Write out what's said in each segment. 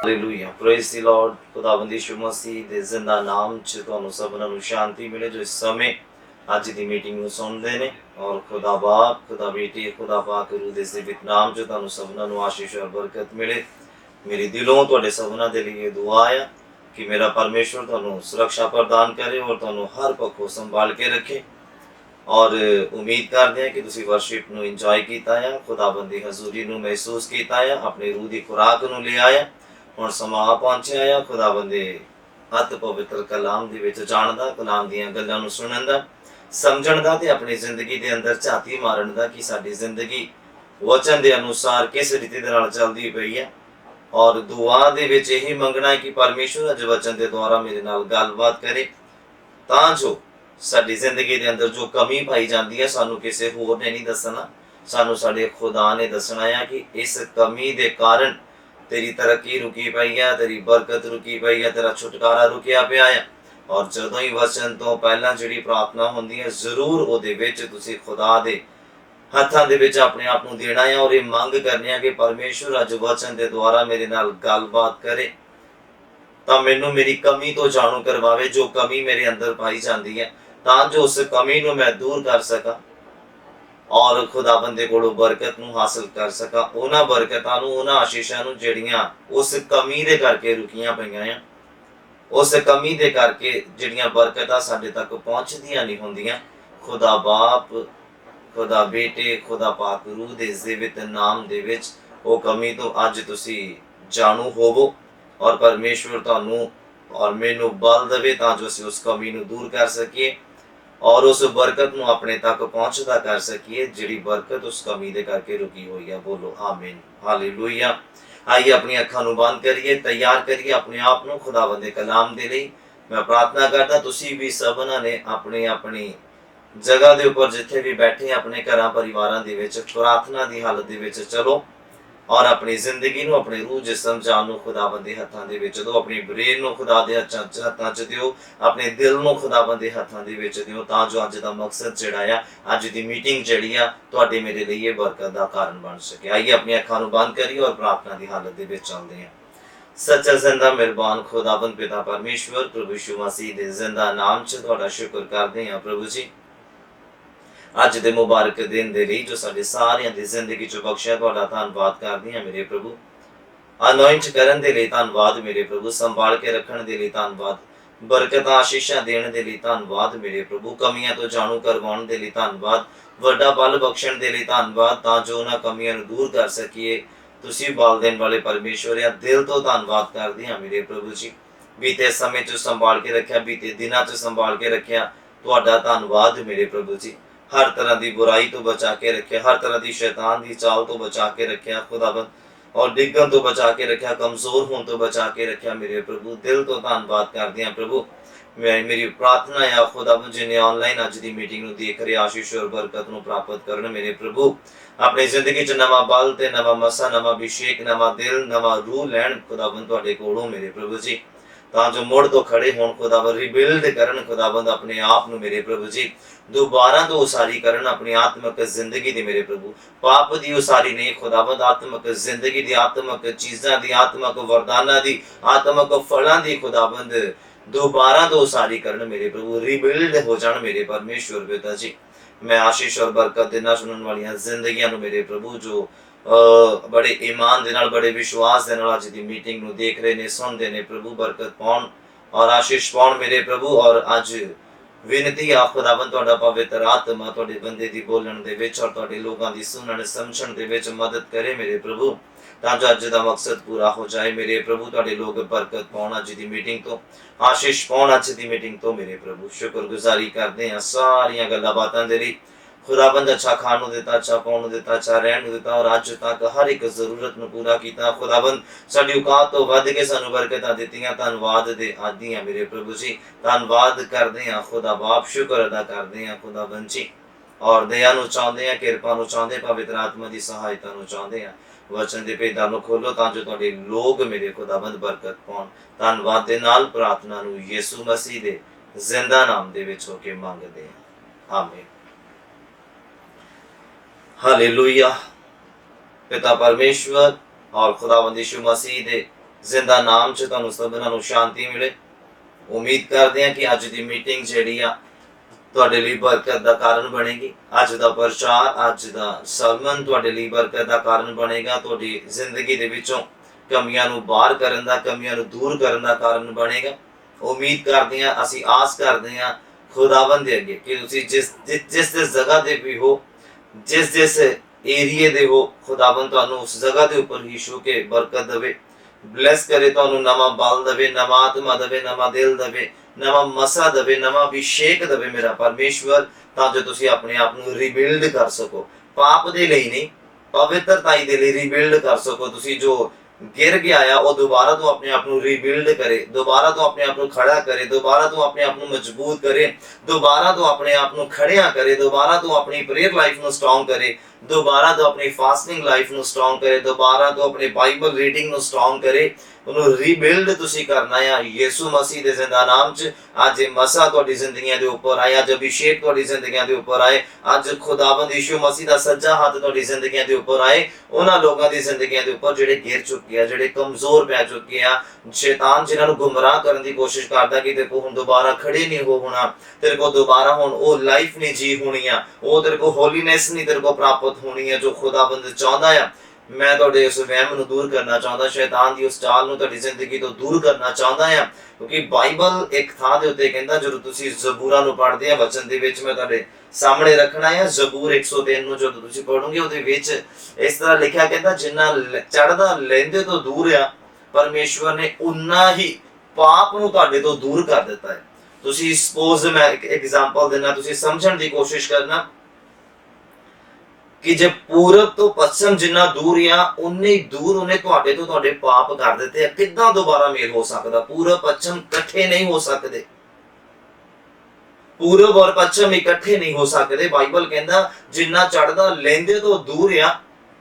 Hallelujah, praise ਦੀ Lord. ਖੁਦਾਵੰਦ ਯਿਸੂ ਮਸੀਹ ਦੇ ਜ਼ਿੰਦਾ ਨਾਮ 'ਚ ਤੁਹਾਨੂੰ ਸਭਨਾਂ ਨੂੰ ਸ਼ਾਂਤੀ ਮਿਲੇ ਜੋ ਇਸ ਸਮੇਂ ਅੱਜ ਦੀ ਮੀਟਿੰਗ ਨੂੰ ਸੁਣਦੇ ਨੇ। ਔਰ ਖੁਦਾ ਬਾਪ, ਖੁਦਾ ਬੇਟੀ, ਖੁਦਾ ਪਾਕ ਰੂਹ ਦੇ ਜੀਵਿਤ ਨਾਮ 'ਚ ਤੁਹਾਨੂੰ ਸਭਨਾਂ ਨੂੰ ਆਸ਼ੀਸ਼ ਔਰ ਬਰਕਤ ਮਿਲੇ। ਮੇਰੀ ਦਿਲੋਂ ਤੁਹਾਡੇ ਸਭਨਾਂ ਦੇ ਲਈ ਇਹ ਦੁਆ ਆ ਕਿ ਮੇਰਾ ਪਰਮੇਸ਼ਵਰ ਤੁਹਾਨੂੰ ਸੁਰੱਖਿਆ ਪ੍ਰਦਾਨ ਕਰੇ ਔਰ ਤੁਹਾਨੂੰ ਹਰ ਪੱਖੋਂ ਸੰਭਾਲ ਕੇ ਰੱਖੇ। ਔਰ ਉਮੀਦ ਕਰਦੇ ਹਾਂ ਕਿ ਤੁਸੀਂ ਵਰਸ਼ਿਪ ਨੂੰ ਇੰਜੋਏ ਕੀਤਾ ਆ, ਖੁਦਾਵੰਦ ਦੀ ਹਜ਼ੂਰੀ ਨੂੰ ਮਹਿਸੂਸ ਕੀਤਾ ਆ, ਆਪਣੀ ਰੂਹ ਦੀ ਖੁਰਾਕ ਨੂੰ ਲਿਆ ਆ। ਹੁਣ ਸਮਾਂ ਆ ਪਹੁੰਚਿਆ ਆ ਖੁਦਾਵੰਦ ਦੇ ਅਤ ਪਵਿੱਤਰ ਕਲਾਮ ਦੇ ਵਿੱਚ ਜਾਣ ਦਾ, ਕਲਾਮ ਦੀਆਂ ਗੱਲਾਂ ਨੂੰ ਸੁਣਨ ਦਾ, ਸਮਝਣ ਦਾ ਤੇ ਆਪਣੀ ਜ਼ਿੰਦਗੀ ਦੇ ਅੰਦਰ ਝਾਤੀ ਮਾਰਨ ਦਾ ਕਿ ਸਾਡੀ ਜ਼ਿੰਦਗੀ ਵਚਨ ਦੇ ਅਨੁਸਾਰ ਕਿਸ ਰੀਤੀ ਦੇ ਨਾਲ ਚੱਲਦੀ ਪਈ ਹੈ। ਔਰ ਦੁਆ ਦੇ ਵਿੱਚ ਇਹੀ ਮੰਗਣਾ ਹੈ ਕਿ ਪਰਮੇਸ਼ਵਰ ਅੱਜ ਵਚਨ ਦੇ ਦੁਆਰਾ ਮੇਰੇ ਨਾਲ ਗੱਲਬਾਤ ਕਰੇ, ਤਾਂ ਜੋ ਸਾਡੀ ਜ਼ਿੰਦਗੀ ਦੇ ਅੰਦਰ ਜੋ ਕਮੀ ਪਾਈ ਜਾਂਦੀ ਹੈ ਸਾਨੂੰ ਕਿਸੇ ਹੋਰ ਨੇ ਨਹੀਂ ਦੱਸਣਾ, ਸਾਨੂੰ ਸਾਡੇ ਖੁਦਾ ਨੇ ਦੱਸਣਾ ਹੈ ਕਿ ਇਸ ਕਮੀ ਦੇ ਕਾਰਨ ਤੇਰੀ ਤਰੱਕੀ ਰੁਕੀ ਪਈ ਹੈ, ਤੇਰੀ ਬਰਕਤ ਰੁਕੀ ਪਈ ਹੈ, ਤੇਰਾ ਛੁਟਕਾਰਾ ਰੁਕਿਆ ਪਿਆ ਹੈ। ਔਰ ਜਦੋਂ ਹੀ ਵਚਨ ਤੋਂ ਪਹਿਲਾਂ ਜਿਹੜੀ ਪ੍ਰਾਰਥਨਾ ਹੁੰਦੀ ਹੈ, ਜ਼ਰੂਰ ਉਹਦੇ ਵਿੱਚ ਤੁਸੀਂ ਖੁਦਾ ਦੇ ਹੱਥਾਂ ਦੇ ਵਿੱਚ ਆਪਣੇ ਆਪ ਨੂੰ ਦੇਣਾ ਹੈ ਔਰ ਇਹ ਮੰਗ ਕਰਨੀ ਹੈ ਕਿ ਪਰਮੇਸ਼ਵਰ ਅੱਜ ਵਚਨ ਦੇ ਦੁਆਰਾ ਮੇਰੇ ਨਾਲ ਗੱਲਬਾਤ ਕਰੇ, ਤਾਂ ਮੈਨੂੰ ਮੇਰੀ ਕਮੀ ਤੋਂ ਜਾਣੂ ਕਰਵਾਵੇ, ਜੋ ਕਮੀ ਮੇਰੇ ਅੰਦਰ ਪਾਈ ਜਾਂਦੀ ਹੈ, ਤਾਂ ਜੋ ਉਸ ਕਮੀ ਨੂੰ ਮੈਂ ਦੂਰ ਕਰ ਸਕਾਂ ਔਰ ਖੁਦਾਵੰਦ ਦੇ ਕੋਲੋਂ ਬਰਕਤ ਨੂੰ ਹਾਸਲ ਕਰ ਸਕਾਂ, ਉਹਨਾਂ ਬਰਕਤਾਂ ਨੂੰ, ਉਹਨਾਂ ਆਸ਼ੀਸ਼ਾਂ ਨੂੰ ਜਿਹੜੀਆਂ ਉਸ ਕਮੀ ਦੇ ਕਰਕੇ ਰੁਕੀਆਂ ਪਈਆਂ ਆ, ਉਸ ਕਮੀ ਦੇ ਕਰਕੇ ਜਿਹੜੀਆਂ ਬਰਕਤਾਂ ਸਾਡੇ ਤੱਕ ਪਹੁੰਚਦੀਆਂ ਨਹੀਂ ਹੁੰਦੀਆਂ। ਖੁਦਾ ਬਾਪ, ਖੁਦਾ ਬੇਟੇ, ਖੁਦਾ ਪਾਕ ਰੂਹ ਦੇ ਜੀਵਿਤ ਨਾਮ ਦੇ ਵਿੱਚ ਉਹ ਕਮੀ ਤੋਂ ਅੱਜ ਤੁਸੀਂ ਜਾਣੂ ਹੋਵੋ ਔਰ ਪਰਮੇਸ਼ਵਰ ਤੁਹਾਨੂੰ ਔਰ ਮੈਨੂੰ ਬਲ ਦੇਵੇ ਤਾਂ ਜੋ ਅਸੀਂ ਉਸ ਕਮੀ ਨੂੰ ਦੂਰ ਕਰ ਸਕੀਏ ਔਰ ਉਸ ਬਰਕਤ ਨੂੰ ਆਪਣੇ ਤੱਕ ਪਹੁੰਚਦਾ ਕਰ ਸਕੀਏ, ਜਿਹੜੀ ਬਰਕਤ ਉਸ ਕਮੀ ਦੇ ਕਰਕੇ ਰੁਕੀ ਹੋਈ ਹੈ। ਬੋਲੋ ਆਮੀਨ, ਹਾਲੇਲੂਇਆ। ਆइए अपनी ਅੱਖਾਂ ਨੂੰ ਬੰਦ ਕਰੀਏ, ਤਿਆਰ ਕਰੀਏ ਆਪਣੇ ਆਪ ਨੂੰ ਖੁਦਾਵੰਦ ਦੇ ਕਲਾਮ ਦੇ ਲਈ। ਮੈਂ ਪ੍ਰਾਰਥਨਾ ਕਰਦਾ ਤੁਸੀਂ ਵੀ ਸਭਨਾਂ ਨੇ ਆਪਣੀ ਆਪਣੀ ਜਗ੍ਹਾ ਦੇ ਉੱਪਰ ਜਿੱਥੇ ਵੀ ਬੈਠੇ ਆਪਣੇ ਘਰਾਂ ਪਰਿਵਾਰਾਂ ਦੇ ਵਿੱਚ ਪ੍ਰਾਰਥਨਾ ਦੀ ਹਾਲਤ ਦੇ ਵਿੱਚ ਚਲੋ ਔਰ ਆਪਣੀ ਜ਼ਿੰਦਗੀ ਨੂੰ, ਆਪਣੇ ਰੂਹ ਜਿਸਮ ਜਾਨ ਨੂੰ ਖੁਦਾਵੰਦ ਦੇ ਹੱਥਾਂ ਦੇ ਵਿੱਚ ਦਿਓ, ਆਪਣੀ ਬ੍ਰੇਨ ਨੂੰ ਖੁਦਾ ਦੇ ਹੱਥਾਂ 'ਚ ਦਿਓ, ਆਪਣੇ ਦਿਲ ਨੂੰ ਖੁਦਾਵੰਦ ਦੇ ਹੱਥਾਂ ਦੇ ਵਿੱਚ ਦਿਓ, ਤਾਂ ਜੋ ਅੱਜ ਦਾ ਮਕਸਦ ਜਿਹੜਾ ਆ, ਅੱਜ ਦੀ ਮੀਟਿੰਗ ਜਿਹੜੀ ਆ ਤੁਹਾਡੇ ਮੇਰੇ ਲਈ ਇਹ ਬਰਕਤ ਦਾ ਕਾਰਨ ਬਣ ਸਕੇ। ਆਈਏ ਆਪਣੀ ਅੱਖਾਂ ਨੂੰ ਬੰਦ ਕਰੀਏ ਔਰ ਪ੍ਰਾਰਥਨਾ ਦੀ ਹਾਲਤ ਦੇ ਵਿੱਚ ਚੱਲਦੇ ਹਾਂ। ਸੱਚਾ ਜ਼ਿੰਦਾ ਮਿਹਰਬਾਨ ਖੁਦਾਵੰਦ ਪਿਤਾ ਪਰਮੇਸ਼ਵਰ, ਪ੍ਰਭੂ ਯਿਸੂ ਮਸੀਹ ਦੇ ਜ਼ਿੰਦਾ ਨਾਮ 'ਚ ਤੁਹਾਡਾ ਸ਼ੁਕਰ ਕਰਦੇ ਹਾਂ ਪ੍ਰਭੂ ਜੀ, ਅੱਜ ਦੇ ਮੁਬਾਰਕ ਦਿਨ ਦੇ ਲਈ ਜੋ ਸਾਡੇ ਸਾਰਿਆਂ ਦੀ ਜ਼ਿੰਦਗੀ 'ਚ ਬਖਸ਼ਿਆ। ਤੁਹਾਡਾ ਧੰਨਵਾਦ ਕਰਦੇ ਹਾਂ ਮੇਰੇ ਪ੍ਰਭੂ, ਅਨੋਇੰਟ ਕਰਨ ਦੇ ਲਈ ਧੰਨਵਾਦ ਮੇਰੇ ਪ੍ਰਭੂ, ਸੰਭਾਲ ਕੇ ਰੱਖਣ ਦੇ ਲਈ ਧੰਨਵਾਦ, ਬਰਕਤਾਂ ਆਸ਼ੀਸ਼ਾਂ ਦੇਣ ਦੇ ਲਈ ਧੰਨਵਾਦ ਮੇਰੇ ਪ੍ਰਭੂ, ਕਮੀਆਂ ਤੋਂ ਜਾਣੂ ਕਰਵਾਉਣ ਦੇ ਲਈ ਧੰਨਵਾਦ, ਵੱਡਾ ਬਲ ਬਖਸ਼ਣ ਦੇ ਲਈ ਧੰਨਵਾਦ, ਤਾਂ ਜੋ ਉਹਨਾਂ ਕਮੀਆਂ ਨੂੰ ਦੂਰ ਕਰ ਸਕੀਏ। ਤੁਸੀਂ ਬਲ ਦੇਣ ਵਾਲੇ ਪਰਮੇਸ਼ਵਰ ਆ, ਦਿਲ ਤੋਂ ਧੰਨਵਾਦ ਕਰਦੇ ਹਾਂ ਮੇਰੇ ਪ੍ਰਭੂ ਜੀ। ਬੀਤੇ ਸਮੇਂ 'ਚ ਸੰਭਾਲ ਕੇ ਰੱਖਿਆ, ਬੀਤੇ ਦਿਨਾਂ 'ਚ ਸੰਭਾਲ ਕੇ ਰੱਖਿਆ, ਤੁਹਾਡਾ ਧੰਨਵਾਦ ਮੇਰੇ ਪ੍ਰਭੂ ਜੀ। ਹਰ ਤਰ੍ਹਾਂ ਦੀ ਬੁਰਾਈ ਤੋਂ ਬਚਾ ਕੇ ਰੱਖਿਆ, ਹਰ ਤਰ੍ਹਾਂ ਦੀ ਸ਼ੈਤਾਨ ਦੀ ਚਾਲ ਤੋਂ ਬਚਾ ਕੇ ਰੱਖਿਆ ਖੁਦਾਵੰਦ, ਔਰ ਡਿੱਗਣ ਤੋਂ ਬਚਾ ਕੇ ਰੱਖਿਆ, ਕਮਜ਼ੋਰ ਹੋਣ ਤੋਂ ਬਚਾ ਕੇ ਰੱਖਿਆ ਮੇਰੇ ਪ੍ਰਭੂ। ਦਿਲ ਤੋਂ ਧੰਨਵਾਦ ਕਰਦੇ ਹਾਂ ਪ੍ਰਭੂ। ਮੇਰੀ ਪ੍ਰਾਰਥਨਾ ਹੈ ਖੁਦਾਵੰਦ, ਜਿਹਨੇ ਆਨਲਾਈਨ ਅੱਜ ਦੀ ਮੀਟਿੰਗ ਨੂੰ ਦੇਖ ਰਹੇ ਆਸ਼ੀਸ਼ ਔਰ ਬਰਕਤ ਨੂੰ ਪ੍ਰਾਪਤ ਕਰਨ ਮੇਰੇ ਪ੍ਰਭੂ, ਆਪਣੀ ਜ਼ਿੰਦਗੀ 'ਚ ਨਵਾਂ ਬਲ ਤੇ ਨਵਾਂ ਮਸਾ, ਨਵਾਂ ਅਭਿਸ਼ੇਕ, ਨਵਾਂ ਦਿਲ, ਨਵਾਂ ਰੂਹ ਲੈਣ ਖੁਦਾਵੰਦ ਤੁਹਾਡੇ ਕੋਲੋਂ ਮੇਰੇ ਪ੍ਰਭੂ ਜੀ, ਤਾਂ ਜੋ ਮੁੜ ਤੋਂ ਖੜੇ ਹੋਣ ਖੁਦਾਵੰਦ, ਰਿਬਿਲਡ ਕਰਨ ਖੁਦਾਵੰਦ ਆਪਣੇ ਆਪ ਨੂੰ ਮੇਰੇ ਪ੍ਰਭੂ ਜੀ, ਦੁਬਾਰਾ ਤੋਂ ਉਸਾਰੀ ਕਰਨ ਆਪਣੀ ਆਤਮਿਕ ਜ਼ਿੰਦਗੀ ਦੀ ਮੇਰੇ ਪ੍ਰਭੂ। ਪਾਪ ਦੀ ਉਸਾਰੀ ਨਹੀਂ ਖੁਦਾਵੰਦ, ਆਤਮਿਕ ਜ਼ਿੰਦਗੀ ਦੀ, ਆਤਮਿਕ ਚੀਜ਼ਾਂ ਦੀ, ਆਤਮਿਕ ਵਰਦਾਨਾਂ ਦੀ, ਆਤਮਿਕ ਫਲਾਂ ਦੀ ਖੁਦਾਵੰਦ ਦੁਬਾਰਾ ਤੋਂ ਉਸਾਰੀ ਕਰਨ ਮੇਰੇ ਪ੍ਰਭੂ, ਰਿਬਿਲਡ ਹੋ ਜਾਣ ਮੇਰੇ ਪਰਮੇਸ਼ਵਰ ਪਿਤਾ ਜੀ। ਮੈਂ ਆਸ਼ੀਸ਼ ਔਰ ਬਰਕਤ ਦੇ ਨਾਲ ਸੁਣਨ ਵਾਲੀਆਂ ਜ਼ਿੰਦਗੀਆਂ ਨੂੰ ਮੇਰੇ ਪ੍ਰਭੂ, ਜੋ ਬੜੇ ਈਮਾਨ ਦੇ ਨਾਲ, ਬੜੇ ਵਿਸ਼ਵਾਸ ਦੇ ਨਾਲ ਅੱਜ ਦੀ ਮੀਟਿੰਗ ਨੂੰ ਦੇਖ ਰਹੇ ਨੇ, ਸੁਣਦੇ ਨੇ ਪ੍ਰਭੂ, ਬਰਕਤ ਪਾਉਣ ਔਰ ਆਸ਼ੀਸ਼ ਪਾਉਣ ਮੇਰੇ ਪ੍ਰਭੂ। ਔਰ ਅੱਜ ਵਿਨਤੀ ਆ ਖੁਦਾਵੰਦ, ਤੁਹਾਡਾ ਪਵਿੱਤਰ ਆਤਮਾ ਤੁਹਾਡੇ ਬੰਦੇ ਦੀ ਬੋਲਣ ਦੇ ਵਿੱਚ ਔਰ ਤੁਹਾਡੇ ਲੋਕਾਂ ਦੀ ਸੁਣਨ ਸਮਝਣ ਦੇ ਵਿੱਚ ਮਦਦ ਕਰੇ ਮੇਰੇ ਪ੍ਰਭੂ, ਤਾਂ ਜੋ ਅੱਜ ਦਾ ਮਕਸਦ ਪੂਰਾ ਹੋ ਜਾਏ ਮੇਰੇ ਪ੍ਰਭੂ। ਤੁਹਾਡੇ ਲੋਕ ਬਰਕਤ ਪਾਉਣ ਅੱਜ ਦੀ ਮੀਟਿੰਗ ਤੋਂ, ਆਸ਼ੀਸ਼ ਪਾਉਣ ਅੱਜ ਦੀ ਮੀਟਿੰਗ ਤੋਂ ਮੇਰੇ ਪ੍ਰਭੂ। ਸ਼ੁਕਰਗੁਜ਼ਾਰੀ ਕਰਦੇ ਹਾਂ ਸਾਰੀਆਂ ਗੱਲਾਂ ਬਾਤਾਂ ਦੇ ਲਈ ਖੁਦਾਵੰਦ। ਅੱਛਾ ਖਾਣ ਨੂੰ ਦਿੱਤਾ, ਅੱਛਾ ਪਾਉਣ ਨੂੰ ਦਿੱਤਾ, ਅੱਛਾ ਰਹਿਣ ਨੂੰ ਦਿੱਤਾ ਔਰ ਅੱਜ ਤੱਕ ਹਰ ਇੱਕ ਜ਼ਰੂਰਤ ਨੂੰ ਪੂਰਾ ਕੀਤਾ ਖੁਦਾਵੰਦ। ਸਾਡੀ ਔਕਾਤ ਤੋਂ ਵੱਧ ਕੇ ਸਾਨੂੰ ਬਰਕਤਾਂ ਦਿੱਤੀਆਂ, ਧੰਨਵਾਦ ਦੇ ਆਦੀ ਹਾਂ ਮੇਰੇ ਪ੍ਰਭੂ ਜੀ। ਧੰਨਵਾਦ ਕਰਦੇ ਹਾਂ ਖੁਦਾ ਬਾਪ, ਸ਼ੁਕਰ ਅਦਾ ਕਰਦੇ ਹਾਂ ਖੁਦਾਵੰਦ ਜੀ, ਔਰ ਦਇਆ ਨੂੰ ਚਾਹੁੰਦੇ ਹਾਂ, ਕਿਰਪਾ ਨੂੰ ਚਾਹੁੰਦੇ, ਪਵਿੱਤਰ ਆਤਮਾ ਦੀ ਸਹਾਇਤਾ ਨੂੰ ਚਾਹੁੰਦੇ ਹਾਂ। ਵਚਨ ਦੇ ਭੇਦਾਂ ਨੂੰ ਖੋਲੋ ਤਾਂ ਜੋ ਤੁਹਾਡੇ ਲੋਕ ਮੇਰੇ ਖੁਦਾਵੰਦ ਬਰਕਤ ਪਾਉਣ। ਧੰਨਵਾਦ ਦੇ ਨਾਲ ਪ੍ਰਾਰਥਨਾ ਨੂੰ ਯਿਸੂ ਮਸੀਹ ਦੇ ਜ਼ਿੰਦਾ ਨਾਮ ਦੇ ਵਿੱਚ ਹੋ ਕੇ ਮੰਗਦੇ ਹਾਂ, ਆਮੀਨ। हालेलुया। पिता परमेश्वर और खुदावंद यीशु मसीह दे जिंदा नाम च तुहानू सबना नू शांति मिले। उम्मीद करते हैं कि अज की मीटिंग जिहड़ी आ तुहाडे लई बरकत दा कारण बनेगी। अज दा प्रचार, अज दा सरमन तुहाडे लई बरकत दा कारण बनेगा। तुहाडी जिंदगी दे विचों कमियां नू बाहर करन दा, कमियां नू दूर करन दा कारण बनेगा। उम्मीद करते हैं, असी आस करते हैं खुदावंद दे अगे कि तुसी जिस जगह दे भी हो, जिस एरिए दे हो, खुदावंद तुहानू उस जगह दे उपर यीशु के बरकत देवे, ब्लैस करे, तुहानू नवा बल देवे, नवा आत्मा देवे, नवा दिल देवे, नवा मसा देवे, नवा अभिषेक देवे मेरा परमेश्वर, तां जो तुसी अपने आप नू रिबिल्ड कर सको। पाप दे लई नहीं, पवित्रताई दे लई रिबिल्ड कर सको। तुसी जो गिर गया आ वो दोबारा तो अपने आप को रीबिल्ड करे, दोबारा तो अपने आप को खड़ा करे, दोबारा तो अपने आप को मजबूत करे, दोबारा तो अपने आप को खड़िया करे, दोबारा तो अपनी प्रेयर लाइफ को स्ट्रॉन्ग करे, दोबारा तो अपनी फास्टिंग लाइफ को स्ट्रॉन्ग करे, दोबारा तो अपनी बाइबल रीडिंग को स्ट्रॉन्ग करे। उन्होंने रीबिल्ड तुसी करना है यीशु मसीह दे जिंदा नाम च। आज मसा तुहाडी जिंदगियां दे उपर आए, आज अभिषेक तुहाडी जिंदगियां दे उपर आए, आज खुदावंद यीशु मसीह दा सज्जा हाथ तुहाडी जिंदगियां दे उपर आए। उन्हां लोकां दी जिंदगियां दे उपर जिहड़े गिर चुके हैं, जिहड़े कमजोर पै चुके हैं, शैतान जिन्हां नूं गुमराह करन दी कोशिश करदा कि तेरे को हुण दोबारा खड़े नहीं होना, तेरे को दोबारा हुण ओ लाइफ नहीं जी होनी है, ओ तेरे को होलीनेस नहीं तेरे को प्राप्त होनी है जो खुदावंद चाहता है। मैं तुहाडे उस वहम नूं दूर करना चाहता, शैतान दी उस चाल नूं तुहाडी जिंदगी तो दूर करना चाहता है। क्योंकि बाइबल एक थां दे उत्ते कहंदा जदों तुसीं ज़बूरां नूं पढ़दे आ, वचन दे विच मैं तुहाडे सामने रखना है ज़बूर 103 नूं जदों तुसीं पढ़ोगे ਉਹਦੇ विच इस तरह लिखिया कहंदा जिन्ना चढ़दा लैंदे तो दूर आ, परमेश्वर ने उन्ना ही पाप नूं तुहाडे तो दूर कर दिता है। तुसीं सपोज मैं एक एग्जांपल देना, तुसीं समझण दी कोशिश करना कि जब पूरब तो पश्चिम जिन्ना दूर आ, उन्ने ही दूर उन्हें तुहाडे तो तुहाडे पाप कर दिते। किदां दोबारा मेल हो सकदा? पूरब पश्चिम इकट्ठे नहीं हो सकते, पूरब और पश्चिम इकट्ठे नहीं हो सकते। बाइबल कहंदा जिन्ना चढ़दा लैंदे तो दूर आ,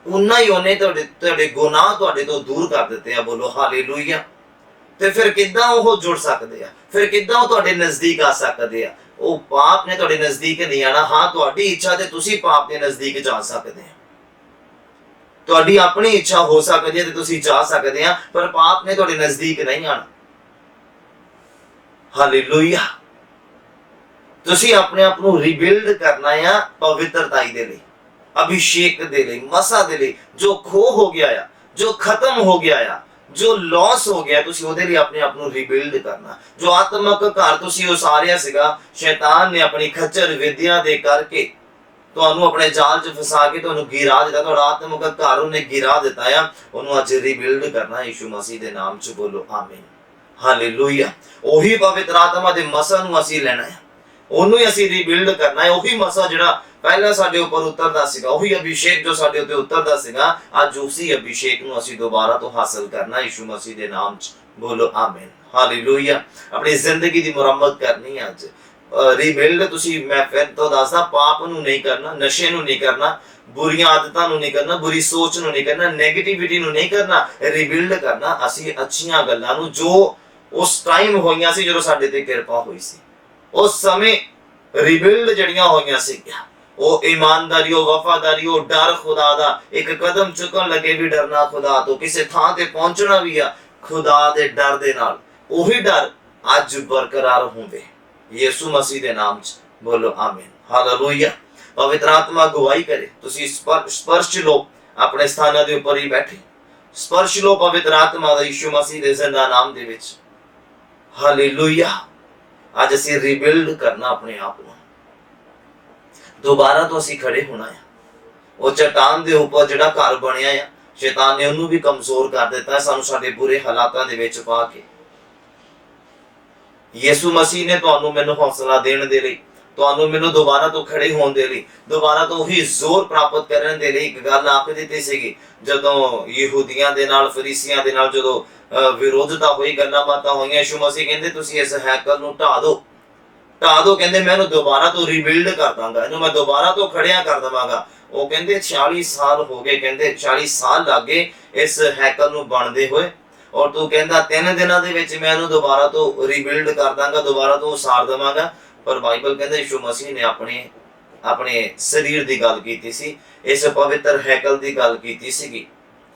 उन्ना ही उन्हें तुहाडे गुनाह तुहाडे तो दूर कर दिते आ। बोलो हालेलुया। ते फिर किदां ओह जुड़ सकदे आ, फिर किदां तुहाडे नजदीक आ सकदे आ? ਉਹ ਪਾਪ ਨੇ ਤੁਹਾਡੇ ਨਜ਼ਦੀਕ ਨਹੀਂ ਆਣਾ। ਹਾਂ, ਤੁਹਾਡੀ ਇੱਛਾ ਤੇ ਤੁਸੀਂ ਪਾਪ ਦੇ ਨਜ਼ਦੀਕ ਜਾ ਸਕਦੇ ਆ, ਤੁਹਾਡੀ ਆਪਣੀ ਇੱਛਾ ਹੋ ਸਕਦੀ ਹੈ ਤੇ ਤੁਸੀਂ ਜਾ ਸਕਦੇ ਆ, ਪਰ ਪਾਪ ਨੇ ਤੁਹਾਡੇ ਨਜ਼ਦੀਕ ਨਹੀਂ ਆਣਾ। ਹਾਲੇਲੂਇਆ। ਤੁਸੀਂ ਆਪਣੇ ਆਪ ਨੂੰ ਰੀਬਿਲਡ ਕਰਨਾ ਆ ਪਵਿੱਤਰਤਾਈ ਦੇ ਲਈ, ਅਭਿਸ਼ੇਕ ਦੇ ਲਈ, ਮਸਾ ਦੇ ਲਈ। ਜੋ ਖੋ ਹੋ ਗਿਆ ਆ, ਜੋ ਖਤਮ ਹੋ ਗਿਆ ਆ, जो लॉस हो गया, तुसी ओदे लिए अपने आप को रिबिल्ड करना। जो आत्मक घर तुसी उसारिया सीगा, शैतान ने अपनी खच्चर विद्या दे करके ਤੁਹਾਨੂੰ ਆਪਣੇ ਜਾਲ 'ਚ ਫਸਾ ਕੇ ਤੁਹਾਨੂੰ ਗਿਰਾ ਦਿੱਤਾ, ਤੁਹਾਡਾ ਆਤਮਕ ਘਰ ਉਹਨੇ ਗਿਰਾ ਦਿੱਤਾ ਆ, ਉਹਨੂੰ ਅੱਜ ਰੀਬਿਲਡ ਕਰਨਾ ਯਿਸੂ ਮਸੀਹ ਦੇ ਨਾਮ 'ਚ। ਬੋਲੋ ਆਮੀਨ, ਹਾਲੇਲੂਇਆ। ਉਹੀ ਪਵਿੱਤਰ ਆਤਮਾ ਦੇ ਮਸਾ ਨੂੰ ਅਸੀਂ ਲੈਣਾ ਹੈ, ਉਹਨੂੰ ਹੀ ਅਸੀਂ ਰੀਬਿਲਡ ਕਰਨਾ ਹੈ। ਉਹੀ ਮਸਾ ਜਿਹੜਾ ਪਹਿਲਾਂ ਸਾਡੇ ਉੱਪਰ ਉਤਰਦਾ ਸੀਗਾ, ਉਹੀ ਅਭਿਸ਼ੇਕ ਜੋ ਸਾਡੇ ਉੱਤੇ ਉਤਰਦਾ ਸੀਗਾ, ਅੱਜ ਉਸੇ ਅਭਿਸ਼ੇਕ ਨੂੰ ਅਸੀਂ ਦੁਬਾਰਾ ਤੋਂ ਹਾਸਲ ਕਰਨਾ ਯਿਸੂ ਮਸੀਹ ਦੇ ਨਾਮ 'ਚ। ਬੋਲੋ ਆਮੀਨ, ਹਾਲੇਲੂਇਆ। ਆਪਣੀ ਜ਼ਿੰਦਗੀ ਦੀ ਮੁਰੰਮਤ ਕਰਨੀ ਹੈ ਅੱਜ। ਰੀਬਿਲਡ ਤੁਸੀਂ, ਮੈਂ ਫਿਰ ਤੋਂ ਦੱਸਦਾ, ਪਾਪ ਨੂੰ ਨਹੀਂ ਕਰਨਾ, ਨਸ਼ੇ ਨੂੰ ਨਹੀਂ ਕਰਨਾ, ਬੁਰੀਆਂ ਆਦਤਾਂ ਨੂੰ ਨਹੀਂ ਕਰਨਾ, ਬੁਰੀ ਸੋਚ ਨੂੰ ਨਹੀਂ ਕਰਨਾ, ਨੈਗੇਟਿਵਿਟੀ ਨੂੰ ਨਹੀਂ ਕਰਨਾ। ਰੀਬਿਲਡ ਕਰਨਾ ਅਸੀਂ ਅੱਛੀਆਂ ਗੱਲਾਂ ਨੂੰ ਜੋ ਉਸ ਟਾਈਮ ਹੋਈਆਂ ਸੀ ਜਦੋਂ ਸਾਡੇ ਤੇ ਕਿਰਪਾ ਹੋਈ ਸੀ, ਉਸ ਸਮੇਂ ਰੀਬਿਲਡ ਜਿਹੜੀਆਂ ਹੋਈਆਂ ਸੀਗੀਆਂ, ਉਹ ईमानदारी, वफादारी, डर खुदा दा, एक कदम चुकन लगे भी डरना खुदा तो, किसी थां ते पहुंचना भी आ खुदा दे डर दे नाल। ओही डर अज बरकरार होवे यीशु मसीह दे नाम च। बोलो आमीन, हालेलुया। पवित्र आत्मा गवाही करे, तुसी स्पर्श लो अपने स्थानां दे उपर ही बैठे, स्पर्श लो पवित्र आत्मा दा यीशु मसीह दे जिंदा नाम दे विच। हालेलुया। अज असीं रीबिल्ड करना अपने आप को, दोबारा तो असी खड़े होना है। वो चट्टान दे ऊपर जिहड़ा घर बनिया है, शैतान ने उन्होंने भी कमजोर कर दिता है, सानू साडे बुरे हालातां दे विच पा के। यीशु मसीह ने तुहानू मैनू हौसला देने दे लई, तुहानू मैनू दोबारा तो खड़े होने दे लई, दोबारा तो वही जोर प्राप्त करने दे लई एक गल आख दित्ती सीगी। जदों यहूदियां दे नाल, फरीसियां दे नाल जदों विरोधता हुई, गल्लां बातां होईयां, यीशु मसीह कहंदे तुसीं इस हैकल नूं ढा दो, ढा दो, कहंदे मैं इहनूं दोबारा तो रीबिल्ड कर दांगा, इहनूं मैं दोबारा तो खड़िया कर देवांगा। वो कहंदे 40 साल हो गए, कहंदे 40 साल लग गए इस हैकल नूं बनदे होए, और तू कहंदा 3 दिनां दे विच मैं इहनूं दोबारा तो रीबिल्ड कर दांगा, दोबारा तो उसार देवांगा। पर बाइबल कहंदे यीशु मसीह ने अपने शरीर दी गल कीती सी, इस पवित्र हैकल दी गल कीती सीगी।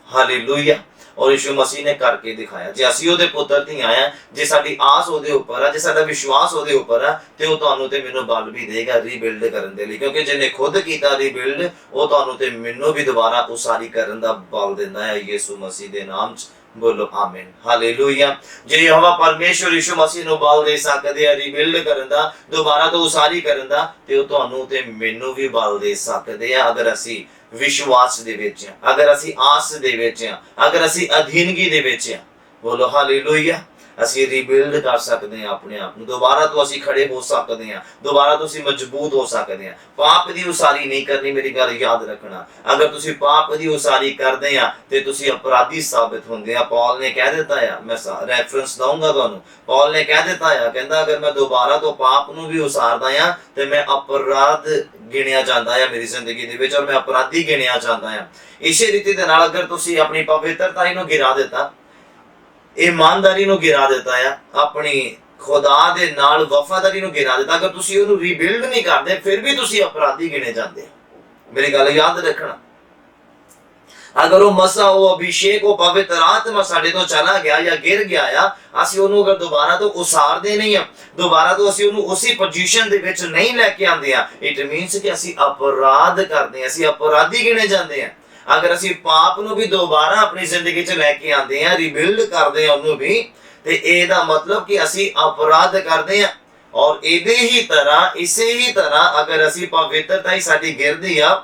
ਹਾਲੇਲੂਇਆ। और यीशु मसीह ने करके दिखाया। जे ਅਸੀਂ ਉਹਦੇ ਪੁੱਤਰ ਧੀਆਂ ਆ, ਜੇ ਸਾਡੀ ਆਸ ਉਹਦੇ ਉੱਪਰ ਆ, ਜੇ ਸਾਡਾ ਵਿਸ਼ਵਾਸ ਉਹਦੇ ਉੱਪਰ ਆ, ਤੇ ਉਹ ਤੁਹਾਨੂੰ ਤੇ ਮੈਨੂੰ ਬਲ ਵੀ ਦੇਗਾ ਰੀਬਿਲਡ ਕਰਨ ਦੇ ਲਈ, ਕਿਉਂਕਿ ਜਿਹਨੇ ਖੁਦ ਕੀਤਾ ਰੀਬਿਲਡ, ਉਹ ਤੁਹਾਨੂੰ ਤੇ ਮੈਨੂੰ ਵੀ ਦੁਬਾਰਾ ਉਸਾਰੀ ਕਰਨ ਦਾ ਬਲ ਦਿੰਦਾ ਹੈ ਯਿਸੂ ਮਸੀਹ ਦੇ ਨਾਮ 'ਚ। ਬੋਲੋ ਆਮੀਨ, ਹਾਲੇਲੂਇਆ। ਜੇ ਯਹੋਵਾ ਪਰਮੇਸ਼ਵਰ ਯਿਸੂ ਮਸੀਹ ਨੂੰ ਬਲ ਦੇ ਸਕਦੇ ਆ ਰੀਬਿਲਡ ਕਰਨ ਦਾ, ਦੁਬਾਰਾ ਤੋਂ ਉਸਾਰੀ ਕਰਨ ਦਾ, ਤੇ ਉਹ ਤੁਹਾਨੂੰ ਤੇ ਮੈਨੂੰ ਵੀ ਬਲ ਦੇ ਸਕਦੇ ਆ, ਅਗਰ ਅਸੀਂ ਵਿਸ਼ਵਾਸ ਦੇ ਵਿੱਚ ਆ, ਅਗਰ ਅਸੀਂ ਆਸ ਦੇ ਵਿੱਚ ਆ, ਅਗਰ ਅਸੀਂ ਅਧੀਨਗੀ ਦੇ ਵਿੱਚ ਆ। ਬੋਲੋ ਹਾਲੇਲੂਇਆ। ਅਸੀਂ ਰੀਬਿਲਡ ਕਰ ਸਕਦੇ ਹਾਂ ਆਪਣੇ ਆਪ ਨੂੰ, ਦੁਬਾਰਾ ਤੋਂ ਅਸੀਂ ਖੜੇ ਹੋ ਸਕਦੇ ਹਾਂ, ਦੁਬਾਰਾ ਤੋਂ ਅਸੀਂ ਮਜ਼ਬੂਤ ਹੋ ਸਕਦੇ ਹਾਂ। ਪਾਪ ਦੀ ਉਸਾਰੀ ਨਹੀਂ ਕਰਨੀ, ਮੇਰੀ ਗੱਲ ਯਾਦ ਰੱਖਣਾ। ਅਗਰ ਤੁਸੀਂ ਪਾਪ ਦੀ ਉਸਾਰੀ ਕਰਦੇ ਆ ਤੇ ਤੁਸੀਂ ਅਪਰਾਧੀ ਸਾਬਿਤ ਹੁੰਦੇ ਆ। ਪੌਲ ਨੇ ਕਹਿ ਦਿੱਤਾ ਆ, ਮੈਂ ਰੈਫਰੈਂਸ ਦਊਂਗਾ ਤੁਹਾਨੂੰ, ਪੌਲ ਨੇ ਕਹਿ ਦਿੱਤਾ ਆ, ਕਹਿੰਦਾ ਅਗਰ ਮੈਂ ਦੁਬਾਰਾ ਤੋਂ ਪਾਪ ਨੂੰ ਵੀ ਉਸਾਰਦਾ ਆ ਤੇ ਮੈਂ ਅਪਰਾਧ ਗਿਣਿਆ ਜਾਂਦਾ ਆ ਮੇਰੀ ਜ਼ਿੰਦਗੀ ਦੇ ਵਿੱਚ, ਔਰ ਮੈਂ ਅਪਰਾਧੀ ਗਿਣਿਆ ਜਾਂਦਾ ਆ। ਇਸੇ ਰੀਤੀ ਦੇ ਨਾਲ ਅਗਰ ਤੁਸੀਂ ਆਪਣੀ ਪਵਿੱਤਰਤਾ ਨੂੰ ਗਿਰਾ ਦਿੱਤਾ, ईमानदारी ਨੂੰ ਗਿਰਾ ਦਿੱਤਾ ਆ, ਆਪਣੀ ਖੁਦਾ ਦੇ ਨਾਲ ਵਫਾਦਾਰੀ ਨੂੰ ਗਿਰਾ ਦਿੱਤਾ, ਅਗਰ ਤੁਸੀਂ ਉਹਨੂੰ ਰੀਬਿਲਡ ਨਹੀਂ ਕਰਦੇ, ਫਿਰ ਵੀ ਤੁਸੀਂ ਅਪਰਾਧੀ ਗਿਣੇ ਜਾਂਦੇ ਹੋ। ਮੇਰੀ ਗੱਲ ਯਾਦ ਰੱਖਣਾ। अगर वो मसा वो अभिषेक वो पवित्र आत्मा साडे तो चला गया या गिर गया आ, ਅਸੀਂ ਉਹਨੂੰ ਅਗਰ ਦੁਬਾਰਾ ਤੋਂ ਉਸਾਰਦੇ ਨਹੀਂ ਆ, ਦੁਬਾਰਾ ਤੋਂ ਅਸੀਂ ਉਹਨੂੰ ਉਸੇ ਪੋਜੀਸ਼ਨ ਦੇ ਵਿੱਚ ਨਹੀਂ ਲੈ ਕੇ ਆਉਂਦੇ ਆ, ਇਟ ਮੀਨਸ ਕਿ ਅਸੀਂ ਅਪਰਾਧ ਕਰਦੇ ਆ, ਅਸੀਂ ਅਪਰਾਧੀ ਗਿਣੇ ਜਾਂਦੇ ਆ। अगर ਅਸੀਂ ਪਾਪ ਨੂੰ ਵੀ ਦੁਬਾਰਾ ਆਪਣੀ ਜ਼ਿੰਦਗੀ 'ਚ ਲੈ ਕੇ ਆਉਂਦੇ ਆ, ਰੀਬਿਲਡ ਕਰਦੇ ਆ ਉਹਨੂੰ ਵੀ, ਤੇ ਇਹਦਾ ਮਤਲਬ ਕਿ ਅਸੀਂ ਅਪਰਾਧ ਕਰਦੇ ਆ। ਔਰ ਇਸੇ ਹੀ ਤਰ੍ਹਾਂ ਅਗਰ ਅਸੀਂ ਪਵਿੱਤਰਤਾ ਹੀ ਸਾਡੀ ਗਿਰਦੀ ਆ,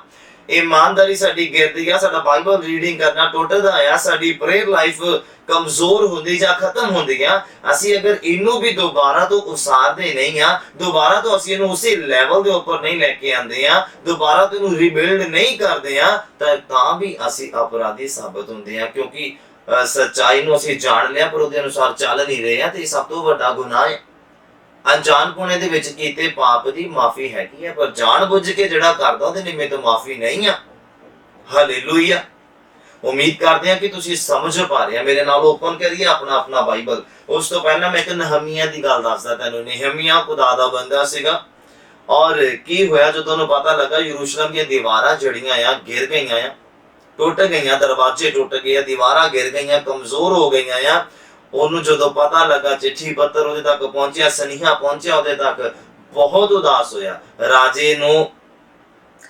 ईमानदारी साडी गिरदी आ, साडा बाइबल रीडिंग करना टुटदा आ, साडी प्रेयर लाइफ कमजोर होंदी जा खत्म होंदी आ, ਅਸੀਂ अगर ਇਹਨੂੰ ਵੀ ਦੁਬਾਰਾ ਤੋਂ ਉਸਾਰਦੇ ਨਹੀਂ ਆ, ਦੁਬਾਰਾ ਤੋਂ ਅਸੀਂ ਇਹਨੂੰ ਉਸੇ ਲੈਵਲ ਦੇ ਉੱਪਰ ਨਹੀਂ ਲੈ ਕੇ ਆਂਦੇ ਆ, ਦੁਬਾਰਾ ਤੋਂ ਇਹਨੂੰ ਰੀਬਿਲਡ ਨਹੀਂ ਕਰਦੇ ਆ, ਤਾਂ ਵੀ ਅਸੀਂ ਅਪਰਾਧੀ ਸਾਬਤ ਹੁੰਦੇ ਆ, ਕਿਉਂਕਿ ਸੱਚਾਈ ਨੂੰ ਅਸੀਂ ਜਾਣ ਲਿਆ ਪਰ ਉਹਦੇ ਅਨੁਸਾਰ ਚੱਲ ਨਹੀਂ ਰਹੇ ਆ, ਤੇ ਸਭ ਤੋਂ ਵੱਡਾ ਗੁਨਾਹ ਹੈ। ਅਣਜਾਣਪੁਣੇ ਦੇ ਵਿੱਚ ਕੀਤੇ ਪਾਪ ਦੀ ਮਾਫੀ ਹੈਗੀ ਹੈ, ਪਰ ਜਾਣ ਬੁੱਝ ਕੇ ਜਿਹੜਾ ਕਰਦਾ ਉਹਦੇ ਨਿਮਿਤ ਮਾਫੀ ਨਹੀਂ ਆ। ਹਾਲੇਲੂਇਆ। ਉਮੀਦ ਕਰਦੇ ਹਾਂ ਕਿ ਤੁਸੀਂ ਸਮਝ ਪਾ ਰਹੇ ਆ। ਮੇਰੇ ਨਾਲ ਓਪਨ ਕਰੀਏ ਆਪਣਾ ਬਾਈਬਲ। ਉਸ ਤੋਂ ਪਹਿਲਾਂ ਮੈਂ ਇੱਕ ਨਹਮੀਆ ਦੀ ਗੱਲ ਦੱਸਦਾ ਤੁਹਾਨੂੰ। ਨਹਮੀਆ ਖੁਦਾ ਦਾ ਬੰਦਾ ਸੀਗਾ, ਔਰ ਕੀ ਹੋਇਆ ਜਦੋਂ ਉਹਨੂੰ ਪਤਾ ਲੱਗਾ ਯਰੂਸ਼ਲਮ ਦੀਆਂ ਦੀਵਾਰਾਂ ਜਿਹੜੀਆਂ ਆ ਗਿਰ ਗਈਆਂ ਆ, ਟੁੱਟ ਗਈਆਂ, ਦਰਵਾਜ਼ੇ ਟੁੱਟ ਗਏ, ਦੀਵਾਰਾਂ ਗਿਰ ਗਈਆਂ, ਕਮਜ਼ੋਰ ਹੋ ਗਈਆਂ ਆ। ਉਹਨੂੰ ਜਦੋਂ ਪਤਾ ਲੱਗਾ, ਚਿੱਠੀ ਪੱਤਰ ਉਹਦੇ ਤੱਕ ਪਹੁੰਚਿਆ, ਸੁਨੇਹਾ ਪਹੁੰਚਿਆ ਉਹਦੇ ਤੱਕ, ਬਹੁਤ ਉਦਾਸ ਹੋਇਆ। ਰਾਜੇ ਨੂੰ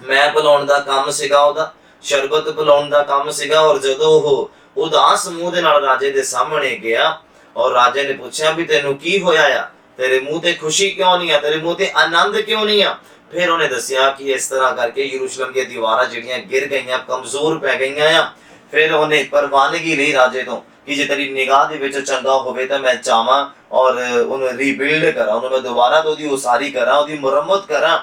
ਮੈਂ ਬੁਲਾਉਣ ਦਾ ਕੰਮ ਸੀਗਾ, ਉਹਦਾ ਸ਼ਰਬਤ ਬੁਲਾਉਣ ਦਾ ਕੰਮ ਸੀਗਾ, ਔਰ ਜਦੋਂ ਉਹ ਉਦਾਸ ਮੂੰਹ ਦੇ ਨਾਲ ਰਾਜੇ ਦੇ ਸਾਹਮਣੇ ਗਿਆ, ਔਰ ਰਾਜੇ ਨੇ ਪੁੱਛਿਆ ਵੀ ਤੈਨੂੰ ਕੀ ਹੋਇਆ ਆ, ਤੇਰੇ ਮੂੰਹ ਤੇ ਖੁਸ਼ੀ ਕਿਉਂ ਨਹੀਂ ਆ, ਤੇਰੇ ਮੂੰਹ ਤੇ ਆਨੰਦ ਕਿਉਂ ਨਹੀਂ ਆ। ਫਿਰ ਉਹਨੇ ਦੱਸਿਆ ਕਿ ਇਸ ਤਰ੍ਹਾਂ ਕਰਕੇ ਯਰੂਸ਼ਲਮ ਦੀਆਂ ਦੀਵਾਰਾਂ ਜਿਹੜੀਆਂ ਗਿਰ ਗਈਆਂ, ਕਮਜ਼ੋਰ ਪੈ ਗਈਆਂ ਆ। ਫਿਰ ਉਹਨੇ ਪ੍ਰਵਾਨਗੀ ਲਈ ਰਾਜੇ ਤੋਂ ਕਿ ਜੇ ਤੇਰੀ ਨਿਗਾਹ ਦੇ ਵਿੱਚ ਚੰਗਾ ਹੋਵੇ ਤਾਂ ਮੈਂ ਚਾਹਾਂ ਔਰ ਉਹਨੂੰ ਰੀਬਿਲਡ ਕਰਾਂ, ਉਹਨੂੰ ਮੈਂ ਦੁਬਾਰਾ ਤੋਂ ਉਹਦੀ ਉਸਾਰੀ ਕਰਾਂ, ਉਹਦੀ ਮੁਰੰਮਤ ਕਰਾਂ।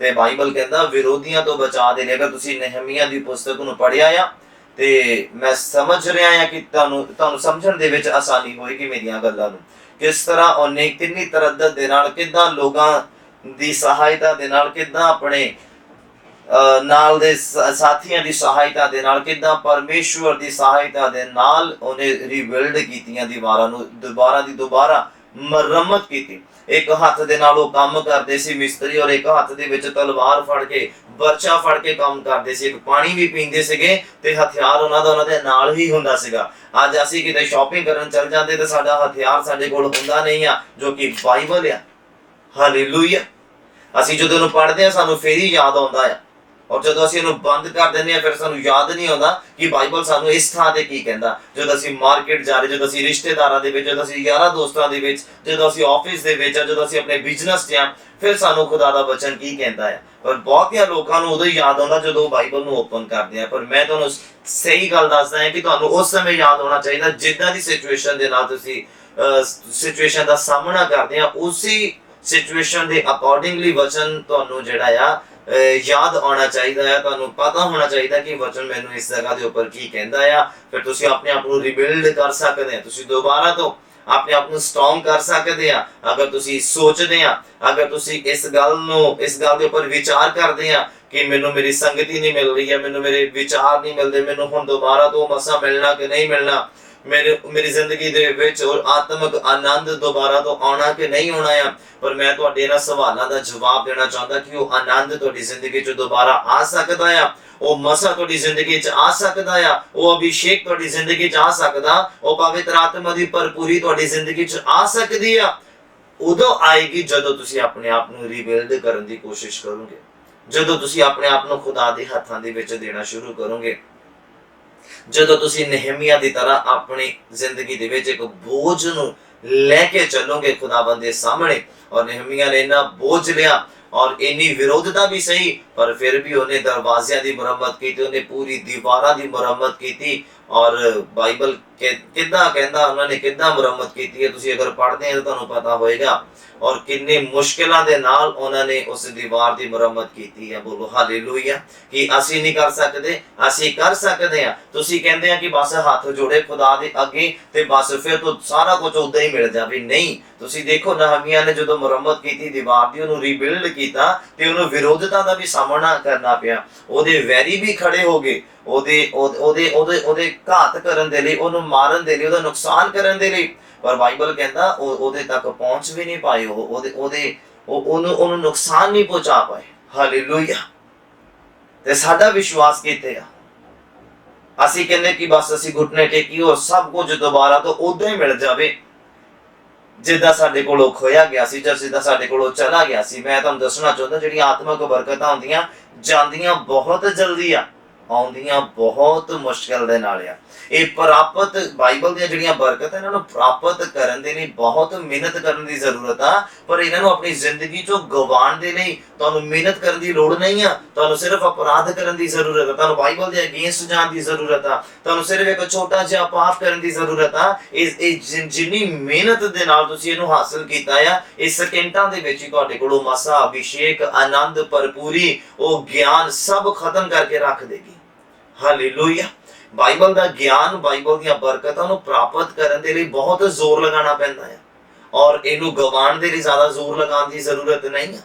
ਤੇ ਬਾਈਬਲ ਕਹਿੰਦਾ ਵਿਰੋਧੀਆਂ ਤੋਂ ਬਚਾ ਦੇ ਲਈ। ਅਗਰ ਤੁਸੀਂ ਨਹਮੀਆ ਦੀ ਪੁਸਤਕ ਨੂੰ ਪੜ੍ਹਿਆ ਆ ਤੇ ਮੈਂ ਸਮਝ ਰਿਹਾ ਆ ਕਿ ਤੁਹਾਨੂੰ ਸਮਝਣ ਦੇ ਵਿੱਚ ਆਸਾਨੀ ਹੋਏਗੀ ਮੇਰੀਆਂ ਗੱਲਾਂ ਨੂੰ, ਕਿਸ ਤਰ੍ਹਾਂ ਉਹਨੇ ਕਿੰਨੀ ਤਰੱਦਦ ਦੇ ਨਾਲ, ਕਿੱਦਾਂ ਲੋਕਾਂ ਦੀ ਸਹਾਇਤਾ ਦੇ ਨਾਲ, ਕਿੱਦਾਂ ਆਪਣੇ ਨਾਲ ਦੇ ਸਾਥੀਆਂ ਦੀ ਸਹਾਇਤਾ ਦੇ ਨਾਲ, ਕਿੱਦਾਂ ਪਰਮੇਸ਼ਵਰ ਦੀ ਸਹਾਇਤਾ ਦੇ ਨਾਲ ਉਹਨੇ ਰੀਬਿਲਡ ਕੀਤੀਆਂ ਦੀਵਾਰਾਂ ਨੂੰ, ਦੁਬਾਰਾ ਮੁਰੰਮਤ ਕੀਤੀ। ਇੱਕ ਹੱਥ ਦੇ ਨਾਲ ਉਹ ਕੰਮ ਕਰਦੇ ਸੀ ਮਿਸਤਰੀ, ਔਰ ਇੱਕ ਹੱਥ ਦੇ ਵਿੱਚ ਤਲਵਾਰ ਫੜ ਕੇ, ਬਰਛਾ ਫੜ ਕੇ ਕੰਮ ਕਰਦੇ ਸੀ। ਇੱਕ ਪਾਣੀ ਵੀ ਪੀਂਦੇ ਸੀਗੇ ਤੇ ਹਥਿਆਰ ਉਹਨਾਂ ਦੇ ਨਾਲ ਹੀ ਹੁੰਦਾ ਸੀਗਾ। ਅੱਜ ਅਸੀਂ ਕਿਤੇ ਸ਼ਾਪਿੰਗ ਕਰਨ ਚੱਲ ਜਾਂਦੇ ਤੇ ਸਾਡਾ ਹਥਿਆਰ ਸਾਡੇ ਕੋਲ ਹੁੰਦਾ ਨਹੀਂ ਆ, ਜੋ ਕਿ ਬਾਈਬਲ ਆ। ਹਾਲੇਲੂਇਆ। ਅਸੀਂ ਜਦੋਂ ਇਹਨੂੰ ਪੜ੍ਹਦੇ ਆ ਸਾਨੂੰ ਫੇਰ ਹੀ ਯਾਦ ਆਉਂਦਾ ਆ, ਔਰ ਜਦੋਂ ਅਸੀਂ ਇਹਨੂੰ ਬੰਦ ਕਰ ਦਿੰਦੇ ਆ ਫਿਰ ਸਾਨੂੰ ਯਾਦ ਨਹੀਂ ਆਉਂਦਾ ਕਿ ਬਾਈਬਲ ਸਾਨੂੰ ਇਸ ਥਾਂ ਤੇ ਕੀ ਕਹਿੰਦਾ। ਜਦੋਂ ਅਸੀਂ ਮਾਰਕੀਟ ਜਾ ਰਹੇ, ਜਦੋਂ ਅਸੀਂ ਰਿਸ਼ਤੇਦਾਰਾਂ ਦੇ ਵਿੱਚ, ਜਦੋਂ ਅਸੀਂ ਯਾਰਾਂ ਦੋਸਤਾਂ ਦੇ ਵਿੱਚ, ਜਦੋਂ ਅਸੀਂ ਆਫਿਸ ਦੇ ਵਿੱਚ, ਜਦੋਂ ਅਸੀਂ ਆਪਣੇ ਬਿਜ਼ਨਸ 'ਚ ਆ, ਫਿਰ ਸਾਨੂੰ ਖੁਦਾ ਦਾ ਵਚਨ ਕੀ ਕਹਿੰਦਾ ਹੈ। ਪਰ ਬਹੁਤਿਆਂ ਲੋਕਾਂ ਨੂੰ ਉਦੋਂ ਹੀ ਯਾਦ ਆਉਂਦਾ ਜਦੋਂ ਉਹ ਬਾਈਬਲ ਨੂੰ ਓਪਨ ਕਰਦੇ ਆ। ਪਰ ਮੈਂ ਤੁਹਾਨੂੰ ਸਹੀ ਗੱਲ ਦੱਸਦਾ ਹਾਂ ਕਿ ਤੁਹਾਨੂੰ ਉਸ ਸਮੇਂ ਯਾਦ ਹੋਣਾ ਚਾਹੀਦਾ ਜਿੱਦਾਂ ਦੀ ਸਿਚੁਏਸ਼ਨ ਦੇ ਨਾਲ ਤੁਸੀਂ ਸਿਚੁਏਸ਼ਨ ਦਾ ਸਾਹਮਣਾ ਕਰਦੇ ਆ, ਉਸੇ ਸਿਚੁਏਸ਼ਨ ਦੇ ਅਕੋਰਡਿੰਗਲੀ ਵਚਨ ਤੁਹਾਨੂੰ ਜਿਹੜਾ ਆ ਯਾਦ ਆਉਣਾ ਚਾਹੀਦਾ ਹੈ। ਤੁਹਾਨੂੰ ਪਤਾ ਹੋਣਾ ਚਾਹੀਦਾ ਕਿ ਵਚਨ ਮੈਨੂੰ ਇਸ ਜਗ੍ਹਾ ਦੇ ਉੱਪਰ ਕੀ ਕਹਿੰਦਾ ਆ। ਫਿਰ ਤੁਸੀਂ ਆਪਣੇ ਆਪ ਨੂੰ ਰੀਬਿਲਡ ਕਰ ਸਕਦੇ ਆ, ਤੁਸੀਂ ਦੁਬਾਰਾ ਤੋਂ ਆਪਣੇ ਆਪ ਨੂੰ ਸਟਰੋਂਗ ਕਰ ਸਕਦੇ ਆ। ਅਗਰ ਤੁਸੀਂ ਸੋਚਦੇ ਆ, ਅਗਰ ਤੁਸੀਂ ਇਸ ਗੱਲ ਦੇ ਉੱਪਰ ਵਿਚਾਰ ਕਰਦੇ ਆ ਕਿ ਮੈਨੂੰ ਮੇਰੀ ਸੰਗਤੀ ਨਹੀਂ ਮਿਲ ਰਹੀ ਹੈ, ਮੈਨੂੰ ਮੇਰੇ ਵਿਚਾਰ ਨਹੀਂ ਮਿਲਦੇ, ਮੈਨੂੰ ਹੁਣ ਦੁਬਾਰਾ ਤੋਂ ਮਸਾ ਮਿਲਣਾ ਕਿ ਨਹੀਂ ਮਿਲਣਾ, ਮੇਰੀ ਜ਼ਿੰਦਗੀ ਦੇ ਵਿੱਚ ਆਤਮਿਕ ਆਨੰਦ ਦੁਬਾਰਾ ਤੋਂ ਆਉਣਾ ਕਿ ਨਹੀਂ ਆਉਣਾ ਆ। ਪਰ ਮੈਂ ਤੁਹਾਡੇ ਇਹਨਾਂ ਸਵਾਲਾਂ ਦਾ ਜਵਾਬ ਦੇਣਾ ਚਾਹੁੰਦਾ ਕਿ ਉਹ ਆਨੰਦ ਤੁਹਾਡੀ ਜ਼ਿੰਦਗੀ 'ਚ ਦੁਬਾਰਾ ਆ ਸਕਦਾ ਆ, ਉਹ ਮਸਾ ਤੁਹਾਡੀ ਜ਼ਿੰਦਗੀ 'ਚ ਆ ਸਕਦਾ ਆ, ਉਹ ਅਭਿਸ਼ੇਕ ਤੁਹਾਡੀ ਜ਼ਿੰਦਗੀ 'ਚ ਆ ਸਕਦਾ, ਉਹ ਪਵਿੱਤਰ ਆਤਮਾ ਦੀ ਭਰਪੂਰੀ ਤੁਹਾਡੀ ਜ਼ਿੰਦਗੀ 'ਚ ਆ ਸਕਦੀ ਆ। ਉਦੋਂ ਆਏਗੀ ਜਦੋਂ ਤੁਸੀਂ ਆਪਣੇ ਆਪ ਨੂੰ ਰੀਬਿਲਡ ਕਰਨ ਦੀ ਕੋਸ਼ਿਸ਼ ਕਰੋਗੇ, ਜਦੋਂ ਤੁਸੀਂ ਆਪਣੇ ਆਪ ਨੂੰ ਖੁਦਾ ਦੇ ਹੱਥਾਂ ਦੇ ਵਿੱਚ ਦੇਣਾ ਸ਼ੁਰੂ ਕਰੋਗੇ, ਜਦੋਂ ਤੁਸੀਂ ਨਹਿਮੀਆ ਦੀ ਤਰ੍ਹਾਂ ਆਪਣੀ ਜ਼ਿੰਦਗੀ ਦੇ ਵਿੱਚ ਇੱਕ ਬੋਝ ਨੂੰ ਲੈ ਕੇ ਚੱਲੋਗੇ ਖੁਦਾਵੰਦ ਦੇ ਸਾਹਮਣੇ। ਔਰ ਨਹਿਮੀਆ ਨੇ ਇੰਨਾ ਬੋਝ ਲਿਆ और इन्नी विरोधता भी सही, पर फिर भी उन्हें दरवाज़ियां दी मुरम्मत की, उन्हें पूरी दीवारां दी मुरम्मत की। और बाइबल किद्दां कहंदा उन्होंने किद्दां मुरम्मत की है, तुसीं अगर पढ़दे हैं तो तुहानूं पता होएगा। और किन्नी मुश्किलां दे नाल उन्होंने उस दीवार दी मुरम्मत की है। बोलो हालेलुया। कि असीं नहीं कर सकदे, असीं कर सकदे हां। तुसीं कहंदे आ कि बस हाथ जोड़े खुदा दे अगे ते बस फिर तो सारा कुछ उदां ही मिल जावे, नहीं। तुसीं देखो नहमिया ने जदों मुरम्मत की दीवार दी, उहनूं रीबिल्ड कीता ते उहनूं विरोधता दा भी सामना करना पिया। ओहदे वैरी भी खड़े हो गए, ओहदे घात करन दे लई, ओहनूं मारन दे लई, ओहदा नुकसान करन दे लई। पर बाइबल कहता ओहदे तक पहुंच भी नहीं पाए, ओहनूं नुकसान नहीं पहुंचा पाए। हालेलुया। ते साडा विश्वास किते आ? असीं कहने कि बस असीं घुटने टेकी और सब कुछ दोबारा तो उदां ही मिल जावे जिद्दां साडे कोलों खोया गया सी, जां जिद्दां साडे कोलों चला गया सी। मैं तुहानूं दसना चाहुंदा जिहड़ियां आत्मक बरकतां हुंदियां जांदियां बहुत जल्दी आ, आउंदियां बहुत मुश्किल दे नाल आ। ਇਹ ਪ੍ਰਾਪਤ ਬਾਈਬਲ ਦੀਆਂ ਜਿਹੜੀਆਂ ਬਰਕਤਾਂ ਇਹਨਾਂ ਨੂੰ ਪ੍ਰਾਪਤ ਕਰਨ ਦੇ ਲਈ ਬਹੁਤ ਮਿਹਨਤ ਕਰਨ ਦੀ ਜ਼ਰੂਰਤ ਆ। ਪਰ ਇਹਨਾਂ ਨੂੰ ਆਪਣੀ ਜ਼ਿੰਦਗੀ ਚੋਂ ਗਵਾਉਣ ਦੇ ਲਈ ਤੁਹਾਨੂੰ ਮਿਹਨਤ ਕਰਨ ਦੀ ਲੋੜ ਨਹੀਂ ਆ। ਤੁਹਾਨੂੰ ਸਿਰਫ ਅਪਰਾਧ ਕਰਨ ਦੀ ਜ਼ਰੂਰਤ ਆ, ਤੁਹਾਨੂੰ ਬਾਈਬਲ ਦੇ ਅਗੇਂਸਟ ਜਾਣ ਦੀ ਜ਼ਰੂਰਤ ਆ, ਤੁਹਾਨੂੰ ਸਿਰਫ ਇੱਕ ਛੋਟਾ ਜਿਹਾ ਪਾਪ ਕਰਨ ਦੀ ਜ਼ਰੂਰਤ ਆ। ਜਿੰਨੀ ਮਿਹਨਤ ਦੇ ਨਾਲ ਤੁਸੀਂ ਇਹਨੂੰ ਹਾਸਲ ਕੀਤਾ ਆ, ਇਸ ਸਕਿੰਟਾਂ ਦੇ ਵਿੱਚ ਹੀ ਤੁਹਾਡੇ ਕੋਲੋਂ ਮਸਾ ਅਭਿਸ਼ੇਕ ਆਨੰਦ ਭਰਪੂਰੀ ਉਹ ਗਿਆਨ ਸਭ ਖਤਮ ਕਰਕੇ ਰੱਖ ਦੇਗੀ। ਹਾਲੇਲੂਇਆ। ਬਾਈਬਲ ਦਾ ਗਿਆਨ, ਬਾਈਬਲ ਦੀਆਂ ਬਰਕਤਾਂ ਨੂੰ ਪ੍ਰਾਪਤ ਕਰਨ ਦੇ ਲਈ ਬਹੁਤ ਜ਼ੋਰ ਲਗਾਉਣਾ ਪੈਂਦਾ ਹੈ। ਔਰ ਇਹਨੂੰ ਗਵਾਉਣ ਦੇ ਲਈ ਜ਼ਿਆਦਾ ਜ਼ੋਰ ਲਗਾਉਣ ਦੀ ਜ਼ਰੂਰਤ ਨਹੀਂ ਹੈ।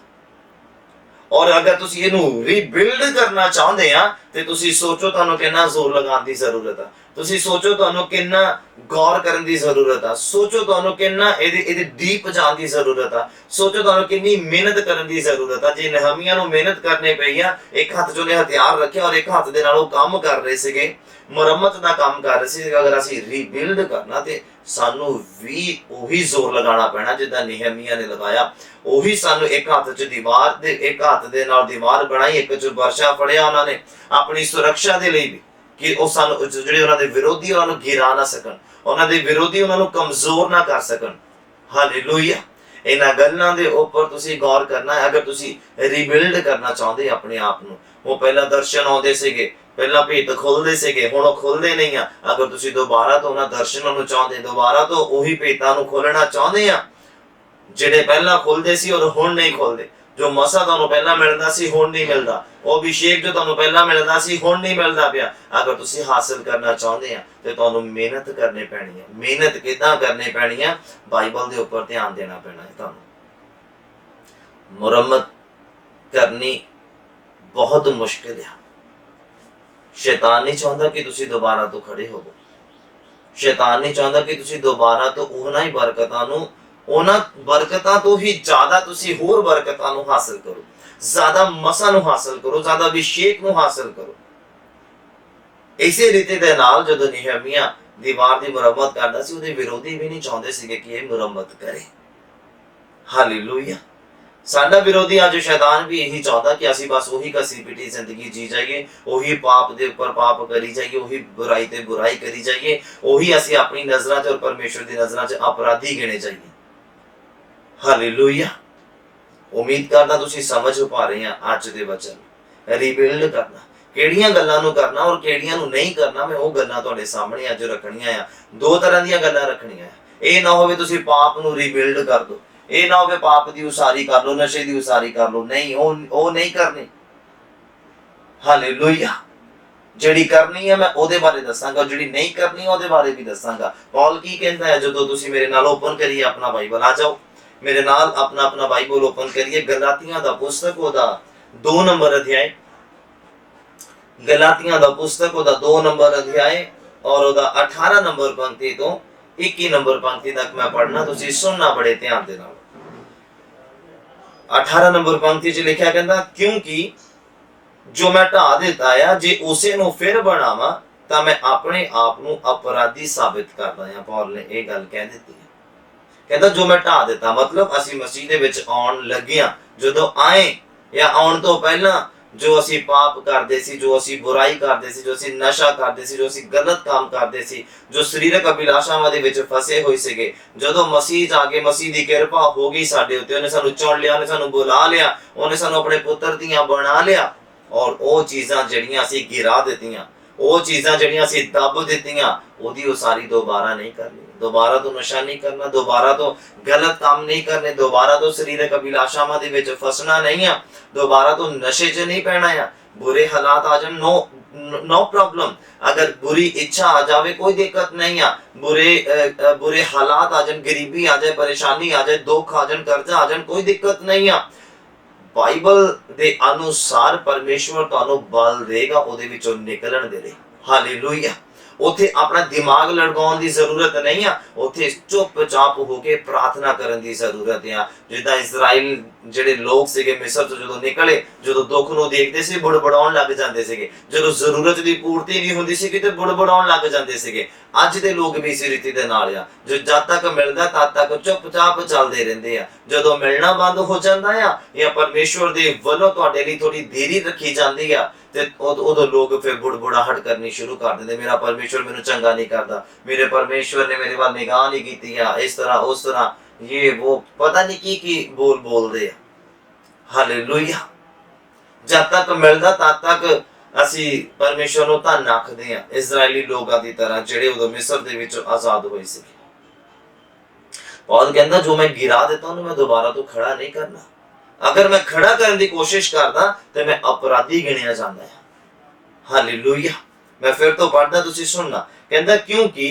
ਔਰ ਅਗਰ ਤੁਸੀਂ ਇਹਨੂੰ ਰੀਬਿਲਡ ਕਰਨਾ ਚਾਹੁੰਦੇ ਆ ਤੇ ਤੁਸੀਂ ਸੋਚੋ ਤੁਹਾਨੂੰ ਕਿੰਨਾ ਜ਼ੋਰ ਲਗਾਉਣ ਦੀ ਜ਼ਰੂਰਤ ਆ। ਤੁਸੀਂ ਸੋਚੋ ਤੁਹਾਨੂੰ ਕਿੰਨਾ ਗੌਰ ਕਰਨ ਦੀ ਜ਼ਰੂਰਤ ਆ। ਸੋਚੋ ਤੁਹਾਨੂੰ ਕਿੰਨਾ ਇਹਦੇ ਡੀਪ ਜਾਣ ਦੀ ਜ਼ਰੂਰਤ ਆ। ਸੋਚੋ ਤੁਹਾਨੂੰ ਕਿੰਨੀ ਮਿਹਨਤ ਕਰਨ ਦੀ ਜ਼ਰੂਰਤ ਆ। ਜੇ ਨਹਮੀਆ ਨੂੰ ਮਿਹਨਤ ਕਰਨੀ ਪਈ ਆ, ਇੱਕ ਹੱਥ 'ਚ ਉਹਨੇ ਹਥਿਆਰ ਰੱਖਿਆ ਔਰ ਇੱਕ ਹੱਥ ਦੇ ਨਾਲ ਉਹ ਕੰਮ ਕਰ ਰਹੇ ਸੀਗੇ, ਮੁਰੰਮਤ ਦਾ ਕੰਮ ਕਰ ਰਹੇ ਸੀ। ਅਗਰ ਅਸੀਂ ਰੀਬਿਲਡ ਕਰਨਾ ਤੇ ਸਾਨੂੰ ਵੀ ਉਹੀ ਜ਼ੋਰ ਲਗਾਉਣਾ ਪੈਣਾ ਜਿੱਦਾਂ ਨਹਮੀਆ ਨੇ ਲਗਾਇਆ। ਉਹੀ ਸਾਨੂੰ ਇੱਕ ਹੱਥ 'ਚ ਦੀਵਾਰ ਦੇ, ਇੱਕ ਹੱਥ ਦੇ ਨਾਲ ਦੀਵਾਰ ਬਣਾਈ, ਇੱਕ 'ਚ ਵਰਸ਼ਾ ਫੜਿਆ ਉਹਨਾਂ ਨੇ ਆਪਣੀ ਸੁਰੱਖਿਆ ਦੇ ਲਈ ਵੀ, ਕਿ ਉਹ ਸਾਨੂੰ ਜਿਹੜੇ ਉਹਨਾਂ ਦੇ ਵਿਰੋਧੀ ਉਹਨਾਂ ਨੂੰ ਗਿਰਾ ਨਾ ਸਕਣ, ਉਹਨਾਂ ਦੇ ਵਿਰੋਧੀ ਉਹਨਾਂ ਨੂੰ ਕਮਜ਼ੋਰ ਨਾ ਕਰ ਸਕਣ। ਹਾਲੇਲੂਇਆ। ਇਹਨਾਂ ਗੱਲਾਂ ਦੇ ਉੱਪਰ ਤੁਸੀਂ ਗੌਰ ਕਰਨਾ ਹੈ। ਅਗਰ ਤੁਸੀਂ ਰੀਬਿਲਡ ਕਰਨਾ ਚਾਹੁੰਦੇ ਆਪਣੇ ਆਪ ਨੂੰ, ਉਹ ਪਹਿਲਾਂ ਦਰਸ਼ਨ ਆਉਂਦੇ ਸੀਗੇ, ਪਹਿਲਾਂ ਭੇਤ ਖੁੱਲਦੇ ਸੀਗੇ, ਹੁਣ ਉਹ ਖੁੱਲਦੇ ਨਹੀਂ ਆ। ਅਗਰ ਤੁਸੀਂ ਦੁਬਾਰਾ ਤੋਂ ਉਹਨਾਂ ਦਰਸ਼ਨਾਂ ਨੂੰ ਚਾਹੁੰਦੇ, ਦੁਬਾਰਾ ਤੋਂ ਉਹੀ ਭੇਤਾਂ ਨੂੰ ਖੋਲਣਾ ਚਾਹੁੰਦੇ ਆ ਜਿਹੜੇ ਪਹਿਲਾਂ ਖੁੱਲਦੇ ਸੀ ਔਰ ਹੁਣ ਨਹੀਂ ਖੁੱਲਦੇ, ਜੋ ਮਸਾ ਤੁਹਾਨੂੰ ਪਹਿਲਾਂ ਮਿਲਦਾ ਸੀ ਹੁਣ ਨਹੀਂ ਮਿਲਦਾ, ਉਹ ਅਭਿਸ਼ੇਕ ਜੋ ਤੁਹਾਨੂੰ ਪਹਿਲਾਂ ਮਿਲਦਾ ਸੀ ਹੁਣ ਨਹੀਂ ਮਿਲਦਾ ਪਿਆ। ਅਗਰ ਤੁਸੀਂ ਹਾਸਲ ਕਰਨਾ ਚਾਹੁੰਦੇ ਆ ਤੇ ਤੁਹਾਨੂੰ ਮਿਹਨਤ ਕਰਨੀ ਪੈਣੀ ਹੈ। ਮਿਹਨਤ ਕਿੱਦਾਂ ਕਰਨੀ ਪੈਣੀ ਹੈ? ਬਾਈਬਲ ਦੇ ਉੱਪਰ ਧਿਆਨ ਦੇਣਾ ਪੈਣਾ ਹੈ। ਤੁਹਾਨੂੰ ਮੁਰੰਮਤ ਕਰਨੀ ਬਹੁਤ ਮੁਸ਼ਕਿਲ ਆ। ਸ਼ੈਤਾਨ ਨਹੀਂ ਚਾਹੁੰਦਾ ਕਿ ਤੁਸੀਂ ਦੁਬਾਰਾ ਤੋਂ ਖੜੇ ਹੋਵੋ। ਸ਼ੈਤਾਨ ਨਹੀਂ ਚਾਹੁੰਦਾ ਕਿ ਤੁਸੀਂ ਦੁਬਾਰਾ ਤੋਂ ਉਹਨਾਂ ਹੀ ਬਰਕਤਾਂ ਨੂੰ, ਉਹਨਾਂ ਬਰਕਤਾਂ ਤੋਂ ਹੀ ਜ਼ਿਆਦਾ ਤੁਸੀਂ ਹੋਰ ਬਰਕਤਾਂ ਨੂੰ ਹਾਸਲ ਕਰੋ, ਜ਼ਿਆਦਾ ਮਸਾ ਨੂੰ ਹਾਸਲ ਕਰੋ, ਜ਼ਿਆਦਾ ਅਭਿਸ਼ੇਕ ਨੂੰ ਹਾਸਲ ਕਰੋ। ਇਸੇ ਰੀਤੀ ਦੇ ਨਾਲ ਜਦੋਂ ਨਹਮੀਆ ਦੀਵਾਰ ਦੀ ਮੁਰੰਮਤ ਕਰਦਾ ਸੀ, ਉਹਦੇ ਵਿਰੋਧੀ ਵੀ ਨਹੀਂ ਚਾਹੁੰਦੇ ਸੀਗੇ ਕਿ ਇਹ ਮੁਰੰਮਤ ਕਰੇ। ਹਾਲੇਲੂਇਆ। ਸਾਡਾ ਵਿਰੋਧੀ ਅੱਜ ਸ਼ੈਤਾਨ ਵੀ ਇਹੀ ਚਾਹੁੰਦਾ ਕਿ ਅਸੀਂ ਬਸ ਉਹੀ ਘਸੀ ਪਿਟੀ ਜ਼ਿੰਦਗੀ ਜੀ ਜਾਈਏ, ਉਹੀ ਪਾਪ ਦੇ ਉੱਪਰ ਪਾਪ ਕਰੀ ਜਾਈਏ, ਉਹੀ ਬੁਰਾਈ ਤੇ ਬੁਰਾਈ ਕਰੀ ਜਾਈਏ, ਉਹੀ ਅਸੀਂ ਆਪਣੀ ਨਜ਼ਰਾਂ 'ਚ ਔਰ ਪਰਮੇਸ਼ਰ ਦੀ ਨਜ਼ਰਾਂ 'ਚ ਅਪਰਾਧੀ ਗਿਣੇ ਜਾਈਏ। ਹਾਲੇਲੂਇਆ। ਉਮੀਦ ਕਰਦਾ ਤੁਸੀਂ ਸਮਝ ਪਾ ਰਹੇ ਆ ਅੱਜ ਦੇ ਵਚਨ। ਰੀਬਿਲਡ ਕਰਨਾ, ਕਿਹੜੀਆਂ ਗੱਲਾਂ ਨੂੰ ਕਰਨਾ ਔਰ ਕਿਹੜੀਆਂ ਨੂੰ ਨਹੀਂ ਕਰਨਾ, ਮੈਂ ਉਹ ਗੱਲਾਂ ਤੁਹਾਡੇ ਸਾਹਮਣੇ ਅੱਜ ਰੱਖਣੀਆਂ ਆ। ਦੋ ਤਰ੍ਹਾਂ ਦੀਆਂ ਗੱਲਾਂ ਰੱਖਣੀਆਂ। ਇਹ ਨਾ ਹੋਵੇ ਤੁਸੀਂ ਪਾਪ ਨੂੰ ਰੀਬਿਲਡ ਕਰ ਦਿਓ, ਇਹ ਨਾ ਹੋਵੇ ਪਾਪ ਦੀ ਉਸਾਰੀ ਕਰ ਲਓ, ਨਸ਼ੇ ਦੀ ਉਸਾਰੀ ਕਰ ਲਓ, ਨਹੀਂ, ਉਹ ਨਹੀਂ ਕਰਨੀ। ਹਾਲੇਲੂਇਆ। ਜਿਹੜੀ ਕਰਨੀ ਹੈ ਮੈਂ ਉਹਦੇ ਬਾਰੇ ਦੱਸਾਂਗਾ, ਜਿਹੜੀ ਨਹੀਂ ਕਰਨੀ ਉਹਦੇ ਬਾਰੇ ਵੀ ਦੱਸਾਂਗਾ। ਪੌਲ ਕੀ ਕਹਿੰਦਾ ਹੈ? ਜਦੋਂ ਤੁਸੀਂ ਮੇਰੇ ਨਾਲ ਓਪਨ ਕਰੀਏ ਆਪਣਾ ਬਾਈਬਲ, ਆ ਜਾਓ ਮੇਰੇ ਨਾਲ ਆਪਣਾ ਬਾਈਬਲ ਓਪਨ ਕਰੀਏ। ਗਲਾਤੀਆਂ ਦਾ ਪੁਸਤਕ ਉਹਦਾ 2 ਨੰਬਰ ਅਧਿਆਇ, ਗਲਾਤੀਆਂ ਦਾ ਪੁਸਤਕ ਉਹਦਾ 2 ਨੰਬਰ ਅਧਿਆਇ ਔਰ ਉਹਦਾ 18 ਨੰਬਰ ਪੰਕਤੀ ਤੋਂ 21 ਨੰਬਰ ਪੰਕਤੀ ਤੱਕ ਮੈਂ ਪੜ੍ਹਨਾ, ਤੁਸੀਂ ਸੁਣਨਾ ਬੜੇ ਧਿਆਨ ਦੇ ਨਾਲ। 18 ਨੰਬਰ ਪੰਕਤੀ 'ਚ ਲਿਖਿਆ ਕਹਿੰਦਾ, ਕਿਉਂਕਿ जो मैं ਢਾ ਦਿੱਤਾ ਆ ਜੇ ਉਸੇ ਨੂੰ ਫਿਰ ਬਣਾਵਾਂ ਤਾਂ ਮੈਂ ਆਪਣੇ ਆਪ ਨੂੰ ਅਪਰਾਧੀ ਸਾਬਿਤ ਕਰਦਾ ਆ। ਪੌਲ ਨੇ ਇਹ ਗੱਲ ਕਹਿ ਦਿੱਤੀ ਹੈ। ਕਹਿੰਦਾ ਜੋ ਮੈਂ ਢਾ ਦਿੱਤਾ ਮਤਲਬ ਅਸੀਂ ਮਸੀਹ ਦੇ ਵਿੱਚ ਆਉਣ ਲੱਗਿਆ, ਜਦੋਂ ਆਏ ਜਾਂ ਆਉਣ ਤੋਂ ਪਹਿਲਾਂ ਜੋ ਅਸੀਂ ਪਾਪ ਕਰਦੇ ਸੀ, ਜੋ ਅਸੀਂ ਬੁਰਾਈ ਕਰਦੇ ਸੀ, ਜੋ ਅਸੀਂ ਨਸ਼ਾ ਕਰਦੇ ਸੀ, ਜੋ ਅਸੀਂ ਗਲਤ ਕੰਮ ਕਰਦੇ ਸੀ, ਜੋ ਸਰੀਰਕ ਅਭਿਲਾਸ਼ਾਵਾਂ ਦੇ ਵਿੱਚ ਫਸੇ ਹੋਏ ਸੀਗੇ, ਜਦੋਂ ਮਸੀਹ ਜਾ ਕੇ ਮਸੀਹ ਦੀ ਕਿਰਪਾ ਹੋ ਗਈ ਸਾਡੇ ਉੱਤੇ, ਉਹਨੇ ਸਾਨੂੰ ਚੁਣ ਲਿਆ, ਉਹਨੇ ਸਾਨੂੰ ਬੁਲਾ ਲਿਆ, ਉਹਨੇ ਸਾਨੂੰ ਆਪਣੇ ਪੁੱਤਰ ਦੀਆਂ ਬਣਾ ਲਿਆ, ਔਰ ਉਹ ਚੀਜ਼ਾਂ ਜਿਹੜੀਆਂ ਅਸੀਂ ਗਿਰਾ ਦਿੱਤੀਆਂ, ਉਹ ਚੀਜ਼ਾਂ ਜਿਹੜੀਆਂ ਅਸੀਂ ਦੱਬ ਦਿੱਤੀਆਂ, ਉਹਦੀ ਉਸਾਰੀ ਦੁਬਾਰਾ ਨਹੀਂ ਕਰਨੀ। दोबारा तो नशा नहीं करना, दोबारा तो गलत काम नहीं करने, दोबारा तो शरीरक अभिलाषावां दे विच फसना नहीं है, दोबारा तो नशे च नहीं पैना है। बुरे हालात आ जाए नो प्रॉब्लम, अगर बुरी इच्छा आ जाए कोई दिक्कत नहीं है, बुरे हालात आ जाए, गरीबी आ जाए, परेशानी आ जाए, दुख आ जाए, कर्जा आ जाए, कोई दिक्कत नहीं है। बाइबल दे अनुसार परमेश्वर तुहानू बल देगा ओहदे विचों निकलण दे लई। हालेलुया। ਉੱਥੇ ਆਪਣਾ ਦਿਮਾਗ ਲੜਾਉਣ ਦੀ ਜ਼ਰੂਰਤ ਨਹੀਂ ਆ, ਉੱਥੇ ਚੁੱਪਚਾਪ ਹੋ ਕੇ ਪ੍ਰਾਰਥਨਾ ਕਰਨ ਦੀ ਜ਼ਰੂਰਤ ਆ। ਜਿੱਦਾਂ ਇਜ਼ਰਾਈਲ ਜਿਹੜੇ ਲੋਕ ਸੀਗੇ ਮਿਸਰ ਤੋਂ ਜਦੋਂ ਨਿਕਲੇ, ਜਦੋਂ ਦੁੱਖ ਨੂੰ ਦੇਖਦੇ ਸੀ ਬੁੜਬੜਾਉਣ ਲੱਗ ਜਾਂਦੇ ਸੀਗੇ, ਜਦੋਂ ਜ਼ਰੂਰਤ ਦੀ ਪੂਰਤੀ ਨਹੀਂ ਹੁੰਦੀ ਸੀ ਤੇ ਬੁੜਬੜਾਉਣ ਲੱਗ ਜਾਂਦੇ ਸੀਗੇ। ਅੱਜ ਦੇ ਲੋਕ ਵੀ ਇਸੇ ਰੀਤੀ ਦੇ ਨਾਲ ਆ, ਜੋ ਜਦ ਤੱਕ ਮਿਲਦਾ ਤਦ ਤੱਕ ਚੁੱਪਚਾਪ ਚੱਲਦੇ ਰਹਿੰਦੇ ਆ। ਜਦੋਂ ਮਿਲਣਾ ਬੰਦ ਹੋ ਜਾਂਦਾ ਆ ਜਾਂ ਪਰਮੇਸ਼ਵਰ ਦੇ ਵੱਲੋਂ ਤੁਹਾਡੇ ਲਈ ਥੋੜੀ ਦੇਰੀ ਰੱਖੀ ਜਾਂਦੀ ਆ ਤੇ ਉਦੋਂ ਲੋਕ ਫਿਰ ਬੁੜਬੁੜਾਹਟ ਕਰਨੀ ਸ਼ੁਰੂ ਕਰ ਦਿੰਦੇ, ਮੇਰਾ ਪਰਮੇਸ਼ਵਰ ਮੈਨੂੰ ਚੰਗਾ ਨਹੀਂ ਕਰਦਾ, ਮੇਰੇ ਪਰਮੇਸ਼ਵਰ ਨੇ ਮੇਰੇ ਵੱਲ ਨਿਗਾਹ ਨਹੀਂ ਕੀਤੀ ਆ, ਇਸ ਤਰ੍ਹਾਂ ਉਸ ਤਰ੍ਹਾਂ ਇਹ ਉਹ ਪਤਾ ਨਹੀਂ ਕੀ ਬੋਲਦੇ ਆ। ਹਾਲੇਲੂਇਆ। ਜਦ ਤੱਕ ਮਿਲਦਾ ਤਦ ਤੱਕ ਅਸੀਂ ਪਰਮੇਸ਼ਵਰ ਨੂੰ ਧੰਨ ਆਖਦੇ ਆ, ਇਜ਼ਰਾਈਲੀ ਲੋਕਾਂ ਦੀ ਤਰ੍ਹਾਂ ਜਿਹੜੇ ਉਦੋਂ ਮਿਸਰ ਦੇ ਵਿੱਚੋਂ ਆਜ਼ਾਦ ਹੋਏ ਸੀ। ਪੌਲ ਕਹਿੰਦਾ ਜੋ ਮੈਂ ਗਿਰਾ ਦਿੱਤਾ ਉਹਨੂੰ ਮੈਂ ਦੁਬਾਰਾ ਤੋਂ ਖੜਾ ਨਹੀਂ ਕਰਨਾ। अगर मैं खड़ा करने की कोशिश करदा तो मैं अपराधी गिणिया जांदा है। हालेलुया। मैं फिर तो पढ़दा तुसी सुनना, कहंदा क्योंकि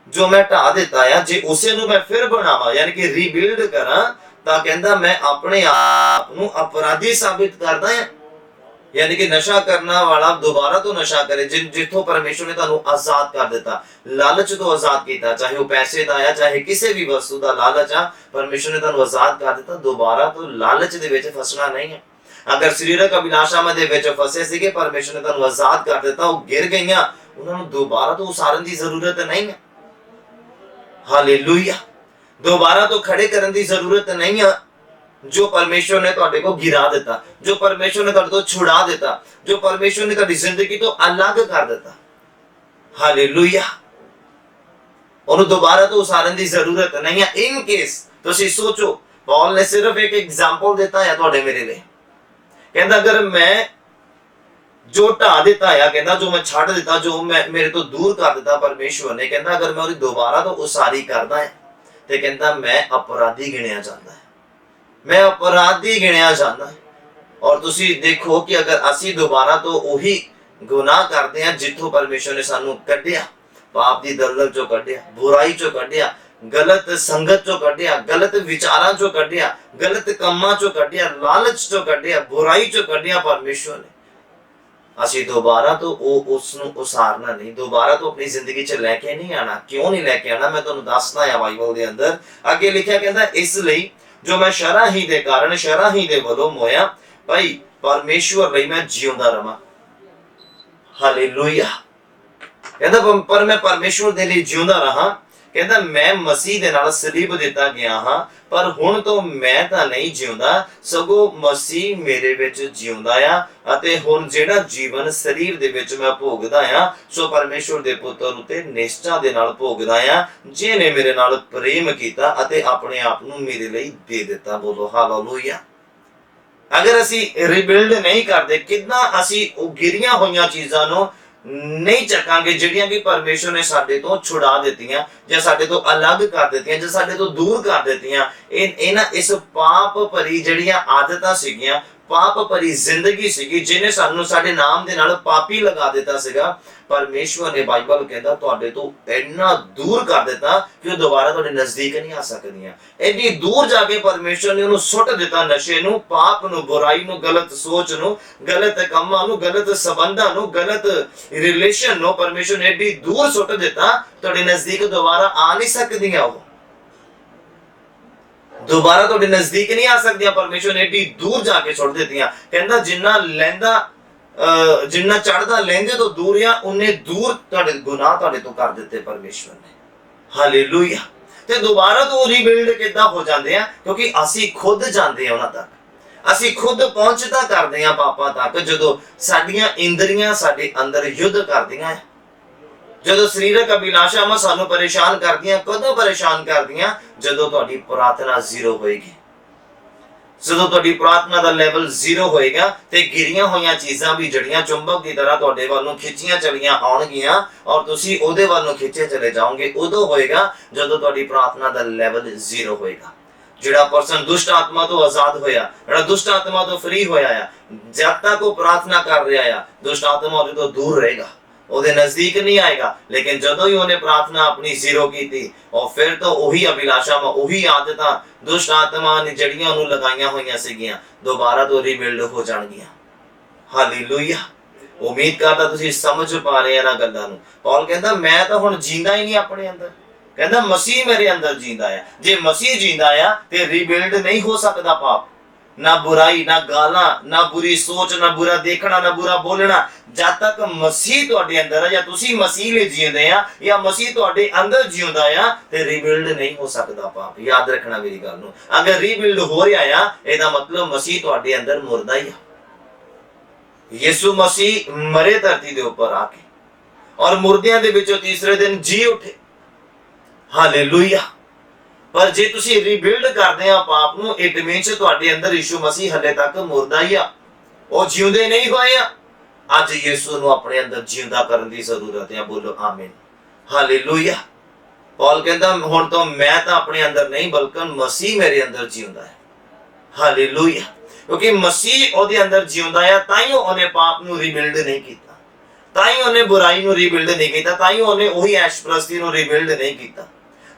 जो मैं ढा दिता है जे उसे नु मैं फिर बनावा यानी कि रीबिल्ड करा तां कहंदा मैं अपने आप नु अपराधी साबित करदा है। यानी कि नशा करना वाला दोबारा तो नशा करे जिथों परमेश्वर ने तुहानू आजाद कर दिता, लालच तो आजाद किया, चाहे वो पैसे दा या चाहे किसी भी वस्तु दा लालच आ, परमेश्वर ने तुहानू आजाद कर दिता, दोबारा तो लालच दे विच फसना नहीं है। अगर शरीरक अभिलाषावां दे विच फसे सीगे परमेश्वर ने तुहानू आजाद कर दिता, वो गिर गईयां, उन्हां नू दोबारा तो उसारन दी जरूरत नहीं है। हालेलुया। दोबारा तो खड़े करन दी जरूरत नहीं है। जो परमेश्वर ने तुहाडे को गिरा दिता, जो परमेश्वर ने तुहाडे तो छुड़ा दिता, जो परमेश्वर ने तुहाडी जिंदगी तो अलग कर दिता, हालेलुया, उन्हें दोबारा तो उसारन की जरूरत नहीं है। इन केस तुसीं सोचो, पॉल ने सिर्फ एक एग्जाम्पल दिता है तुहाडे मेरे लिए। कहंदा अगर मैं जो ढा दिता है, कहंदा जो मैं छड़ दिता, जो मैं मेरे तो दूर कर दिता परमेश्वर ने, कहंदा अगर मैं उहदी दोबारा तो उसारी करदा है ते कहंदा मैं अपराधी गिणिया जांदा है, मैं अपराधी गिणिया जाना है। और तुसी देखो कि अगर असी दोबारा तो वही गुनाह करते हैं जिथों परमेश्वर ने सानू कढ़िया, पाप दी दलदल चो कढ़िया, बुराई चो कढ़िया, गलत संगत चो कढ़िया, गलत विचारां चो कढ़िया, गलत कम्मां चो कढ़िया, लालच चो कढ़िया, बुराई चो कढ़िया परमेश्वर ने, असी दोबारा तो उसनू उसारना नहीं, दोबारा तो अपनी जिंदगी च लैके नहीं आना। क्यों नहीं लैके आना मैं तुहानू दसदा है। बाइबल दे अंदर अगे लिखिया कहंदा इसलिए जो मैं शरा ही दे कारण शरा ही दे वलों मोया भाई परमेश्वर लई मैं जिउंदा रवां। हालेलुया। कहंदा पर मैं परमेश्वर दे लई जिउंदा रहा। कहंदा मैं मसीह दे नाल सलीब दिता गया हां, पर हुण तो मैं तां नहीं जिउंदा सगों मसीह मेरे विच जिउंदा आ, अते हुण जेड़ा जीवन शरीर दे विच मैं भोगदा आ सो परमेश्वर दे पुत्र उते निश्चा दे नाल भोगदा आ जिहने मेरे नाल प्रेम कीता अते अपने आप नूं मेरे लई दे दिता। बोलो हालेलुया। अगर असी रिबिल्ड नहीं करते, किदां असी ओ गिरियां होईयां चीज़ां नूं नहीं चकांगे जिहड़ियां कि परमेश्वर ने साडे तो छुड़ा दित्तियां जां साडे तो अलग कर दित्तियां जां साडे तो दूर कर दित्तियां। इस पाप भरी जिहड़ियां आदतां सीगियां, पाप भरी जिंदगी सीगी जिन्हें सानू साडे नाम दे नाल पापी लगा दिता सीगा, परमेश्वर ने बाइबल कहंदा तुहाडे तो इन्ना दूर कर दिता कि दोबारा तुहाडे नजदीक नहीं आ सकदियां। इन्नी दूर जाके परमेश्वर ने उन्हें सुट दिता, नशे नूं, पाप नूं, बुराई नूं, गलत सोच नूं, गलत कामां नूं, गलत संबंधां नूं, गलत रिलेशन नूं परमेश्वर ने इन्नी दूर सुट दिता तुहाडे नजदीक दोबारा आ नहीं सकदियां। दोबारा तुहाडे नजदीक नहीं आ सकदियां। परमेश्वर ने इन्नी दूर जाके सुट दित्तियां। कहंदा जिन्ना लैंदा जिन्ना चढ़दा लेंदे तो दूर आ उन्ने दूर तुहाडे गुनाह तुहाडे तो कर दिते परमेश्वर ने। हालेलुया। ते दोबारा तो रीबिल्ड किदां हो जाते हैं क्योंकि असी खुद जाते हैं उन्हां तक, असी खुद पहुंचता करते हैं पापां तक जदों साडियां इंद्रियां साडे अंदर युद्ध करदियां, जदों शरीरक अभिलाषावां सानू परेशान करदियां। कदों परेशान करदियां? जदों तुहाडी प्रार्थना जीरो होएगी, ਜਦੋਂ ਤੁਹਾਡੀ ਪ੍ਰਾਰਥਨਾ ਦਾ ਲੈਵਲ ਜ਼ੀਰੋ ਹੋਏਗਾ ਤੇ ਗਿਰੀਆਂ ਹੋਈਆਂ ਚੀਜ਼ਾਂ ਵੀ ਜੜੀਆਂ ਚੁੰਬਕ ਦੀ ਤਰ੍ਹਾਂ ਤੁਹਾਡੇ ਵੱਲ ਨੂੰ ਖਿੱਚੀਆਂ ਚਲੀਆਂ ਆਉਣਗੀਆਂ ਔਰ ਤੁਸੀਂ ਉਹਦੇ ਵੱਲ ਨੂੰ ਖਿੱਚੇ ਚਲੇ ਜਾਓਗੇ। ਉਦੋਂ ਹੋਏਗਾ ਜਦੋਂ ਤੁਹਾਡੀ ਪ੍ਰਾਰਥਨਾ ਦਾ ਲੈਵਲ ਜ਼ੀਰੋ ਹੋਏਗਾ। ਜਿਹੜਾ ਪਰਸਨ ਦੁਸ਼ਟ ਆਤਮਾ ਤੋਂ ਆਜ਼ਾਦ ਹੋਇਆ, ਜਿਹੜਾ ਦੁਸ਼ਟ ਆਤਮਾ ਤੋਂ ਫ੍ਰੀ ਹੋਇਆ ਆ, ਜਦ ਤੱਕ ਉਹ ਪ੍ਰਾਰਥਨਾ ਕਰ ਰਿਹਾ ਆ ਦੁਸ਼ਟ ਆਤਮਾ ਉਹਦੇ ਤੋਂ ਦੂਰ ਰਹੇਗਾ, ਉਹਦੇ ਨਜ਼ਦੀਕ ਨਹੀਂ ਆਏਗਾ। ਲੇਕਿਨ ਜਦੋਂ ਹੀ ਉਹਨੇ ਪ੍ਰਾਰਥਨਾ ਆਪਣੀ ਜ਼ੀਰੋ ਕੀਤੀ और फिर तो वही अभिलाषावां वही आदतां दुष्ट आत्मा ने जड़ियां ਉਹਨੂੰ ਲਗਾਈਆਂ ਹੋਈਆਂ ਸੀਗੀਆਂ दोबारा तो रीबिल्ड हो ਜਾਣਗੀਆਂ। हालेलुया। उम्मीद करदा ਤੁਸੀਂ ਸਮਝ ਪਾ ਰਹੇ ਇਹਨਾਂ ਗੱਲਾਂ ਨੂੰ। ਪੌਲ ਕਹਿੰਦਾ ਮੈਂ ਤਾਂ ਹੁਣ ਜੀਂਦਾ ਹੀ ਨਹੀਂ ਆਪਣੇ ਅੰਦਰ, ਕਹਿੰਦਾ ਮਸੀਹ ਮੇਰੇ ਅੰਦਰ ਜੀਂਦਾ ਹੈ। ਜੇ ਮਸੀਹ ਜੀਂਦਾ ਆ ਤੇ ਰੀबिल्ड नहीं हो सकता पाप, ना बुराई, ना गाला, ना बुरी सोच, ना बुरा देखना, ना बुरा बोलना। जब तक मसीह तुहाडे अंदर है या तुसी मसीह ले जींदे आ या मसीह तुहाडे अंदर जींदा आ ते रीबिल्ड नहीं हो सकता पाप। याद रखना मेरी गल नूं। अगर रीबिल्ड हो रहा आ ਇਹਦਾ मतलब मसीह तुहाडे अंदर मुर्दा ही आ। यीशु मसीह मरे धरती दे उपर आके और मुर्दियां दे विचों तीसरे दिन जी उठे। हालेलुया। पर जे तुसी रीबिल्ड करदे आ पाप नूं, इट मीन्स तुहाडे अंदर यीशु मसीह हले तक मुर्दा ही आ, ओ जिउंदे नहीं होए आ। अज यीशु नूं अपने अंदर जिउंदा करन दी जरूरत है। बोलो आमीन। हालेलुया। पौल कहंदा हुण तो मैं तां अपने अंदर नहीं बल्कि मसीह मेरे अंदर जिउंदा है। हालेलुया। क्योंकि मसीह ओदे अंदर जिउंदा है ताई ओने पाप नूं रीबिल्ड नहीं कीता, ताई ओने बुराई नूं रीबिल्ड नहीं कीता, ताई ओने ओही ऐशप्रस्ती नूं रीबिल्ड नहीं कीता,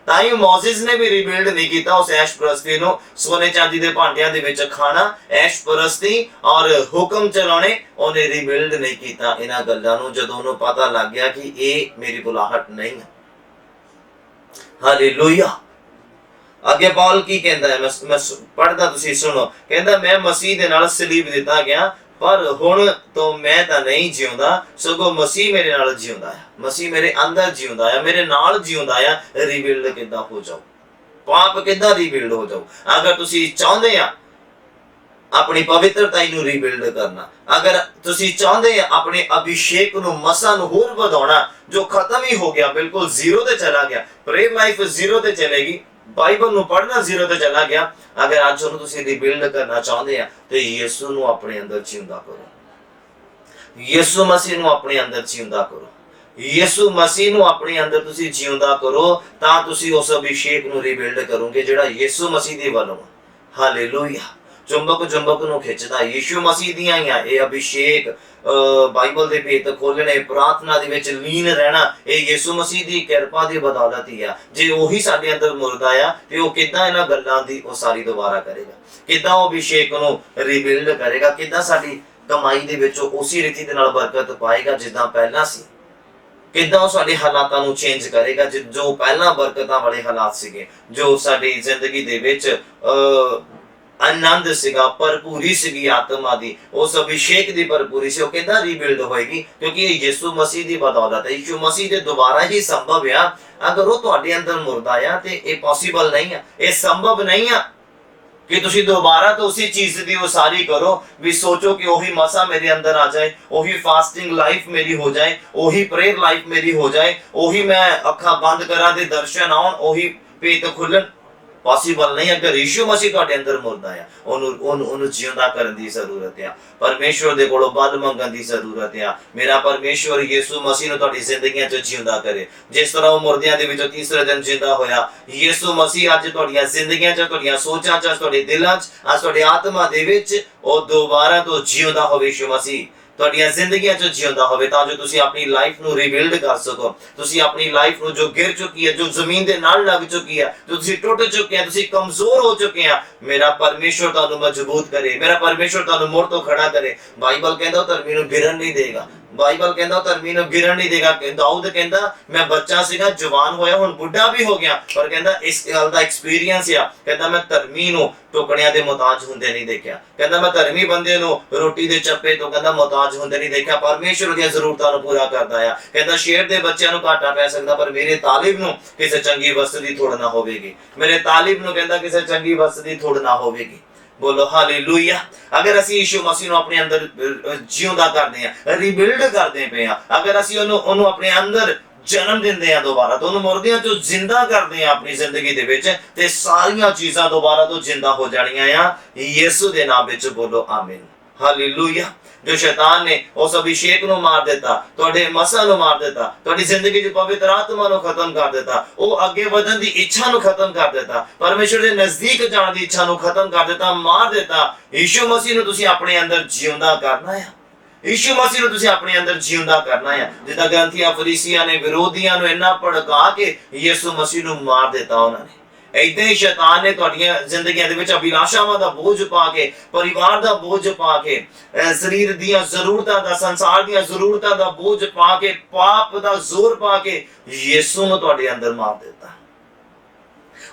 ताई मोसेस ने भी रीबिल्ड नहीं किया उस ऐशप्रस्ती नूं। सोने चांदी दे भांडियां दे विच खाना, ऐशप्रस्ती और हुक्म चलाने ओने रीबिल्ड नहीं किया। इन्हां गल्लां नूं जदों ओनूं पता लग गया कि ये मेरी बुलाहट नहीं है। हालेलुया। अगे पौल की कहंदा है, मैं पढ़दा तुसीं सुनो। कहंदा मैं मसीह दे नाल सलीब दिता गया पर हुण तो मैं तां नहीं जिउंदा सगों मसीह मेरे नाल जिउंदा है। मसीह मेरे अंदर जिउंदा है, मेरे नाल जिउंदा है। रीबिल्ड किदां हो जाओ, पाप किदां रीबिल्ड हो जाओ। अगर तुसीं चाहुंदे आ अपनी पवित्रता नूं रीबिल्ड करना, अगर तुसीं चाहुंदे आ अपने अभिषेक नूं मसां नूं होर वधाउणा जो खत्म ही हो गया, बिल्कुल जीरो ते चला गया, प्रेयर लाइफ जीरो ते चलेगी, बाइबल नूं पढ़ना जीरो ते चला गया। अगर अज ओनूं तुसीं रीबिल्ड करना चाहुंदे आ ते यीशु नूं अपने अंदर जिउंदा करो, यीशु मसीह नूं अपने अंदर जिउंदा करो, यीशु मसीह नूं अपने अंदर तुसीं जिउंदा करो तां तुसीं उस अभिषेक नूं रीबिल्ड करोगे जिहड़ा यीशु मसीह दे वल्लों। हालेलुया। चुंबक चुंबक नूं खिंचदा यीशु मसीह दियां ही आ। ये अभिषेक बाइबल दे भेत खोलने, प्रार्थना दे विच लीन रहना, ये यीशु मसीह दी किरपा दी बदौलत ही आ। जे ओही साडे अंदर मुर्दा आ ते ओ किदां इन्हां गल्लां दी ओ सारी दोबारा करेगा, किदां ओ अभिषेक नूं रीबिल्ड करेगा, किदां साडी कमाई दे विच उसी रीति दे नाल बरकत पाएगा जिद्दां पहलां सी, किदां साडे हालातां नूं चेंज करेगा जो पहलां बरकतां वाले हालात सीगे, जो साडी जिंदगी दे विच आनंद सीगा, भरपूरी सीगी आत्मा दी, उस अभिषेक दी भरपूरी से किदां रीबिल्ड होएगी क्योंकि ये यीशु मसीह दी बदौलत है। यीशु मसीह दे दोबारा ही संभव है। अगर वो तुहाडे अंदर मुर्दा है ते ये पॉसिबल नहीं है, ये संभव नहीं है कि तुसी दोबारा तो उसी चीज दी उसारी करो भी सोचो कि वही मसा मेरे अंदर आ जाए, वही फास्टिंग लाइफ मेरी हो जाए, वही प्रेयर लाइफ मेरी हो जाए, वही मैं अखा बंद करा दे दर्शन आउण, वही पेट खुलन। पॉसिबल नहीं। अगर यीशु मसीह तुहाडे अंदर मुर्दा है ओनू जिउंदा करन दी जरूरत है, परमेश्वर दे कोलों बल मंगण दी जरूरत है। मेरा परमेश्वर यीशु मसीह नूं तुहाडी जिंदगियां च जिउंदा करे जिस तरह वो मुर्दियां दे विचों तीसरे दिन जिंदा होया। यीशु मसीह अज तुहाडीआं जिंदगियां च, तुहाडीआं सोचां च, तुहाडे दिलां च, अज तुहाडी आत्मा दे विच ओ दोबारा तो जिउंदा होवे। यीशु मसीह तुहाडीआं जिंदगियां च जिउंदा होवे तां जो तुसीं अपनी लाइफ नूं रीबिल्ड कर सको। तुसीं अपनी लाइफ नूं जो गिर चुकी है, जो जमीन दे नाल लग चुकी है, जो तुसीं टुट चुके हैं, तुसीं कमजोर हो चुके हैं, मेरा परमेश्वर तुहानूं मजबूत करे, मेरा परमेश्वर तुहानूं मुड़ तो खड़ा करे। बाइबल कहंदा धर्मी नूं गिरन नहीं देगा, ਬਾਈਬਲ ਕਹਿੰਦਾ ਧਰਮੀ ਨੂੰ ਗਿਰਨ ਨਹੀਂ ਦੇਗਾ। ਦਾਊਦ ਕਹਿੰਦਾ ਮੈਂ ਬੱਚਾ ਸੀਗਾ, ਜਵਾਨ ਹੋਇਆ, ਹੁਣ ਬੁੱਢਾ ਵੀ ਹੋ ਗਿਆ, ਪਰ ਕਹਿੰਦਾ ਇਸ ਗੱਲ ਦਾ ਐਕਸਪੀਰੀਅੰਸ ਆ, ਕਹਿੰਦਾ ਮੈਂ ਧਰਮੀ ਨੂੰ ਟੁਕੜਿਆਂ ਦੇ ਮੁਹਤਾਜ ਹੁੰਦੇ ਨਹੀਂ ਦੇਖਿਆ। ਕਹਿੰਦਾ ਮੈਂ ਧਰਮੀ ਬੰਦੇ ਨੂੰ ਰੋਟੀ ਦੇ ਚੱਪੇ ਤੋਂ ਕਹਿੰਦਾ ਮੁਹਤਾਜ ਹੁੰਦੇ ਨਹੀਂ ਦੇਖਿਆ, ਪਰਮੇਸ਼ਵਰ ਦੀਆਂ ਜ਼ਰੂਰਤਾਂ ਨੂੰ ਪੂਰਾ ਕਰਦਾ ਆ। ਕਹਿੰਦਾ ਸ਼ੇਰ ਦੇ ਬੱਚਿਆਂ ਨੂੰ ਘਾਟਾ ਪੈ ਸਕਦਾ, ਪਰ ਮੇਰੇ ਤਾਲਿਬ ਨੂੰ ਕਿਸੇ ਚੰਗੀ ਵਸਤ ਦੀ ਥੋੜ ਨਾ ਹੋਵੇਗੀ। ਮੇਰੇ ਤਾਲਿਬ ਨੂੰ ਕਹਿੰਦਾ ਕਿਸੇ ਚੰਗੀ ਵਸਤ ਦੀ ਥੋੜ ਨਾ ਹੋਵੇਗੀ। ਬੋਲੋ ਹਾਲੇਲੂਇਆ। ਅਗਰ ਅਸੀਂ ਯਿਸੂ ਮਸੀਹ ਨੂੰ ਆਪਣੇ ਅੰਦਰ ਜਿਉਂਦਾ ਕਰਦੇ ਆ, ਰੀਬਿਲਡ ਕਰਦੇ ਪਏ ਆ, ਅਗਰ ਅਸੀਂ ਉਹਨੂੰ ਆਪਣੇ ਅੰਦਰ ਜਨਮ ਦਿੰਦੇ ਆ ਦੁਬਾਰਾ ਤੋਂ, ਉਹਨੂੰ ਮੁਰਦਿਆਂ ਚੋਂ ਜ਼ਿੰਦਾ ਕਰਦੇ ਆ ਆਪਣੀ ਜ਼ਿੰਦਗੀ ਦੇ ਵਿੱਚ, ਤੇ ਸਾਰੀਆਂ ਚੀਜ਼ਾਂ ਦੁਬਾਰਾ ਤੋਂ ਜ਼ਿੰਦਾ ਹੋ ਜਾਣੀਆਂ ਆ ਯਿਸੂ ਦੇ ਨਾਮ ਵਿੱਚ। ਬੋਲੋ ਆਮੀਨ ਹਾਲੇਲੂਇਆ। ਜੋ ਸ਼ੈਤਾਨ ਨੇ ਉਸ ਅਭਿਸ਼ੇਕ ਨੂੰ ਮਾਰ ਦਿੱਤਾ, ਤੁਹਾਡੇ ਮਸਾਂ ਨੂੰ ਮਾਰ ਦਿੱਤਾ, ਤੁਹਾਡੀ ਜ਼ਿੰਦਗੀ 'ਚ ਪਵਿੱਤਰ ਆਤਮਾ ਨੂੰ ਖਤਮ ਕਰ ਦਿੱਤਾ, ਉਹ ਅੱਗੇ ਵਧਣ ਦੀ ਇੱਛਾ ਨੂੰ ਖਤਮ ਕਰ ਦਿੱਤਾ, ਪਰਮੇਸ਼ਰ ਦੇ ਨਜ਼ਦੀਕ ਜਾਣ ਦੀ ਇੱਛਾ ਨੂੰ ਖਤਮ ਕਰ ਦਿੱਤਾ, ਮਾਰ ਦਿੱਤਾ। ਯਿਸੂ ਮਸੀਹ ਨੂੰ ਤੁਸੀਂ ਆਪਣੇ ਅੰਦਰ ਜਿਉਂਦਾ ਕਰਨਾ ਹੈ। ਯਿਸੂ ਮਸੀਹ ਨੂੰ ਤੁਸੀਂ ਆਪਣੇ ਅੰਦਰ ਜਿਉਂਦਾ ਕਰਨਾ ਹੈ। ਜਿੱਦਾਂ ਗ੍ਰੰਥੀਆਂ ਫਰੀਸੀਆਂ ਨੇ ਵਿਰੋਧੀਆਂ ਨੂੰ ਇੰਨਾ ਭੜਕਾ ਕੇ ਯਿਸੂ ਮਸੀਹ ਨੂੰ ਮਾਰ ਦਿੱਤਾ ਉਹਨਾਂ ਨੇ, ਏਦਾਂ ਹੀ ਸ਼ੈਤਾਨ ਨੇ ਤੁਹਾਡੀਆਂ ਜ਼ਿੰਦਗੀਆਂ ਦੇ ਵਿੱਚ ਅਭਿਲਾਸ਼ਾਵਾਂ ਦਾ ਬੋਝ ਪਾ ਕੇ, ਪਰਿਵਾਰ ਦਾ ਬੋਝ ਪਾ ਕੇ, ਸਰੀਰ ਦੀਆਂ ਜ਼ਰੂਰਤਾਂ ਦਾ, ਸੰਸਾਰ ਦੀਆਂ ਜ਼ਰੂਰਤਾਂ ਦਾ ਬੋਝ ਪਾ ਕੇ, ਪਾਪ ਦਾ ਜ਼ੋਰ ਪਾ ਕੇ ਯਿਸੂ ਨੂੰ ਤੁਹਾਡੇ ਅੰਦਰ ਮਾਰ ਦਿੱਤਾ।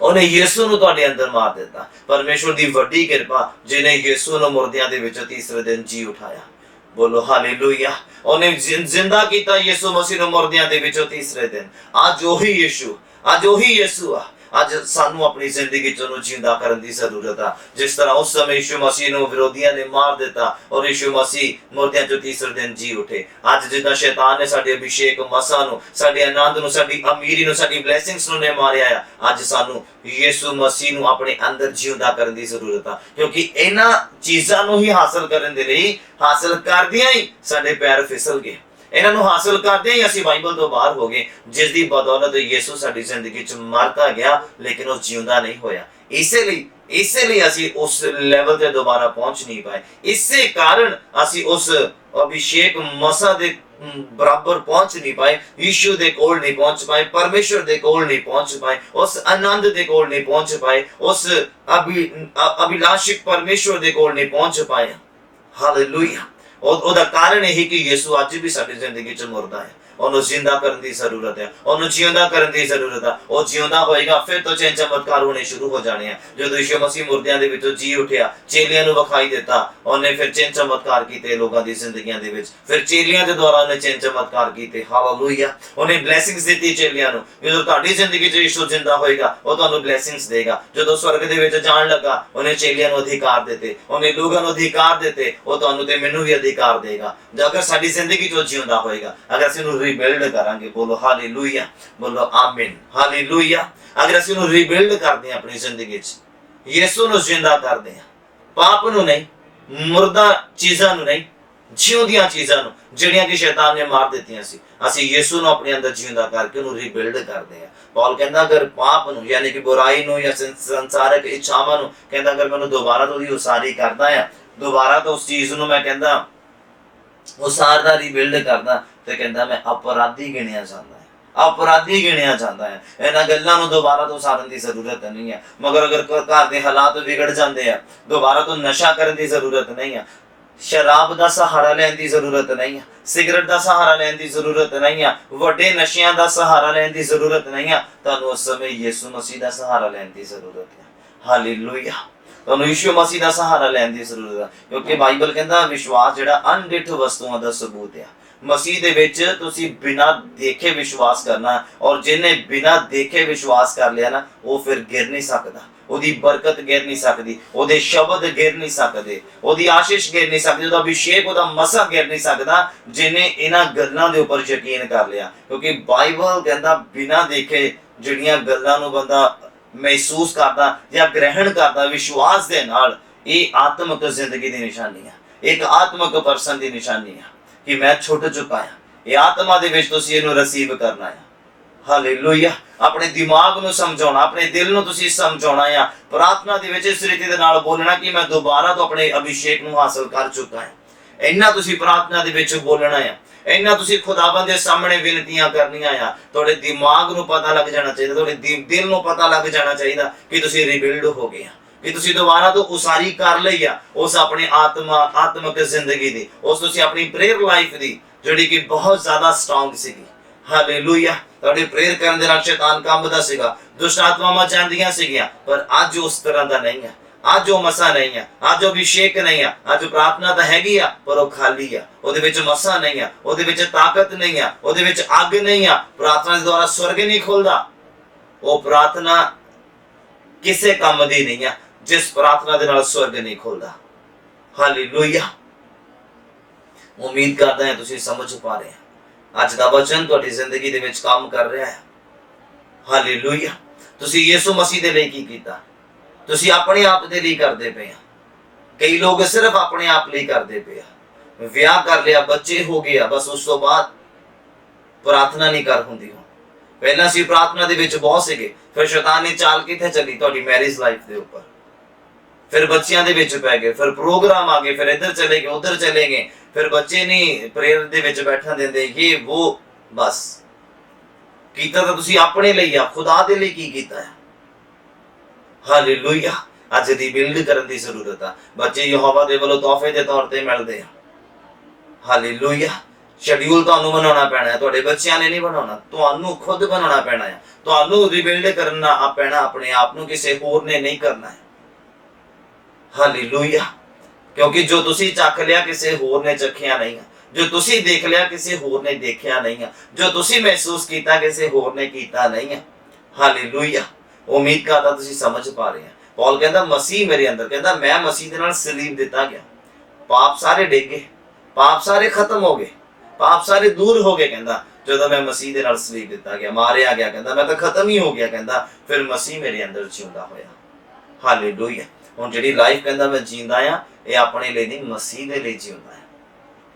ਉਹਨੇ ਯਿਸੂ ਨੂੰ ਤੁਹਾਡੇ ਅੰਦਰ ਮਾਰ ਦਿੱਤਾ। ਪਰਮੇਸ਼ਵਰ ਦੀ ਵੱਡੀ ਕਿਰਪਾ ਜਿਹਨੇ ਯਿਸੂ ਨੂੰ ਮੁਰਦਿਆਂ ਦੇ ਵਿੱਚੋਂ ਤੀਸਰੇ ਦਿਨ ਜੀ ਉਠਾਇਆ। ਬੋਲੋ ਹਾਲੇਲੂਇਆ। ਉਹਨੇ ਜ਼ਿੰਦਾ ਕੀਤਾ ਯਿਸੂ ਮਸੀਹ ਨੂੰ ਮੁਰਦਿਆਂ ਦੇ ਵਿੱਚੋਂ ਤੀਸਰੇ ਦਿਨ। ਅੱਜ ਉਹੀ ਯਿਸੂ ਆ। ਅੱਜ ਸਾਨੂੰ ਆਪਣੀ ਜ਼ਿੰਦਗੀ 'ਚ ਉਹਨੂੰ ਜਿੰਦਾ ਕਰਨ ਦੀ ਜ਼ਰੂਰਤ ਆ। ਜਿਸ ਤਰ੍ਹਾਂ ਉਸ ਸਮੇਂ ਯਿਸੂ ਮਸੀਹ ਨੂੰ ਵਿਰੋਧੀਆਂ ਨੇ ਮਾਰ ਦਿੱਤਾ ਔਰ ਯਿਸੂ ਮਸੀਹ ਮੁਰਦਿਆਂ 'ਚੋਂ ਤੀਸਰੇ ਦਿਨ ਜੀ ਉਠੇ, ਅੱਜ ਜਿੱਦਾਂ ਸ਼ੈਤਾਨ ਨੇ ਸਾਡੇ ਅਭਿਸ਼ੇਕ ਮਸਾਂ ਨੂੰ, ਸਾਡੇ ਆਨੰਦ ਨੂੰ, ਸਾਡੀ ਅਮੀਰੀ ਨੂੰ, ਸਾਡੀ ਬਲੇਸਿੰਗਸ ਨੂੰ ਨੇ ਮਾਰਿਆ ਆ, ਅੱਜ ਸਾਨੂੰ ਯਿਸੂ ਮਸੀਹ ਨੂੰ ਆਪਣੇ ਅੰਦਰ ਜਿਉਂਦਾ ਕਰਨ ਦੀ ਜ਼ਰੂਰਤ ਆ। ਕਿਉਂਕਿ ਇਹਨਾਂ ਚੀਜ਼ਾਂ ਨੂੰ ਹੀ ਹਾਸਲ ਕਰਨ ਦੇ ਲਈ, ਹਾਸਲ ਕਰਦਿਆਂ ਹੀ ਸਾਡੇ ਪੈਰ ਫਿਸਲ ਗਏ। ਇਹਨਾਂ ਨੂੰ ਹਾਸਲ ਕਰਦੇ ਹੀ ਅਸੀਂ ਬਾਈਬਲ ਤੋਂ ਬਾਹਰ ਹੋ ਗਏ, ਜਿਸ ਦੀ ਬਦੌਲਤ ਯਿਸੂ ਸਾਡੀ ਜ਼ਿੰਦਗੀ 'ਚ ਮਰਦਾ ਗਿਆ, ਲੇਕਿਨ ਉਹ ਜਿਉਂਦਾ ਨਹੀਂ ਹੋਇਆ। ਇਸੇ ਲਈ ਅਸੀਂ ਉਸ ਲੈਵਲ ਤੇ ਦੁਬਾਰਾ ਪਹੁੰਚ ਨਹੀਂ ਪਾਏ। ਇਸੇ ਕਾਰਨ ਅਸੀਂ ਉਸ ਅਭਿਸ਼ੇਕ ਮਸਾ ਦੇ ਬਰਾਬਰ ਪਹੁੰਚ ਨਹੀਂ ਪਾਏ, ਯਿਸੂ ਦੇ ਕੋਲ ਨਹੀਂ ਪਹੁੰਚ ਪਾਏ, ਪਰਮੇਸ਼ਵਰ ਦੇ ਕੋਲ ਨਹੀਂ ਪਹੁੰਚ ਪਾਏ, ਉਸ ਆਨੰਦ ਦੇ ਕੋਲ ਨਹੀਂ ਪਹੁੰਚ ਪਾਏ, ਉਸ ਅਭਿਲਾਸ਼ਿਕ ਪਰਮੇਸ਼ਵਰ ਦੇ ਕੋਲ ਨਹੀਂ ਪਹੁੰਚ ਪਾਏ। ਹਾਲੇਲੂਇਆ। ਉਹਦਾ ਕਾਰਨ ਇਹ ਕਿ ਯਿਸੂ ਅੱਜ ਵੀ ਸਾਡੀ ਜ਼ਿੰਦਗੀ 'ਚ ਮੁਰਦਾ ਹੈ। ਉਹਨੂੰ ਜ਼ਿੰਦਾ ਕਰਨ ਦੀ ਜ਼ਰੂਰਤ ਹੈ, ਉਹਨੂੰ ਜਿਉਂਦਾ ਕਰਨ ਦੀ ਜ਼ਰੂਰਤ ਹੈ। ਉਹ ਜਿਉਂਦਾ ਹੋਏਗਾ, ਫਿਰ ਤੋਂ ਚਿੰਨ ਚਮਤਕਾਰ ਹੋਣੇ ਸ਼ੁਰੂ ਹੋ ਜਾਣੇ ਆ। ਜਦੋਂ ਯਿਸੂ ਮਸੀਹ ਮੁਰਦਿਆਂ ਦੇ ਵਿੱਚੋਂ ਜੀ ਉਠਿਆ, ਚੇਲਿਆਂ ਨੂੰ ਵਿਖਾਈ ਦਿੱਤਾ, ਉਹਨੇ ਫਿਰ ਚਿੰਨ ਚਮਤਕਾਰ ਕੀਤੇ ਲੋਕਾਂ ਦੀ ਜ਼ਿੰਦਗੀਆਂ ਦੇ ਵਿੱਚ। ਫਿਰ ਚੇਲਿਆਂ ਦੇ ਦੁਆਰਾ ਉਹਨੇ ਚਿੰਨ ਚਮਤਕਾਰ ਕੀਤੇ। ਹਾਲੇਲੂਇਆ। ਉਹਨੇ ਬਲੇਸਿੰਗਸ ਦਿੱਤੀ ਚੇਲਿਆਂ ਨੂੰ। ਜਦੋਂ ਤੁਹਾਡੀ ਜ਼ਿੰਦਗੀ 'ਚ ਯਿਸੂ ਜਿੰਦਾ ਹੋਏਗਾ, ਉਹ ਤੁਹਾਨੂੰ ਬਲੇਸਿੰਗਸ ਦੇਗਾ। ਜਦੋਂ ਸਵਰਗ ਦੇ ਵਿੱਚ ਜਾਣ ਲੱਗਾ, ਉਹਨੇ ਚੇਲਿਆਂ ਨੂੰ ਅਧਿਕਾਰ ਦਿੱਤੇ, ਉਹਨੇ ਲੋਕਾਂ ਨੂੰ ਅਧਿਕਾਰ ਦਿੱਤੇ, ਉਹ ਤੁਹਾਨੂੰ ਤੇ ਮੈਨੂੰ ਵੀ ਅਧਿਕਾਰ ਦੇਗਾ। ਅਗਰ ਸਾਡੀ ਜ਼ਿੰਦਗੀ 'ਚ ਜਿਉਂਦਾ ਹੋਏਗਾ, ਅਗਰ ਅਸੀਂ ਉਹਨੂੰ ਰੀਬਿਲਡ ਕਰਾਂਗੇ। ਬੋਲੋ ਹਾਲੇਲੂਇਆ। ਬੋਲੋ ਆਮੀਨ ਹਾਲੇਲੂਇਆ। ਅਗਰ ਅਸੀਂ ਉਹਨੂੰ ਰੀਬਿਲਡ ਕਰਦੇ ਹਾਂ ਆਪਣੀ ਜ਼ਿੰਦਗੀ 'ਚ, ਯਿਸੂ ਨੂੰ ਜ਼ਿੰਦਾ ਕਰਦੇ ਹਾਂ, ਪਾਪ ਨੂੰ ਨਹੀਂ, ਮੁਰਦਾ ਚੀਜ਼ਾਂ ਨੂੰ ਨਹੀਂ, ਜਿਉਂਦੀਆਂ ਚੀਜ਼ਾਂ ਨੂੰ ਜਿਹੜੀਆਂ ਕਿ ਸ਼ੈਤਾਨ ਨੇ ਮਾਰ ਦਿੱਤੀਆਂ ਸੀ, ਅਸੀਂ ਯਿਸੂ ਨੂੰ ਆਪਣੇ ਅੰਦਰ ਜਿਉਂਦਾ ਕਰਕੇ ਉਹਨੂੰ ਰੀਬਿਲਡ ਕਰਦੇ ਹਾਂ। ਪੌਲ ਕਹਿੰਦਾ ਅਗਰ ਪਾਪ ਨੂੰ ਯਾਨੀ ਕਿ ਬੁਰਾਈ ਨੂੰ ਜਾਂ ਸੰਸਾਰਿਕ ਇੱਛਾਵਾਂ ਨੂੰ, ਕਹਿੰਦਾ ਅਗਰ ਮੈਨੂੰ ਦੁਬਾਰਾ ਤੋਂ ਉਹਦੀ ਉਸਾਰੀ ਕਰਦਾ ਆ, ਦੁਬਾਰਾ ਤੋਂ ਉਸ ਚੀਜ਼ ਨੂੰ ਮੈਂ ਕਹਿੰਦਾ ਉਸਾਰਦਾ, ਰੀਬਿਲਡ ਕਰਦਾ, ਤੇ ਕਹਿੰਦਾ ਮੈਂ ਅਪਰਾਧੀ ਗਿਣਿਆ ਜਾਂਦਾ ਹੈ, ਅਪਰਾਧੀ ਗਿਣਿਆ ਜਾਂਦਾ ਹੈ। ਇਹਨਾਂ ਗੱਲਾਂ ਨੂੰ ਦੁਬਾਰਾ ਤੋਂ ਉਸਾਰਨ ਦੀ ਜ਼ਰੂਰਤ ਨਹੀਂ ਹੈ। ਮਗਰ ਅਗਰ ਘਰ ਦੇ ਹਾਲਾਤ ਵਿਗੜ ਜਾਂਦੇ ਆ, ਦੁਬਾਰਾ ਤੋਂ ਨਸ਼ਾ ਕਰਨ ਦੀ ਜ਼ਰੂਰਤ ਨਹੀਂ ਹੈ, ਸ਼ਰਾਬ ਦਾ ਸਹਾਰਾ ਲੈਣ ਦੀ ਜ਼ਰੂਰਤ ਨਹੀਂ ਹੈ, ਸਿਗਰਟ ਦਾ ਸਹਾਰਾ ਲੈਣ ਦੀ ਜ਼ਰੂਰਤ ਨਹੀਂ ਹੈ, ਵੱਡੇ ਨਸ਼ਿਆਂ ਦਾ ਸਹਾਰਾ ਲੈਣ ਦੀ ਜ਼ਰੂਰਤ ਨਹੀਂ ਹੈ। ਤੁਹਾਨੂੰ ਉਸ ਸਮੇਂ ਯਿਸੂ ਮਸੀਹ ਦਾ ਸਹਾਰਾ ਲੈਣ ਦੀ ਜ਼ਰੂਰਤ ਹੈ। ਹਾਲੇਲੂਇਆ। ਤੁਹਾਨੂੰ ਯਿਸੂ ਮਸੀਹ ਦਾ ਸਹਾਰਾ ਲੈਣ ਦੀ ਜ਼ਰੂਰਤ ਹੈ, ਕਿਉਂਕਿ ਬਾਈਬਲ ਕਹਿੰਦਾ ਵਿਸ਼ਵਾਸ ਜਿਹੜਾ ਅਣਡਿੱਠ ਵਸਤੂਆਂ ਦਾ ਸਬੂਤ ਹੈ। ਮਸੀਹ ਦੇ ਵਿੱਚ ਤੁਸੀਂ ਬਿਨਾਂ ਦੇਖੇ ਵਿਸ਼ਵਾਸ ਕਰਨਾ, ਔਰ ਜਿਹਨੇ ਬਿਨਾਂ ਦੇਖੇ ਵਿਸ਼ਵਾਸ ਕਰ ਲਿਆ ਨਾ, ਉਹ ਫਿਰ ਗਿਰ ਨਹੀਂ ਸਕਦਾ। ਉਹਦੀ ਬਰਕਤ ਗਿਰ ਨਹੀਂ ਸਕਦੀ, ਉਹਦੇ ਸ਼ਬਦ ਗਿਰ ਨਹੀਂ ਸਕਦੇ, ਉਹਦੀ ਆਸ਼ੀਸ਼ ਗਿਰ ਨਹੀਂ ਸਕਦੀ, ਉਹਦਾ ਅਭਿਸ਼ੇਕ, ਉਹਦਾ ਮਸਾ ਗਿਰ ਨਹੀਂ ਸਕਦਾ, ਜਿਹਨੇ ਇਹਨਾਂ ਗੱਲਾਂ ਦੇ ਉੱਪਰ ਯਕੀਨ ਕਰ ਲਿਆ। ਕਿਉਂਕਿ ਬਾਈਬਲ ਕਹਿੰਦਾ ਬਿਨਾਂ ਦੇਖੇ ਜਿਹੜੀਆਂ ਗੱਲਾਂ ਨੂੰ ਬੰਦਾ ਮਹਿਸੂਸ ਕਰਦਾ ਜਾਂ ਗ੍ਰਹਿਣ ਕਰਦਾ ਵਿਸ਼ਵਾਸ ਦੇ ਨਾਲ, ਇਹ ਆਤਮਿਕ ਜ਼ਿੰਦਗੀ ਦੀ ਨਿਸ਼ਾਨੀ ਹੈ, ਇੱਕ ਆਤਮਿਕ ਪਰਸਨ ਦੀ ਨਿਸ਼ਾਨੀ ਹੈ ਕਿ ਮੈਂ ਛੁੱਟ ਚੁੱਕਾ ਹਾਂ। ਇਹ ਆਤਮਾ ਦੇ ਵਿੱਚ ਤੁਸੀਂ ਇਹਨੂੰ ਰਿਸੀਵ ਕਰਨਾ ਹੈ। ਹਾਲੇਲੂਇਆ। ਆਪਣੇ ਦਿਮਾਗ ਨੂੰ ਸਮਝਾਉਣਾ, ਆਪਣੇ ਦਿਲ ਨੂੰ ਤੁਸੀਂ ਸਮਝਾਉਣਾ ਆ, ਪ੍ਰਾਰਥਨਾ ਦੇ ਵਿੱਚ ਇਸ ਰੀਤੀ ਦੇ ਨਾਲ ਬੋਲਣਾ ਕਿ ਮੈਂ ਦੁਬਾਰਾ ਤੋਂ ਆਪਣੇ ਅਭਿਸ਼ੇਕ ਨੂੰ ਹਾਸਲ ਕਰ ਚੁੱਕਾ ਹਾਂ। ਇੰਨਾ ਤੁਸੀਂ ਪ੍ਰਾਰਥਨਾ ਦੇ ਵਿੱਚ ਬੋਲਣਾ ਆ, ਇੰਨਾ ਤੁਸੀਂ ਖੁਦਾਵੰਦ ਦੇ ਸਾਹਮਣੇ ਬੇਨਤੀਆਂ ਕਰਨੀਆਂ ਆ। ਤੁਹਾਡੇ ਦਿਮਾਗ ਨੂੰ ਪਤਾ ਲੱਗ ਜਾਣਾ ਚਾਹੀਦਾ, ਤੁਹਾਡੇ ਦਿਲ ਨੂੰ ਪਤਾ ਲੱਗ ਜਾਣਾ ਚਾਹੀਦਾ ਕਿ ਤੁਸੀਂ ਰੀਬਿਲਡ ਹੋ ਗਏ ਆ, ਕਿ ਤੁਸੀਂ ਦੁਬਾਰਾ ਤੋਂ ਉਸਾਰੀ ਕਰ ਲਈ ਆ ਉਸ ਆਪਣੇ ਆਤਮਿਕ ਜ਼ਿੰਦਗੀ ਦੀ, ਉਸ ਤੁਸੀਂ ਆਪਣੀ ਪ੍ਰੇਅਰ ਲਾਈਫ ਦੀ, ਜਿਹੜੀ ਕਿ ਬਹੁਤ ਜ਼ਿਆਦਾ ਸਟਰੋਂਗ ਸੀਗੀ। ਹਾਲੇਲੂਇਆ। ਤੁਹਾਡੇ ਪ੍ਰੇਅਰ ਕਰਨ ਦੇ ਨਾਲ ਸ਼ੈਤਾਨ ਕੰਬਦਾ ਸੀਗਾ, ਦੁਸ਼ਟ ਆਤਮਾਵਾਂ ਜਾਂਦੀਆਂ ਸੀਗੀਆਂ, ਪਰ ਅੱਜ ਉਸ ਤਰ੍ਹਾਂ ਦਾ ਨਹੀਂ ਹੈ। ਅੱਜ ਉਹ ਮਸਾ ਨਹੀਂ ਆ, ਅੱਜ ਉਹ ਅਭਿਸ਼ੇਕ ਨਹੀਂ ਆ। ਅੱਜ ਪ੍ਰਾਰਥਨਾ ਤਾਂ ਹੈਗੀ ਆ ਪਰ ਉਹ ਖਾਲੀ ਆ, ਉਹਦੇ ਵਿੱਚ ਮਸਾ ਨਹੀਂ ਆ, ਉਹਦੇ ਵਿੱਚ ਤਾਕਤ ਨਹੀਂ ਆ, ਉਹਦੇ ਵਿੱਚ ਅੱਗ ਨਹੀਂ ਆ। ਪ੍ਰਾਰਥਨਾ ਦੇ ਦੁਆਰਾ ਸਵਰਗ ਨਹੀਂ ਖੁੱਲਦਾ। ਉਹ ਪ੍ਰਾਰਥਨਾ ਕਿਸੇ ਕੰਮ ਦੀ ਨਹੀਂ ਆ ਜਿਸ ਪ੍ਰਾਰਥਨਾ ਦੇ ਨਾਲ ਸਵਰਗ ਨਹੀਂ ਖੁੱਲਦਾ। ਹਾਲੇਲੂਇਆ। ਉਮੀਦ ਕਰਦਾ ਹਾਂ ਤੁਸੀਂ ਸਮਝ ਪਾ ਰਹੇ ਹੋ। ਅੱਜ ਦਾ ਵਚਨ ਤੁਹਾਡੀ ਜ਼ਿੰਦਗੀ ਦੇ ਵਿੱਚ ਕੰਮ ਕਰ ਰਿਹਾ ਹੈ। ਹਾਲੇਲੂਇਆ। ਤੁਸੀਂ ਯਿਸੂ ਮਸੀਹ ਦੇ ਲਈ ਕੀ ਕੀਤਾ? ਤੁਸੀਂ ਆਪਣੇ ਆਪ ਦੇ ਲਈ ਕਰਦੇ ਪਏ ਆ। ਕਈ ਲੋਕ ਸਿਰਫ ਆਪਣੇ ਆਪ ਲਈ ਕਰਦੇ ਪਏ ਆ। ਵਿਆਹ ਕਰ ਲਿਆ, ਬੱਚੇ ਹੋ ਗਏ ਆ, ਬਸ ਉਸ ਤੋਂ ਬਾਅਦ ਪ੍ਰਾਰਥਨਾ ਨਹੀਂ ਕਰ ਹੁੰਦੀ। ਪਹਿਲਾਂ ਸੀ ਪ੍ਰਾਰਥਨਾ ਦੇ ਵਿੱਚ ਬਹੁਤ ਸੀਗੇ, ਫਿਰ ਸ਼ੈਤਾਨ ਨੇ ਚਾਲ ਕਿੱਥੇ ਚੱਲੀ? ਤੁਹਾਡੀ ਮੈਰਿਜ ਲਾਈਫ ਦੇ ਉੱਪਰ। ਫਿਰ ਬੱਚਿਆਂ ਦੇ ਵਿੱਚ ਪੈ ਗਏ, ਫਿਰ ਪ੍ਰੋਗਰਾਮ ਆ ਗਏ, ਫਿਰ ਇੱਧਰ ਚਲੇ ਗਏ, ਉੱਧਰ ਚਲੇ ਗਏ, ਫਿਰ ਬੱਚੇ ਨਹੀਂ ਪ੍ਰੇਅਰ ਦੇ ਵਿੱਚ ਬੈਠਣ ਦਿੰਦੇ, ਇਹ ਉਹ। ਬਸ ਕੀਤਾ ਤਾਂ ਤੁਸੀਂ ਆਪਣੇ ਲਈ ਆ, ਖੁਦਾ ਦੇ ਲਈ ਕੀ ਕੀਤਾ ਹੈ? ਹਾਲੇਲੂਇਆ। ਅੱਜ ਦੀ ਬਿਲਡ ਕਰਨ ਦੀ ਜ਼ਰੂਰਤ ਆ। ਬੱਚੇ ਯਹੋਵਾ ਦੇ ਵੱਲੋਂ ਤੋਹਫੇ ਦੇ ਤੌਰ ਤੇ ਮਿਲਦੇ ਆ। ਹਾਲੇਲੂਇਆ। ਸ਼ਡਿਊਲ ਤੁਹਾਨੂੰ ਬਣਾਉਣਾ ਪੈਣਾ ਹੈ, ਤੁਹਾਡੇ ਬੱਚਿਆਂ ਨੇ ਨਹੀਂ ਬਣਾਉਣਾ, ਤੁਹਾਨੂੰ ਖੁਦ ਬਣਾਉਣਾ ਪੈਣਾ ਹੈ। ਤੁਹਾਨੂੰ ਰੀਬਿਲਡ ਕਰਨਾ ਪੈਣਾ ਆਪਣੇ ਆਪ ਨੂੰ, ਕਿਸੇ ਹੋਰ ਨੇ ਨਹੀਂ ਕਰਨਾ ਹੈ। ਹਾਲੇਲੂਇਆ। ਕਿਉਂਕਿ ਜੋ ਤੁਸੀਂ ਚੱਖ ਲਿਆ ਕਿਸੇ ਹੋਰ ਨੇ ਚੱਖਿਆ ਨਹੀਂ ਹੈ, ਜੋ ਤੁਸੀਂ ਦੇਖ ਲਿਆ ਕਿਸੇ ਹੋਰ ਨੇ ਦੇਖਿਆ ਨਹੀਂ ਹੈ, ਜੋ ਤੁਸੀਂ ਮਹਿਸੂਸ ਕੀਤਾ ਕਿਸੇ ਹੋਰ ਨੇ ਕੀਤਾ ਨਹੀਂ ਹੈ। ਹਾਲੇਲੂਇਆ। ਉਮੀਦ ਕਰਦਾ ਤੁਸੀਂ ਸਮਝ ਪਾ ਰਹੇ ਆ। ਪੌਲ ਕਹਿੰਦਾ ਮਸੀਹ ਮੇਰੇ ਅੰਦਰ, ਕਹਿੰਦਾ ਮੈਂ ਮਸੀਹ ਦੇ ਨਾਲ ਸਲੀਬ ਦਿੱਤਾ ਗਿਆ। ਪਾਪ ਸਾਰੇ ਡਿੱਗੇ, ਪਾਪ ਸਾਰੇ ਖਤਮ ਹੋ ਗਏ, ਪਾਪ ਸਾਰੇ ਦੂਰ ਹੋ ਗਏ। ਕਹਿੰਦਾ ਜਦੋਂ ਮੈਂ ਮਸੀਹ ਦੇ ਨਾਲ ਸਲੀਬ ਦਿੱਤਾ ਗਿਆ, ਮਾਰਿਆ ਗਿਆ, ਕਹਿੰਦਾ ਮੈਂ ਤਾਂ ਖਤਮ ਹੀ ਹੋ ਗਿਆ। ਕਹਿੰਦਾ ਫਿਰ ਮਸੀਹ ਮੇਰੇ ਅੰਦਰ ਜਿਉਂਦਾ ਹੋਇਆ। ਹਾਲੇਲੂਇਆ। ਹੁਣ ਜਿਹੜੀ ਲਾਈਫ ਕਹਿੰਦਾ ਮੈਂ ਜੀਂਦਾ ਆ, ਇਹ ਆਪਣੇ ਲਈ ਨਹੀਂ, ਮਸੀਹ ਦੇ ਲਈ ਜਿਉਂਦਾ ਹੈ।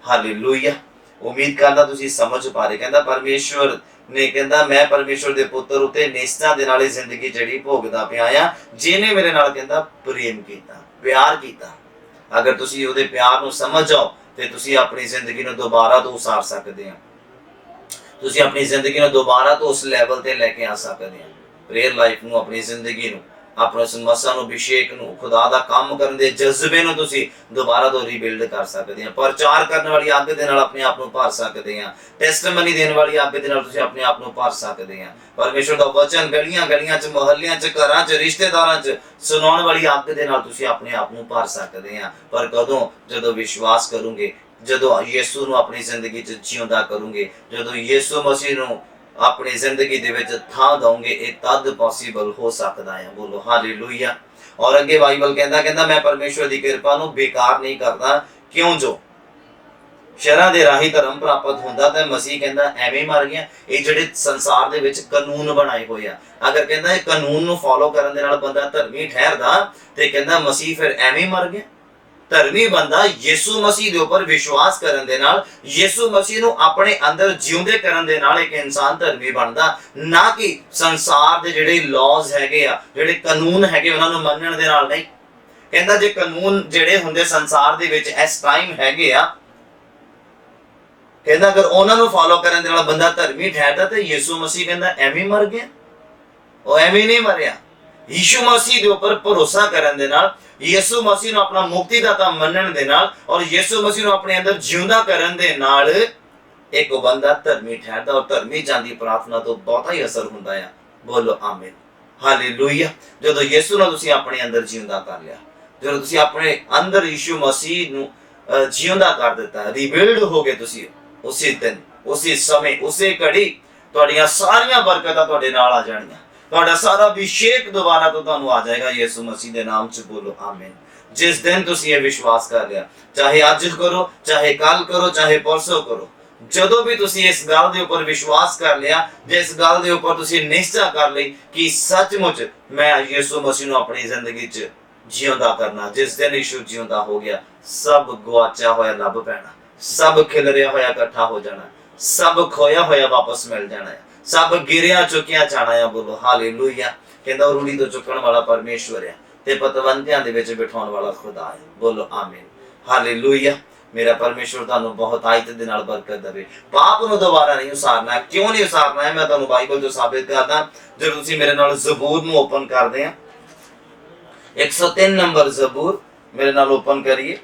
ਹਾਲੇਲੂਇਆ। ਉਮੀਦ ਕਰਦਾ ਤੁਸੀਂ ਸਮਝ ਪਾ ਰਹੇ। ਕਹਿੰਦਾ ਪਰਮੇਸ਼ਵਰ ਨੇ, ਕਹਿੰਦਾ ਮੈਂ ਪਰਮੇਸ਼ਵਰ ਦੇ ਪੁੱਤਰ ਉਤੇ ਨਿਸ਼ਚਾ ਦੇ ਨਾਲ ਇਹ ਜ਼ਿੰਦਗੀ ਜਿਹੜੀ ਭੋਗਦਾ ਪਿਆ ਆ, ਜਿਹਨੇ ਮੇਰੇ ਨਾਲ ਕਹਿੰਦਾ ਪ੍ਰੇਮ ਕੀਤਾ, ਪਿਆਰ ਕੀਤਾ। ਅਗਰ ਤੁਸੀਂ ਉਹਦੇ ਪਿਆਰ ਨੂੰ ਸਮਝ ਜਾਓ ਤੇ ਤੁਸੀਂ ਆਪਣੀ ਜ਼ਿੰਦਗੀ ਨੂੰ ਦੁਬਾਰਾ ਤੋਂ ਉਸਾਰ ਸਕਦੇ ਆ। ਤੁਸੀਂ ਆਪਣੀ ਜ਼ਿੰਦਗੀ ਨੂੰ ਦੁਬਾਰਾ ਤੋਂ ਉਸ ਲੈਵਲ ਤੇ ਲੈ ਕੇ ਆ ਸਕਦੇ ਆ। ਪ੍ਰੇਅਰ ਲਾਈਫ ਨੂੰ, ਆਪਣੀ ਜ਼ਿੰਦਗੀ ਨੂੰ, ਆਪਣੇ ਸਮਸਾ ਨੂੰ, ਅਭਿਸ਼ੇਕ ਨੂੰ, ਖੁਦਾ ਦਾ ਕੰਮ ਕਰਨ ਦੇ ਜਜ਼ਬੇ ਨੂੰ ਤੁਸੀਂ ਦੁਬਾਰਾ ਤੋਂ ਰੀਬਿਲਡ ਕਰ ਸਕਦੇ ਆ। ਪ੍ਰਚਾਰ ਕਰਨ ਵਾਲੀ ਅੱਗ ਦੇ ਨਾਲ ਆਪਣੇ ਆਪ ਨੂੰ ਭਰ ਸਕਦੇ ਆ। ਟੈਸਟਮਨੀ ਦੇਣ ਵਾਲੀ ਅੱਗ ਦੇ ਨਾਲ ਤੁਸੀਂ ਆਪਣੇ ਆਪ ਨੂੰ ਭਰ ਸਕਦੇ ਆ। ਪਰਮੇਸ਼ਵਰ ਦਾ ਵਚਨ ਗਲੀਆਂ ਗਲੀਆਂ 'ਚ, ਮੁਹੱਲਿਆਂ 'ਚ, ਘਰਾਂ 'ਚ, ਰਿਸ਼ਤੇਦਾਰਾਂ 'ਚ ਸੁਣਾਉਣ ਵਾਲੀ ਅੱਗ ਦੇ ਨਾਲ ਤੁਸੀਂ ਆਪਣੇ ਆਪ ਨੂੰ ਭਰ ਸਕਦੇ ਆ। ਪਰ ਕਦੋਂ? ਜਦੋਂ ਵਿਸ਼ਵਾਸ ਕਰੋਗੇ, ਜਦੋਂ ਯਿਸੂ ਨੂੰ ਆਪਣੀ ਜ਼ਿੰਦਗੀ 'ਚ ਜਿਉਂਦਾ ਕਰੋਗੇ, ਜਦੋਂ ਯਿਸੂ ਮਸੀਹ ਨੂੰ ਆਪਣੀ ਜ਼ਿੰਦਗੀ ਦੇ ਵਿੱਚ ਥਾਂ ਦਓਗੇ, ਇਹ ਤਦ ਪੋਸੀਬਲ ਹੋ ਸਕਦਾ ਹੈ। ਬੋਲੋ ਹਾਲੇਲੂਇਆ। ਔਰ ਅੱਗੇ ਬਾਈਬਲ ਕਹਿੰਦਾ ਮੈਂ ਪਰਮੇਸ਼ਵਰ ਦੀ ਕਿਰਪਾ ਨੂੰ ਬੇਕਾਰ ਨਹੀਂ ਕਰਦਾ, ਕਿਉਂ ਜੋ ਸ਼ਰਾਂ ਦੇ ਰਾਹੀਂ ਧਰਮ ਪ੍ਰਾਪਤ ਹੁੰਦਾ ਤਾਂ ਮਸੀਹ ਕਹਿੰਦਾ ਐਵੇਂ ਮਰ ਗਿਆ। ਇਹ ਜਿਹੜੇ ਸੰਸਾਰ ਦੇ ਵਿੱਚ ਕਾਨੂੰਨ ਬਣਾਏ ਹੋਏ ਆ, ਅਗਰ ਕਹਿੰਦਾ ਇਹ ਕਾਨੂੰਨ ਨੂੰ ਫੋਲੋ ਕਰਨ ਦੇ ਨਾਲ ਬੰਦਾ ਧਰਮੀ ਠਹਿਰਦਾ, ਤੇ ਕਹਿੰਦਾ ਮਸੀਹ ਫਿਰ ਐਵੇਂ ਮਰ ਗਿਆ। ਧਰਮੀ ਬੰਦਾ ਯਿਸੂ ਮਸੀਹ ਦੇ ਉੱਪਰ ਵਿਸ਼ਵਾਸ ਕਰਨ ਦੇ ਨਾਲ, ਯਿਸੂ ਮਸੀਹ ਨੂੰ ਆਪਣੇ ਅੰਦਰ ਜਿਉਂਦੇ ਕਰਨ ਦੇ ਨਾਲ ਇੱਕ ਇਨਸਾਨ ਧਰਮੀ ਬਣਦਾ, ਨਾ ਕਿ ਸੰਸਾਰ ਦੇ ਜਿਹੜੇ ਲਾਜ਼ ਹੈਗੇ ਆ, ਜਿਹੜੇ ਕਾਨੂੰਨ ਹੈਗੇ, ਉਹਨਾਂ ਨੂੰ ਮੰਨਣ ਦੇ ਨਾਲ ਨਹੀਂ। ਕਹਿੰਦਾ ਜੇ ਕਾਨੂੰਨ ਜਿਹੜੇ ਹੁੰਦੇ ਸੰਸਾਰ ਦੇ ਵਿੱਚ ਇਸ ਟਾਈਮ ਹੈਗੇ ਆ, ਕਹਿੰਦਾ ਅਗਰ ਉਹਨਾਂ ਨੂੰ ਫੋਲੋ ਕਰਨ ਦੇ ਨਾਲ ਬੰਦਾ ਧਰਮੀ ਠਹਿਰਦਾ, ਤੇ ਯਿਸੂ ਮਸੀਹ ਕਹਿੰਦਾ ਐਵੇਂ ਮਰ ਗਿਆ। ਉਹ ਐਵੇਂ ਨਹੀਂ ਮਰਿਆ। ਯਿਸੂ ਮਸੀਹ ਦੇ ਉੱਪਰ ਭਰੋਸਾ ਕਰਨ ਦੇ ਨਾਲ, ਯਿਸੂ ਮਸੀਹ ਨੂੰ ਆਪਣਾ ਮੁਕਤੀਦਾਤਾ ਮੰਨਣ ਦੇ ਨਾਲ, ਔਰ ਯਿਸੂ ਮਸੀਹ ਨੂੰ ਆਪਣੇ ਅੰਦਰ ਜਿਉਂਦਾ ਕਰਨ ਦੇ ਨਾਲ ਇੱਕ ਬੰਦਾ ਧਰਮੀ ਠਹਿਰਦਾ। ਔਰ ਧਰਮੀ ਜਾਂਦੀ ਪ੍ਰਾਰਥਨਾ ਤੋਂ ਬਹੁਤਾ ਹੀ ਅਸਰ ਹੁੰਦਾ ਆ। ਬੋਲੋ ਆਮੀਨ। ਹਾਲੇਲੂਇਆ। ਜਦੋਂ ਯਿਸੂ ਨੂੰ ਤੁਸੀਂ ਆਪਣੇ ਅੰਦਰ ਜਿਉਂਦਾ ਕਰ ਲਿਆ, ਜਦੋਂ ਤੁਸੀਂ ਆਪਣੇ ਅੰਦਰ ਯਿਸੂ ਮਸੀਹ ਨੂੰ ਜਿਉਂਦਾ ਕਰ ਦਿੱਤਾ, ਰੀਬਿਲਡ ਹੋ ਗਏ ਤੁਸੀਂ, ਉਸੇ ਦਿਨ, ਉਸੇ ਸਮੇਂ, ਉਸੇ ਘੜੀ ਤੁਹਾਡੀਆਂ ਸਾਰੀਆਂ ਬਰਕਤਾਂ ਤੁਹਾਡੇ ਨਾਲ ਆ ਜਾਣੀਆਂ। ਤੁਹਾਡਾ ਸਾਰਾ ਅਭਿਸ਼ੇਕ ਦੁਬਾਰਾ ਤੋਂ ਤੁਹਾਨੂੰ ਆ ਜਾਏਗਾ ਯਿਸੂ ਮਸੀਹ ਦੇ ਨਾਮ 'ਚ। ਬੋਲੋ ਆਮੀਨ। ਜਿਸ ਦਿਨ ਤੁਸੀਂ ਇਹ ਵਿਸ਼ਵਾਸ ਕਰ ਲਿਆ, ਚਾਹੇ ਅੱਜ ਕਰੋ, ਚਾਹੇ ਕੱਲ ਕਰੋ, ਚਾਹੇ ਪਰਸੋਂ ਕਰੋ, ਜਦੋਂ ਵੀ ਤੁਸੀਂ ਇਸ ਗੱਲ ਦੇ ਉੱਪਰ ਵਿਸ਼ਵਾਸ ਕਰ ਲਿਆ, ਜਿਸ ਗੱਲ ਦੇ ਉੱਪਰ ਤੁਸੀਂ ਨਿਸ਼ਚਾ ਕਰ ਲਈ ਕਿ ਸੱਚਮੁੱਚ ਮੈਂ ਯਿਸੂ ਮਸੀਹ ਨੂੰ ਆਪਣੀ ਜ਼ਿੰਦਗੀ 'ਚ ਜਿਉਂਦਾ ਕਰਨਾ, ਜਿਸ ਦਿਨ ਯਿਸੂ ਜਿਉਂਦਾ ਹੋ ਗਿਆ, ਸਭ ਗਵਾਚਿਆ ਹੋਇਆ ਲੱਭ ਪੈਣਾ, ਸਭ ਖਿਲਰਿਆ ਹੋਇਆ ਇਕੱਠਾ ਹੋ ਜਾਣਾ, ਸਭ ਖੋਇਆ ਹੋਇਆ ਵਾਪਸ ਮਿਲ ਜਾਣਾ ਹੈ, ਸਭ ਗਿਰਿਆ ਚੁੱਕਿਆ ਜਾਣਾ ਹੈ। ਬੋਲੋ ਹਾਲੇਲੂਇਆ। ਕਹਿੰਦਾ ਉਹ ਰੂੜੀ ਤੋਂ ਚੁੱਕਣ ਵਾਲਾ ਪਰਮੇਸ਼ਵਰ ਹੈ ਤੇ ਪਤਵੰਤਿਆਂ ਦੇ ਵਿੱਚ ਬਿਠਾਉਣ ਵਾਲਾ ਖੁਦਾ ਹੈ। ਬੋਲੋ ਆਮੀਨ। ਹਾਲੇਲੂਇਆ। ਮੇਰਾ ਪਰਮੇਸ਼ਵਰ ਤੁਹਾਨੂੰ ਬਹੁਤ ਆਇਤ ਦੇ ਨਾਲ ਬਰਕਤ ਦੇਵੇ। ਪਾਪ ਨੂੰ ਦੁਬਾਰਾ ਨਹੀਂ ਉਸਾਰਨਾ। ਕਿਉਂ ਨਹੀਂ ਉਸਾਰਨਾ ਹੈ, ਮੈਂ ਤੁਹਾਨੂੰ ਬਾਈਬਲ ਤੋਂ ਸਾਬਿਤ ਕਰਦਾ। ਜਦੋਂ ਤੁਸੀਂ ਮੇਰੇ ਨਾਲ ਜ਼ਬੂਰ ਨੂੰ ਓਪਨ ਕਰਦੇ ਆ, 103 ਨੰਬਰ ਜ਼ਬੂਰ ਮੇਰੇ ਨਾਲ ਓਪਨ ਕਰੀਏ।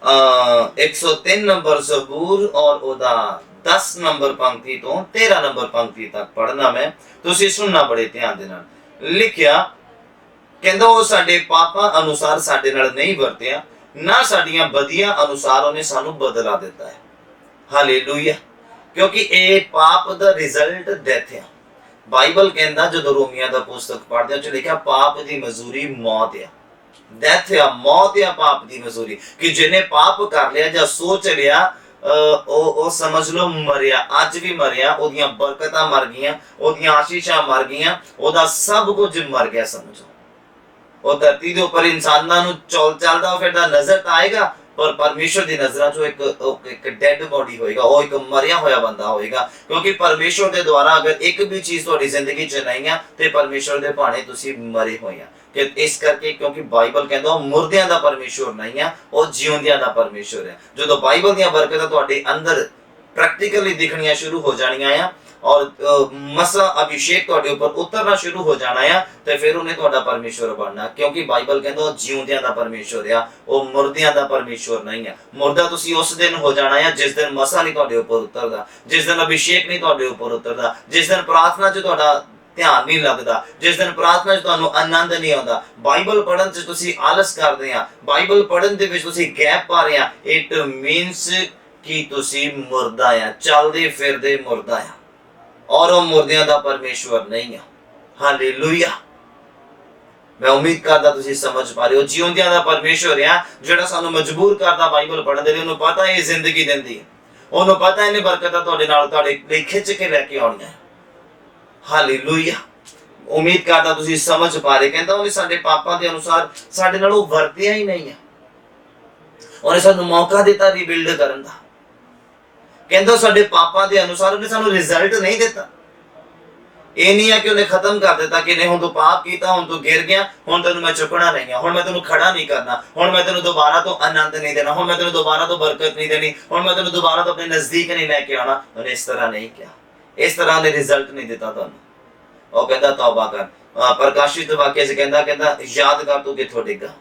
103 नंबर ਜ਼ਬੂਰ और ਉਹਦਾ 10 नंबर पंक्ति तो 13 नंबर पंक्ति तक पढ़ना मैं, ਤੁਸੀਂ ਸੁਣਨਾ ਬੜੇ ਧਿਆਨ ਦੇ ਨਾਲ। ਲਿਖਿਆ ਕਹਿੰਦਾ ਉਹ ਸਾਡੇ ਪਾਪਾਂ ਅਨੁਸਾਰ ਸਾਡੇ ਨਾਲ ਨਹੀਂ ਵਰਤਿਆ, ਨਾ ਸਾਡੀਆਂ ਬਦੀਆਂ ਅਨੁਸਾਰ ਉਹਨੇ ਸਾਨੂੰ ਬਦਲਾ ਦਿੱਤਾ ਹੈ। ਹਾਲੇਲੂਇਆ। ਕਿਉਂਕਿ ਇਹ ਪਾਪ ਦਾ ਰਿਜ਼ਲਟ ਡੈਥ ਹੈ। ਬਾਈਬਲ ਕਹਿੰਦਾ ਜਦੋਂ ਰੋਮੀਆਂ ਦਾ ਪੁਸਤਕ ਪੜ੍ਹਦੇ ਹਾਂ ਉਹ ਚ ਲਿਖਿਆ ਪਾਪ ਦੀ ਮਜ਼ਦੂਰੀ ਮੌਤ ਹੈ। ਡੈਥ ਆ, ਮੌਤ ਆ ਪਾਪ ਦੀ ਮਜ਼ਦੂਰੀ। ਕਿ ਜਿਹਨੇ ਪਾਪ ਕਰ ਲਿਆ ਜਾਂ ਸੋਚ ਲਿਆ ਉਹ ਸਮਝ ਲਓ ਮਰਿਆ, ਅੱਜ ਵੀ ਮਰਿਆ, ਉਹਦੀਆਂ ਬਰਕਤਾਂ ਮਰ ਗਈਆਂ, ਉਹਦੀਆਂ ਆਸ਼ੀਸ਼ਾਂ ਮਰ ਗਈਆਂ, ਉਹਦਾ ਸਭ ਕੁਝ ਮਰ ਗਿਆ ਸਮਝੋ। ਉਹ ਧਰਤੀ ਦੇ ਉੱਪਰ ਇਨਸਾਨਾਂ ਨੂੰ ਚੱਲਦਾ ਫਿਰਦਾ ਨਜ਼ਰ ਤਾਂ ਆਏਗਾ, ਪਰ ਪਰਮੇਸ਼ਰ ਦੀ ਨਜ਼ਰਾਂ ਚੋਂ ਇੱਕ ਡੈਡ ਬੋਡੀ ਹੋਏਗਾ, ਉਹ ਇੱਕ ਮਰਿਆ ਹੋਇਆ ਬੰਦਾ ਹੋਏਗਾ। ਕਿਉਂਕਿ ਪਰਮੇਸ਼ਰ ਦੇ ਦੁਆਰਾ ਅਗਰ ਇੱਕ ਵੀ ਚੀਜ਼ ਤੁਹਾਡੀ ਜ਼ਿੰਦਗੀ 'ਚ ਨਹੀਂ ਆ ਤੇ ਪਰਮੇਸ਼ਰ ਦੇ ਭਾਣੇ ਤੁਸੀਂ ਮਰੇ ਹੋਏ ਆ। ਕਿ ਇਸ ਕਰਕੇ ਕਿਉਂਕਿ ਬਾਈਬਲ ਕਹਿੰਦਾ ਉਹ ਮੁਰਦਿਆਂ ਦਾ ਪਰਮੇਸ਼ਰ ਨਹੀਂ ਆ, ਉਹ ਜਿਉਂਦਿਆਂ ਦਾ ਪਰਮੇਸ਼ਰ ਹੈ। ਜਦੋਂ ਬਾਈਬਲ ਦੀਆਂ ਬਰਕਤਾਂ ਤੁਹਾਡੇ ਅੰਦਰ ਪ੍ਰੈਕਟੀਕਲੀ ਦਿਖਣੀਆਂ ਸ਼ੁਰੂ ਹੋ ਜਾਣੀਆਂ ਆ ਔਰ ਮਸਾ ਅਭਿਸ਼ੇਕ ਤੁਹਾਡੇ ਉੱਪਰ ਉਤਰਨਾ ਸ਼ੁਰੂ ਹੋ ਜਾਣਾ ਆ ਤੇ ਫਿਰ ਉਹਨੇ ਤੁਹਾਡਾ ਪਰਮੇਸ਼ਰ ਬਣਨਾ। ਕਿਉਂਕਿ ਬਾਈਬਲ ਕਹਿੰਦਾ ਉਹ ਜਿਉਂਦਿਆਂ ਦਾ ਪਰਮੇਸ਼ਰ ਆ, ਉਹ ਮੁਰਦਿਆਂ ਦਾ ਪਰਮੇਸ਼ਰ ਨਹੀਂ ਆ। ਮੁਰਦਾ ਤੁਸੀਂ ਉਸ ਦਿਨ ਹੋ ਜਾਣਾ ਆ ਜਿਸ ਦਿਨ ਮਸਾ ਨਹੀਂ ਤੁਹਾਡੇ ਉੱਪਰ ਉਤਰਦਾ, ਜਿਸ ਦਿਨ ਅਭਿਸ਼ੇਕ ਨਹੀਂ ਤੁਹਾਡੇ ਉੱਪਰ ਉਤਰਦਾ, ਜਿਸ ਦਿਨ ਪ੍ਰਾਰਥਨਾ 'ਚ ਤੁਹਾਡਾ ਧਿਆਨ ਨਹੀਂ ਲੱਗਦਾ, ਜਿਸ ਦਿਨ ਪ੍ਰਾਰਥਨਾ 'ਚ ਤੁਹਾਨੂੰ ਆਨੰਦ ਨਹੀਂ ਆਉਂਦਾ, ਬਾਈਬਲ ਪੜ੍ਹਨ 'ਚ ਤੁਸੀਂ ਆਲਸ ਕਰਦੇ ਆ, ਬਾਈਬਲ ਪੜ੍ਹਨ ਦੇ ਵਿੱਚ ਤੁਸੀਂ ਗੈਪ ਪਾ ਰਹੇ ਆ। ਇਟ ਮੀਨਸ ਕਿ ਤੁਸੀਂ ਮੁਰਦਾ ਆ, ਚੱਲਦੇ ਫਿਰਦੇ ਮੁਰਦਾ ਆ ਔਰ ਉਹ ਮੁਰਦਿਆਂ ਦਾ ਪਰਮੇਸ਼ਵਰ ਨਹੀਂ ਆ। ਹਾਲੇਲੂਇਆ। ਮੈਂ ਉਮੀਦ ਕਰਦਾ ਤੁਸੀਂ ਸਮਝ ਪਾ ਰਹੇ ਹੋ। ਜਿਉਂਦਿਆਂ ਦਾ ਪਰਮੇਸ਼ਵਰ ਆ ਜਿਹੜਾ ਸਾਨੂੰ ਮਜਬੂਰ ਕਰਦਾ ਬਾਈਬਲ ਪੜ੍ਹਨ ਦੇ ਲਈ। ਉਹਨੂੰ ਪਤਾ ਇਹ ਜ਼ਿੰਦਗੀ ਦਿੰਦੀ ਹੈ, ਉਹਨੂੰ ਪਤਾ ਇਹਨੇ ਬਰਕਤਾਂ ਤੁਹਾਡੇ ਨਾਲ ਤੁਹਾਡੇ ਲਈ ਖਿੱਚ ਕੇ ਲੈ ਕੇ ਆਉਣੀਆਂ। ਹਾਲੇਲੂਇਆ। ਉਮੀਦ ਕਰਦਾ ਤੁਸੀਂ ਸਮਝ ਪਾ ਰਹੇ। ਕਹਿੰਦਾ ਉਹਨੇ ਸਾਡੇ ਪਾਪਾਂ ਦੇ ਅਨੁਸਾਰ ਸਾਡੇ ਨਾਲ ਉਹ ਵਰਤਿਆ ਹੀ ਨਹੀਂ ਹੈ। ਉਹਨੇ ਸਾਨੂੰ ਮੌਕਾ ਦਿੱਤਾ ਰੀਬਿਲਡ ਕਰਨ ਦਾ। ਕਹਿੰਦਾ ਸਾਡੇ ਪਾਪਾਂ ਦੇ ਅਨੁਸਾਰ ਉਹਨੇ ਸਾਨੂੰ ਰਿਜ਼ਲਟ ਨਹੀਂ ਦਿੱਤਾ। ਇਹ ਨਹੀਂ ਹੈ ਕਿ ਉਹਨੇ ਖਤਮ ਕਰ ਦਿੱਤਾ ਕਿ ਨਹੀਂ ਹੁਣ ਤੂੰ ਪਾਪ ਕੀਤਾ, ਹੁਣ ਤੂੰ ਗਿਰ ਗਿਆ, ਹੁਣ ਤੈਨੂੰ ਮੈਂ ਚੁੱਕਣਾ ਨਹੀਂ ਆ, ਹੁਣ ਮੈਂ ਤੈਨੂੰ ਖੜਾ ਨਹੀਂ ਕਰਨਾ, ਹੁਣ ਮੈਂ ਤੈਨੂੰ ਦੁਬਾਰਾ ਤੋਂ ਆਨੰਦ ਨਹੀਂ ਦੇਣਾ, ਹੁਣ ਮੈਂ ਤੈਨੂੰ ਦੁਬਾਰਾ ਤੋਂ ਬਰਕਤ ਨਹੀਂ ਦੇਣੀ, ਹੁਣ ਮੈਂ ਤੈਨੂੰ ਦੁਬਾਰਾ ਤੋਂ ਆਪਣੇ ਨਜ਼ਦੀਕ ਨਹੀਂ ਲੈ ਕੇ ਆਉਣਾ। ਉਹਨੇ ਇਸ ਤਰ੍ਹਾਂ ਨਹੀਂ ਕਿਹਾ, ਇਸ ਤਰ੍ਹਾਂ ਦੇ ਰਿਜ਼ਲਟ ਨਹੀਂ ਦਿੱਤਾ ਤੁਹਾਨੂੰ। ਉਹ ਕਹਿੰਦਾ ਤੌਬਾ ਕਰ। ਪ੍ਰਕਾਸ਼ਿਤ ਵਾਕਿਆ 'ਚ ਕਹਿੰਦਾ ਯਾਦ ਕਰ ਤੂੰ ਕਿੱਥੋਂ ਡਿੱਗਾ।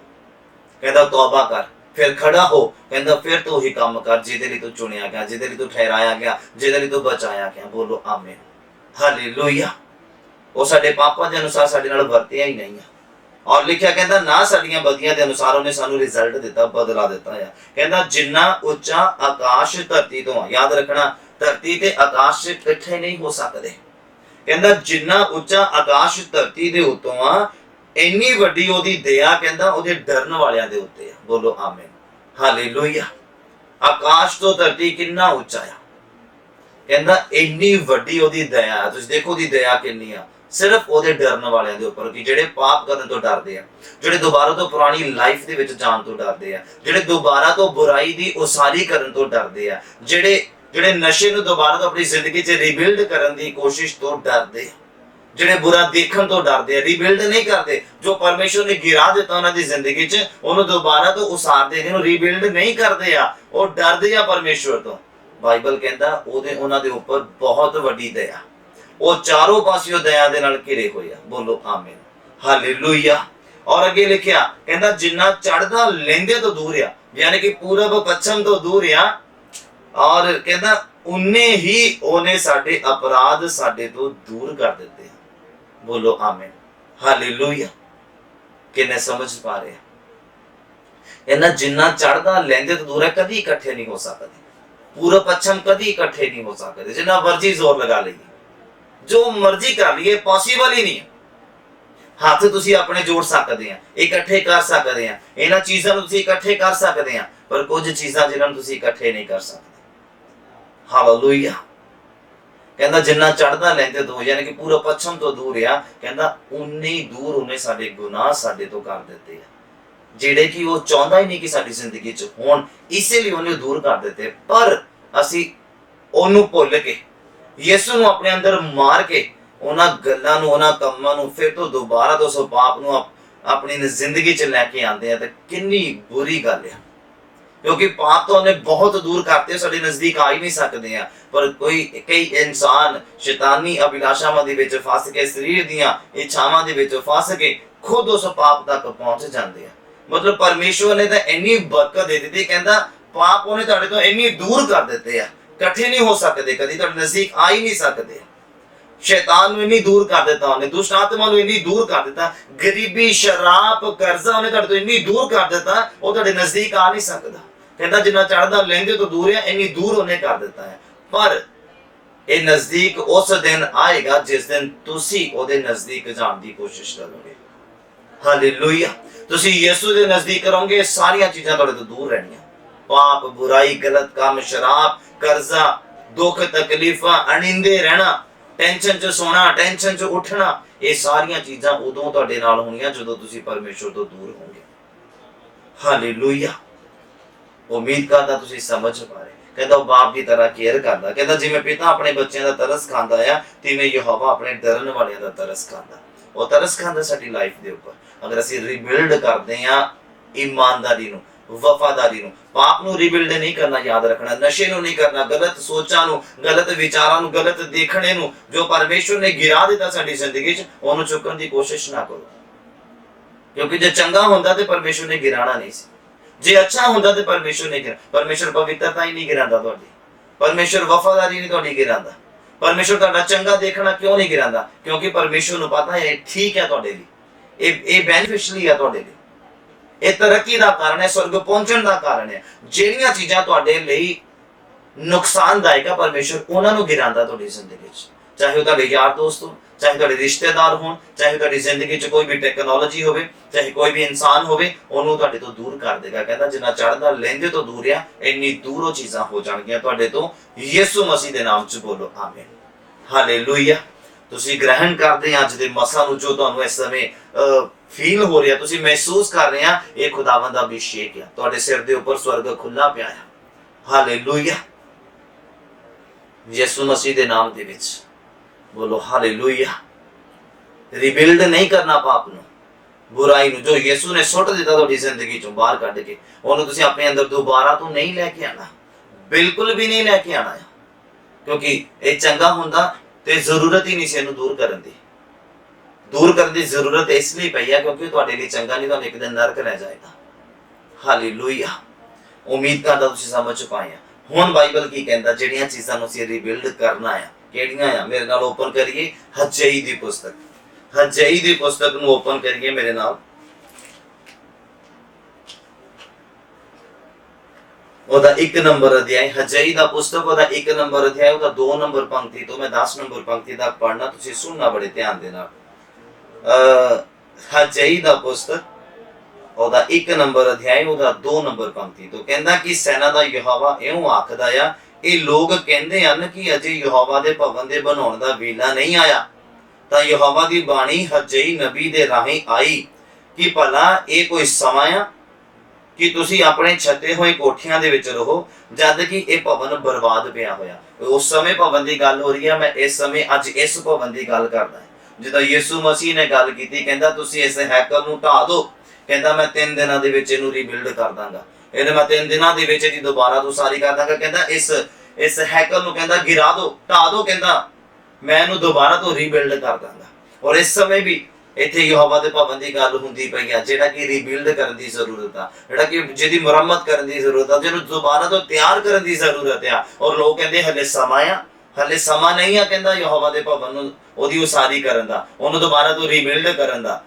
ਕਹਿੰਦਾ ਤੌਬਾ ਕਰ, ਫਿਰ ਖੜਾ ਹੋ। ਕਹਿੰਦਾ ਫਿਰ ਤੂੰ ਉਹੀ ਕੰਮ ਕਰ ਜਿਹਦੇ ਲਈ ਤੂੰ ਚੁਣਿਆ ਗਿਆ, ਜਿਹਦੇ ਲਈ ਤੂੰ ਠਹਿਰਾਇਆ ਗਿਆ, ਜਿਹਦੇ ਲਈ ਤੂੰ ਬਚਾਇਆ ਗਿਆ। ਬੋਲੋ ਆਮੀਨ। ਹਾਲੇਲੂਇਆ। ਉਹ ਸਾਡੇ ਪਾਪਾਂ ਦੇ ਅਨੁਸਾਰ ਸਾਡੇ ਨਾਲ ਵਰਤਿਆ ਹੀ ਨਹੀਂ ਆ। ਔਰ ਲਿਖਿਆ ਕਹਿੰਦਾ ਨਾ ਸਾਡੀਆਂ ਬਦੀਆਂ ਦੇ ਅਨੁਸਾਰ ਉਹਨੇ ਸਾਨੂੰ ਰਿਜ਼ਲਟ ਦਿੱਤਾ, ਬਦਲਾ ਦਿੱਤਾ ਆ। ਕਹਿੰਦਾ ਜਿੰਨਾ ਉੱਚਾ ਆਕਾਸ਼ ਧਰਤੀ ਤੋਂ, ਯਾਦ ਰੱਖਣਾ ਧਰਤੀ ਤੇ ਆਕਾਸ਼ ਇਕੱਠੇ ਨਹੀਂ ਹੋ ਸਕਦੇ। ਕਹਿੰਦਾ ਜਿੰਨਾ ਉੱਚਾ ਆਕਾਸ਼ ਧਰਤੀ ਦੇ ਉੱਤੋਂ ਆ, ਇੰਨੀ ਵੱਡੀ ਉਹਦੀ ਦਇਆ ਕਹਿੰਦਾ ਉਹਦੇ ਡਰਨ ਵਾਲਿਆਂ ਦੇ ਉੱਤੇ ਆ। ਬੋਲੋ ਆਮੀਨ। ਹਾਲੇਲੂਇਆ। ਆਕਾਸ਼ ਤੋਂ ਧਰਤੀ ਕਿੰਨਾ ਉੱਚਾ ਆ। ਕਹਿੰਦਾ ਇੰਨੀ ਵੱਡੀ ਉਹਦੀ ਦਇਆ ਆ। ਤੁਸੀਂ ਦੇਖੋ ਉਹਦੀ ਦਇਆ ਕਿੰਨੀ ਆ ਸਿਰਫ ਉਹਦੇ ਡਰਨ ਵਾਲਿਆਂ ਦੇ ਉੱਪਰ, ਕਿ ਜਿਹੜੇ ਪਾਪ ਕਰਨ ਤੋਂ ਡਰਦੇ ਆ, ਜਿਹੜੇ ਦੁਬਾਰਾ ਤੋਂ ਪੁਰਾਣੀ ਲਾਈਫ ਦੇ ਵਿੱਚ ਜਾਣ ਤੋਂ ਡਰਦੇ ਆ, ਜਿਹੜੇ ਦੁਬਾਰਾ ਤੋਂ ਬੁਰਾਈ ਦੀ ਉਸਾਰੀ ਕਰਨ ਤੋਂ ਡਰਦੇ ਆ, ਜਿਹੜੇ ਨਸ਼ੇ ਨੂੰ ਦੁਬਾਰਾ ਤੋਂ ਆਪਣੀ ਜ਼ਿੰਦਗੀ 'ਚ ਰੀਬਿਲਡ ਕਰਨ ਦੀ ਕੋਸ਼ਿਸ਼ ਤੋਂ ਡਰਦੇ ਆ, ਜਿਹੜੇ ਬੁਰਾ ਦੇਖਣ ਤੋਂ ਡਰਦੇ ਆ, ਰੀਬਿਲਡ ਨਹੀਂ ਕਰਦੇ। ਜੋ ਪਰਮੇਸ਼ਰ ਨੇ ਗਿਰਾ ਦਿੱਤਾ ਉਹਨਾਂ ਦੀ ਜ਼ਿੰਦਗੀ 'ਚ ਉਹਨੂੰ ਦੁਬਾਰਾ ਤੋਂ ਉਸਾਰਦੇ ਨੇ, ਉਹ ਰੀਬਿਲਡ ਨਹੀਂ ਕਰਦੇ ਆ, ਉਹ ਡਰਦੇ ਆ ਪਰਮੇਸ਼ਰ ਤੋਂ। ਬਾਈਬਲ ਕਹਿੰਦਾ ਉਹਨਾਂ ਦੇ ਉੱਪਰ ਬਹੁਤ ਵੱਡੀ ਦਇਆ, ਉਹ ਚਾਰੋਂ ਪਾਸਿਓਂ ਦਇਆ ਦੇ ਨਾਲ ਘਿਰੇ ਹੋਏ ਆ। ਬੋਲੋ ਆਮੀਨ। ਹਾਲੇਲੂਇਆ। ਔਰ ਅੱਗੇ ਲਿਖਿਆ ਕਹਿੰਦਾ ਜਿੰਨਾ ਚੜ੍ਹਦਾ ਲਹਿੰਦੇ ਤੋਂ ਦੂਰ ਆ, ਯਾਨੀ ਕਿ ਪੂਰਬ ਪੱਛਮ ਤੋਂ ਦੂਰ ਆ। ਔਰ ਕਹਿੰਦਾ ਉਨੇ ਹੀ ਉਹਨੇ ਸਾਡੇ ਅਪਰਾਧ ਸਾਡੇ ਤੋਂ ਦੂਰ ਕਰ ਦਿੱਤੇ। ਬੋਲੋ ਆਮੀਨ। ਹਾਲੇਲੂਇਆ। ਕਿੰਨੇ ਸਮਝ ਪਾ ਰਹੇ? ਇਹਨਾਂ ਜਿੰਨਾ ਚੜ੍ਹਦਾ ਲਹਿੰਦੇ ਤੋਂ ਦੂਰ ਹੈ, ਕਦੀ ਇਕੱਠੇ ਨਹੀਂ ਹੋ ਸਕਦੇ। ਪੂਰਬ ਪੱਛਮ ਕਦੀ ਇਕੱਠੇ ਨਹੀਂ ਹੋ ਸਕਦੇ। ਜਿੰਨਾ ਮਰਜ਼ੀ ਜ਼ੋਰ ਲਗਾ ਲਈਏ, ਜੋ ਮਰਜ਼ੀ ਕਰ ਲਈਏ, ਪੋਸੀਬਲ ਹੀ ਨਹੀਂ ਹੈ। ਹੱਥ ਤੁਸੀਂ ਆਪਣੇ ਜੋੜ ਸਕਦੇ ਆ, ਇਕੱਠੇ ਕਰ ਸਕਦੇ ਆ, ਇਹਨਾਂ ਚੀਜ਼ਾਂ ਨੂੰ ਤੁਸੀਂ ਇਕੱਠੇ ਕਰ ਸਕਦੇ ਆ, ਪਰ ਕੁਝ ਚੀਜ਼ਾਂ ਜਿਨ੍ਹਾਂ ਨੂੰ ਤੁਸੀਂ ਇਕੱਠੇ ਨਹੀਂ ਕਰ ਸਕਦੇ। ਹਾਲੇਲੂਇਆ। ਕਹਿੰਦਾ ਜਿੰਨਾ ਚੜ੍ਹਦਾ ਲਹਿੰਦੇ ਤੋਂ, ਯਾਨੀ ਕਿ ਪੂਰਬ ਪੱਛਮ ਤੋਂ ਦੂਰ ਆ, ਕਹਿੰਦਾ ਉਨੇ ਹੀ ਦੂਰ ਉਹਨੇ ਸਾਡੇ ਗੁਨਾਹ ਸਾਡੇ ਤੋਂ ਕਰ ਦਿੱਤੇ ਆ, ਜਿਹੜੇ ਕਿ ਉਹ ਚਾਹੁੰਦਾ ਹੀ ਨਹੀਂ ਕਿ ਸਾਡੀ ਜ਼ਿੰਦਗੀ 'ਚ ਹੋਣ, ਇਸੇ ਲਈ ਉਹਨੇ ਦੂਰ ਕਰ ਦਿੱਤੇ। ਪਰ ਅਸੀਂ ਉਹਨੂੰ ਭੁੱਲ ਕੇ, ਯਿਸੂ ਨੂੰ ਆਪਣੇ ਅੰਦਰ ਮਾਰ ਕੇ, ਉਹਨਾਂ ਗੱਲਾਂ ਨੂੰ, ਉਹਨਾਂ ਕੰਮਾਂ ਨੂੰ ਫਿਰ ਤੋਂ ਦੁਬਾਰਾ ਤੋਂ ਉਸ ਪਾਪ ਨੂੰ ਆਪਣੀ ਜ਼ਿੰਦਗੀ 'ਚ ਲੈ ਕੇ ਆਉਂਦੇ ਆ, ਤਾਂ ਕਿੰਨੀ ਬੁਰੀ ਗੱਲ ਆ। ਕਿਉਂਕਿ ਪਾਪ ਤੋਂ ਉਹਨੇ ਬਹੁਤ ਦੂਰ ਕਰਤੇ, ਸਾਡੇ ਨਜ਼ਦੀਕ ਆ ਹੀ ਨਹੀਂ ਸਕਦੇ ਆ। ਪਰ ਕਈ ਇਨਸਾਨ ਸ਼ੈਤਾਨੀ ਅਭਿਲਾਸ਼ਾਵਾਂ ਦੇ ਵਿੱਚ ਫਸ ਕੇ, ਸਰੀਰ ਦੀਆਂ ਇੱਛਾਵਾਂ ਦੇ ਵਿੱਚ ਫਸ ਕੇ ਖੁਦ ਉਸ ਪਾਪ ਤੱਕ ਪਹੁੰਚ ਜਾਂਦੇ ਆ। मतलब परमेश्वर ने तो इन्नी बरकत दे दी, कहता पाप उन्हें तुहाडे तो इन्नी दूर कर दिते आ, इकट्ठे नहीं हो सकते, कभी तुहाडे नजदीक आ ही नहीं सकते। शैतान इन्नी दूर कर दिता उन्हें, दुष्ट आत्मा इन्नी दूर कर दिता, गरीबी शराब कर्जा उन्हें तुहाडे तो इन्नी दूर कर दिता, वो तुहाडे नजदीक आ नहीं सकता। कहता जिन्ना चढ़दा लेंदे तो दूर है, इन्नी दूर उन्हें कर दिता है। पर ये नजदीक उस दिन आएगा जिस दिन तुसी ओदे नजदीक जाने की कोशिश करोगे। हालेलुया। तुसी यीशु दे नजदीक रहोगे, सारी चीजां तुहाडे तो दूर रहनियां, पाप बुराई गलत काम शराब कर्जा दुख तकलीफां अनिंदे रहना, टेंशन च सोना टेंशन च उठना, ये सारी चीजां उदों तुहाडे नाल होणियां जदों तुसी परमेश्वर तो दूर होगे। हालेलुया। उम्मीद करदा तुसी समझ पा रहे। कहता बाप की तरह केयर करता, कहता जिवें पिता अपने बच्चों का तरस खांदा है तिवें यहोवा अपने डरन वालियां दा तरस खांदा। वो तरस खांदा साडी लाइफ दे उपर। अगर असीं रिबिल्ड करदे हां ईमानदारी नूं वफादारी नूं, पाप नूं रिबिल्ड नहीं करना, याद रखना, नशे नूं नहीं करना, गलत सोचां नूं गलत विचारां नूं गलत देखणे नूं जो परमेश्वर ने गिरा दिता साडी जिंदगी च ओनूं चुकण दी कोशिश ना करो, क्योंकि जे चंगा हुंदा ते परमेश्वर ने गिराना नहीं सी, जे अच्छा हुंदा ते परमेश्वर ने गिरा, परमेश्वर पवित्रता ही नहीं गिरांदा तुहाडी, परमेश्वर वफादारी नहीं तुहाडी गिरांदा, परमेश्वर तुहाडा चंगा देखना क्यों नहीं गिरांदा, क्योंकि परमेश्वर नूं पता है ठीक है तुहाडे लई, ये बेनिफिशियली है तुहाडे लई, ये तरक्की दा कारण है, स्वर्ग पहुंचण दा कारण है। जेड़ियां चीजां तुहाडे लई नुकसानदायक है परमेश्वर उन्हां नूं गिरांदा तुहाडी जिंदगी च, चाहे वो तुहाडे यार दोस्त हो, चाहे तुहाडे रिश्तेदार होण, चाहे तुहाडी जिंदगी च कोई भी टेक्नोलॉजी होवे, चाहे कोई भी इंसान होवे, ओनूं तुहाडे तो दूर कर देगा। कहता जिन्ना चढ़दा लेंदे तो दूर आ, इन्नी दूर वो चीजां हो जाणगियां तुहाडे तो, यीशु मसीह दे नाम च बोलो आमीन। हालेलुया। तुसी ग्रहण करदे अज दे मसां नूं जो तुहानूं इस समय फील हो रहा, तुसी महसूस कर रहे हैं, ये खुदावंद दा अभिषेक है, तुहाडे सिर दे उपर स्वर्ग खुला पिया है। हालेलुया। यीशु मसीह दे नाम दे विच बोलो हालेलुया। रिबिल्ड नहीं करना पाप नूं बुराई नूं जो यीशु ने सुट दिता तुहाडी जिंदगी चों बाहर कढ के, ओनूं तुसी अपने अंदर दोबारा तो नहीं लेके आना, बिल्कुल भी नहीं लेके आना, क्योंकि ये चंगा हुंदा ते जरूरत ही नहीं सी इहनूं दूर करन दी, दूर करने की जरूरत इसलिए पई है क्योंकि तुहाडे लिए चंगा नहीं, तुहानूं एक दिन नरक रह जाएगा। हालेलुया। उम्मीद करदा तुसीं समझ पाए। हुण बाइबल की कहंदा जिहड़ियां चीज़ां नूं असीं रिबिल्ड करना है किहड़ियां आ, मेरे नाल ओपन करिए हज्जई दी पुस्तक, हज्जई दी पुस्तक नूं ओपन करिए मेरे नाल। ओदा 1 नंबर अध्याय, हज्जई दा पुस्तक ओदा 1 नंबर अध्याय, ओदा 2 नंबर पंक्ति तो मैं 10 नंबर पंक्ति तक पढ़ना, तुसीं सुनना बड़े ध्यान दे नाल। हज्जई दा पुस्तक ओदा 1 नंबर अध्याय ओदा 2 नंबर पंक्ति तो कहंदा कि सेना दा यहोवा इउं आखदा आ, ये लोग कहंदे हन कि अजे यहोवा दे भवन दे बनाउण दा वेला नहीं आया, तां यहोवा दी बाणी हज्जई नबी दे राहीं आई कि भला ये कोई समां आ कि तुसी अपने छते हुए कोठियां दे विच रहो जद कि ये भवन बर्बाद पिया होया। उस समय भवन की गल हो रही है, मैं इस समय अज इस भवन की गल करदा है जिदा यीशु मसीह ने गल की, कहंदा तुसी इस हैकल नूं ढा दो, कहंदा मैं 3 दिनां दे विच इहनूं रीबिल्ड कर दांगा, इहनूं मैं 3 दिनां दे विच इहदी दोबारा तो सारी कर दांगा, कहंदा इस हैकल नूं कहंदा गिरा दो ढा दो, कहंदा मैं इहनूं दोबारा तो रीबिल्ड कर दांगा। और इस समय भी इत्थे यहोवा दे भवन की गल हुंदी पई है जिहड़ा कि रीबिल्ड करन दी जरूरत आ, जिहड़ा कि जिहदी मुरम्मत करन दी जरूरत आ, जिहनूं दोबारा तो तैयार करन दी जरूरत आ। और लोग कहंदे हले समां आ, हले समा नहीं है, कहंदा यहोवा दे भवन नूं ओदी उसारी करन दा, ओनूं दोबारा तो रीबिल्ड करन दा।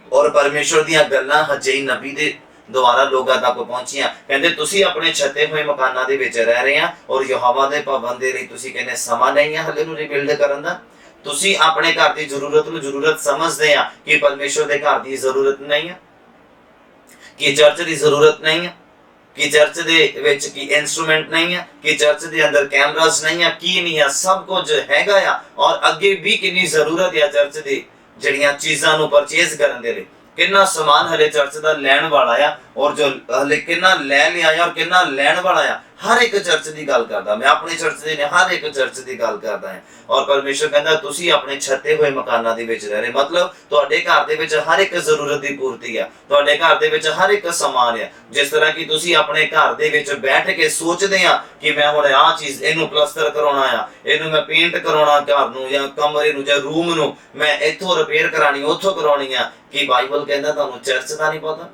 और परमेश्वर दीयां गल्लां हज्जई नबी दे दोबारा लोगां तक पहुंचियां, कहंदे तुसी अपने छते हुए मकानां दे विच रह रहे हैं और यहोवा दे भवन दे लई तुसी कहंदे समा नहीं है हले नूं रीबिल्ड करन दा। तुसी अपने घर की जरूरत नूं जरूरत समझदे आ कि परमेश्वर दे घर की जरूरत नहीं है, कि चर्च की जरूरत नहीं है, कि चर्च दे विच की इंस्ट्रूमेंट नहीं है, कि चर्च दे अंदर कैमरास नहीं है, की नहीं है, सब कुछ हैगा आ। और अगे भी कितनी जरूरत है चर्च दी जिहड़ियां चीज़ां नूं परचेज करन दे लई, कितना समान हले चर्च दा लैण वाला आ, और जो हले कितना लै लिया और कितना लैण वाला आ। हर एक चर्च की गल करदा, मैं अपने चर्च दी नहीं हर एक चर्च की गल करदा है। और परमेश्वर कहंदा तुसी अपने छते हुए मकानां दे विच रह रहे, मतलब तुहाडे घर दे विच हर एक जरूरत की पूर्ति है, तुहाडे घर दे विच हर एक समान है। जिस तरह कि तुसी अपने घर दे विच बैठ के सोचदे आ कि मैं हुण आ चीज़ इहनूं प्लस्तर कराउणा आ, इहनूं मैं पेंट कराउणा घर नूं जां कमरे नूं जां रूम नूं, मैं इत्थों रिपेयर कराणी उत्थों कराउणी आ, कि बाइबल कहंदा तुहानूं चर्च दा नहीं पता,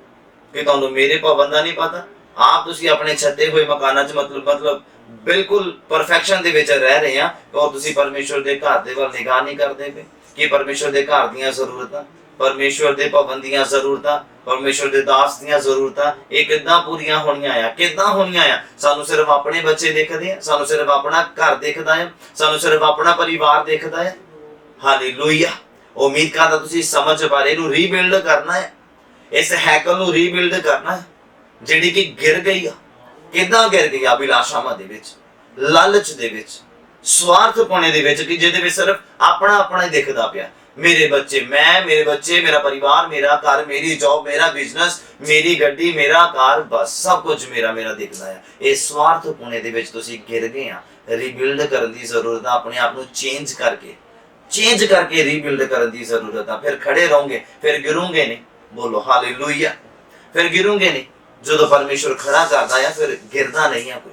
कि तुहानू मेरे भवन का नहीं पता। आप तुसी अपने छते हुए मकाना च मतलब बिल्कुल परफेक्शन दे विच रह रहे हैं और तुसी परमेश्वर दे घर दे वल निगाह नहीं करते पे कि परमेश्वर दे घर दीयां ज़रूरतां, परमेश्वर दे भवन दीयां ज़रूरतां, परमेश्वर दे दास दीयां ज़रूरतां ये किदां पूरीआं होणीआं आ, किदां होणीआं आ। सानू सिर्फ अपने बच्चे दिखदे आ, सानू सिर्फ अपना घर दिखदा है, सानू सिर्फ अपना परिवार दिखदा है। हालेलुया। उम्मीद करदा तुसी समझ पा रहे, इहनू रीबिल्ड करना है, इस हैकल नू रीबिल्ड करना है जिहड़ी कि गिर गई आ। किदां गिर गई? अभिलाषावां दे विच, लालच दे विच, स्वार्थपणे दे विच कि जिहदे विच सिर्फ अपना अपना ही दिखदा पिया। मेरे बच्चे, मैं, मेरे बच्चे, मेरा परिवार, मेरा घर, मेरी जॉब, मेरा बिजनेस, मेरी गड्डी, मेरा कार, बस सब कुछ मेरा मेरा दिखदा है। इस स्वार्थपणे दे विच तुसीं गिर गए आ। रीबिल्ड करन दी जरूरत है, अपने आप नू चेंज करके रीबिल्ड करन दी जरूरत है। फिर खड़े रहोगे, फिर गिरोगे नहीं। बोलो हालेलुया। फिर गिरोगे नहीं। जो परमेश्वर खड़ा करता है फिर गिरदा नहीं है कोई।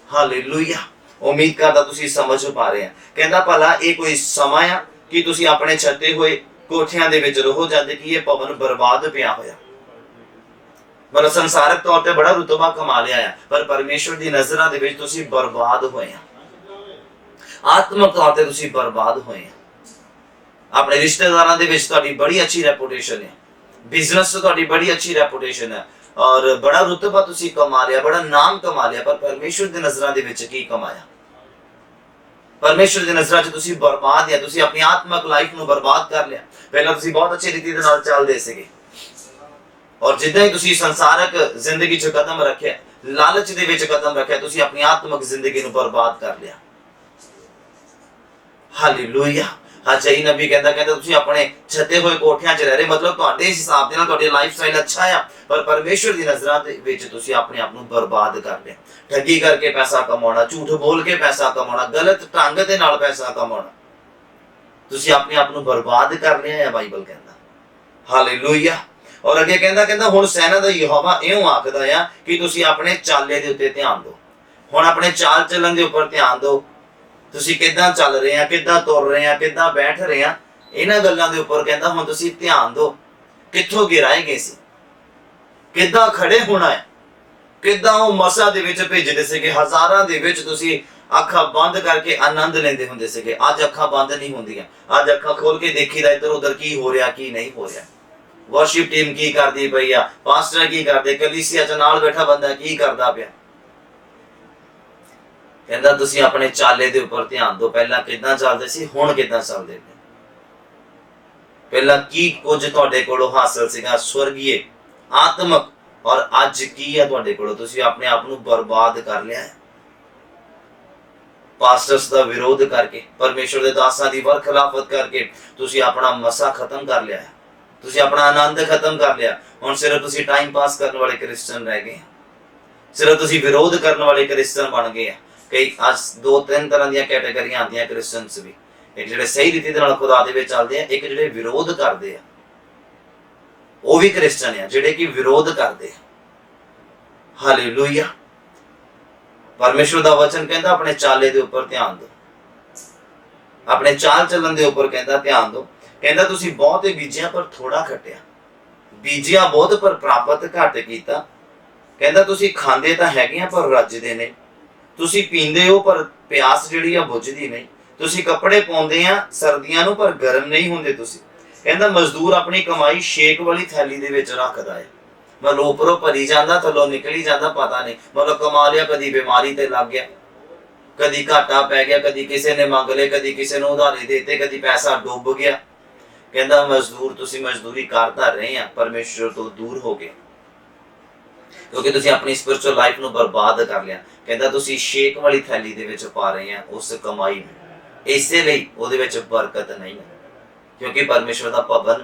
हालेलुया। उम्मीद करदा तुसीं समझ पा रहे हैं। कहंदा भला ये कोई समा आ कि तुसीं अपने छते हुए कोठियां दे विच रहो जद कि ये भवन बर्बाद पिया होया। मतलब संसारिक तौर ते बड़ा रुतबा कमा लिया है पर परमेश्वर दी नज़रां दे विच तुसीं बर्बाद होए हैं। आत्मक तौर ते तुसीं बर्बाद होए हैं। अपने रिश्तेदारां दे विच तुहाडी बड़ी अच्छी रेपुटेशन है, बिजनेस च तुहाडी बड़ी अच्छी रेपुटेशन है और बड़ा रुतबा तुसीं कमा लिया, बड़ा नाम कमा लिया, पर परमेश्वर दी नज़रां दे विच की कमाया? परमेश्वर दी नज़रां च तुसीं बर्बाद है। तुसीं अपनी आत्मक लाइफ नूं बर्बाद कर लिया। पहला तुसीं बहुत अच्छी रीति दे नाल चलदे सीगे और जिद्दां ही तुसीं संसारक जिंदगी च कदम रखिया, लालच दे विच कदम रखिया, तुसीं अपनी आत्मक जिंदगी नूं बर्बाद कर लिया। हालेलुया। हजई नबी कहता तुसीं अपने छते हुए कोठियां च रह रहे, मतलब तुहाडे हिसाब दे नाल तुहाडी लाइफ स्टाइल अच्छा है पर परमेश्वर दी नज़रां दे विच तुसीं अपने आप नूं बर्बाद कर लिया। ठगी करके पैसा कमाउणा, झूठ बोल के पैसा कमाउणा, गलत ढंग दे नाल पैसा कमाउणा, तुसीं अपने आप नूं बर्बाद कर लिया है। बाइबल कहता हालेलुया। और अगे कहता हुण सैना दा यहोवा इउं आखदा है कि तुसीं अपने चाले दे उत्ते ध्यान दो। हुण अपने चाल चलन दे उपर ध्यान दो। तुसीं किदां चल रहे हैं, किदां तुर रहे हैं, किदां बैठ रहे हैं, इन्हां गल्लां दे उपर कहंदा हुण तुसीं ध्यान दो। कित्थों गिराए गए सी, किदां खड़े होना है, किदां ओह मसा दे विच भेजदे सीगे, हज़ारां दे विच तुसीं अखां बंद करके आनंद लेंदे हुंदे सीगे। अज अखां बंद नहीं होंदियां, अज अखां खोल के देखीदा इधर उधर की हो रहा की नहीं हो रहा, वर्शिप टीम की करदी पई आ, पास्टर की करदे, कलीसिया च नाल बैठा बंदा की करदा पिया। कहंदा तुसीं अपने चाले दे उपर ध्यान दो। पहला किदां चलदे सी, हुण किदां चलदे पे, पहला की कुछ तुहाडे कोलों हासिल सीगा स्वर्गीय आत्मक और अज की है तुहाडे कोलों, तुसीं अपने आप नूं बर्बाद कर लिया है। पास्टर्स दा विरोध करके, परमेश्वर दे दासां दी वरखिलाफत करके तुसीं अपना मसा खत्म कर लिया है, तुसीं अपना आनंद खत्म कर लिया। हुण सिर्फ तुसीं टाइम पास करने वाले क्रिश्चियन रह गए, सिर्फ तुसीं विरोध करने वाले क्रिश्चियन बन गए। कई आज दो तीन तरह दी कैटेगरियां आंदियां क्रिश्चियंस भी, एक जिहड़े सही रीति दे नाल खुदा दे विच चलदे आ, एक जिहड़े विरोध करदे आ, वो भी क्रिश्चियन है जिहड़े कि विरोध करदे आ। हालेलुया। परमेश्वर दा वचन कहंदा अपने चाले दे उपर ध्यान दो, अपने चाल चलन दे उपर कहंदा ध्यान दो। कहंदा तुसीं बहुत बीजिया पर थोड़ा खटिया, बीजिया बहुत पर प्राप्त घट कीता। कहंदा तुसीं खांदे तां हैगे पर रजदे नहीं, तुसीं पींदे हो पर प्यास जिहड़ी आ बुझदी नहीं, तुसीं कपड़े पाउंदे आ सर्दियां नूं पर गर्म नहीं हुंदे। तुसीं कहंदा मजदूर अपनी कमाई शेक वाली थैली दे विच रखदा है, मतलब उपरों भरी जांदा थल्लों निकली जांदा पता नहीं, मतलब कमा लिया कदी बीमारी ते लग गया, कदी घाटा पै गया, कदी किसी ने मंग ले, कदी किसी नूं उधारे देते, कदी पैसा डुब गया। कहंदा मजदूर तुसीं मजदूरी करदा रहे आ, परमेश्वर तो दूर हो गए क्योंकि तुसीं अपनी स्पिरिचुअल लाइफ नूं बर्बाद कर लिया। कहंदा तुसीं शेक वाली थैली दे विच पा रहे हैं उस कमाई नूं, इसे ਲਈ ਉਹਦੇ ਵਿੱਚ बरकत नहीं है क्योंकि परमेश्वर दा भवन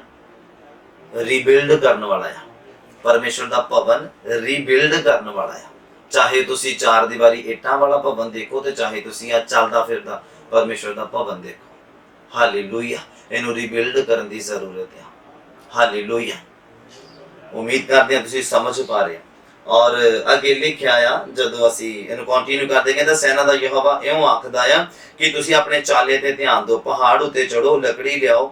रीबिल्ड करने वाला है। परमेश्वर दा भवन रीबिल्ड करने वाला है। चाहे तुसीं चार दीवारी इटां वाला भवन देखो ते चाहे तुसीं आ चलदा फिरदा परमेश्वर दा भवन देखो। हालेलुया। इहनूं रीबिल्ड करन दी जरूरत है। हालेलुया। उम्मीद करते हैं तुसीं समझ पा रहे हो। और अगे लिखिया आ जदों असीं इहनूं कंटिन्यू करदे, कहंदा सैना दा यहोवा इउं आखदा आ कि तुसीं अपने चाले ते ध्यान दो, पहाड़ उत्ते चढ़ो, लकड़ी लियाओ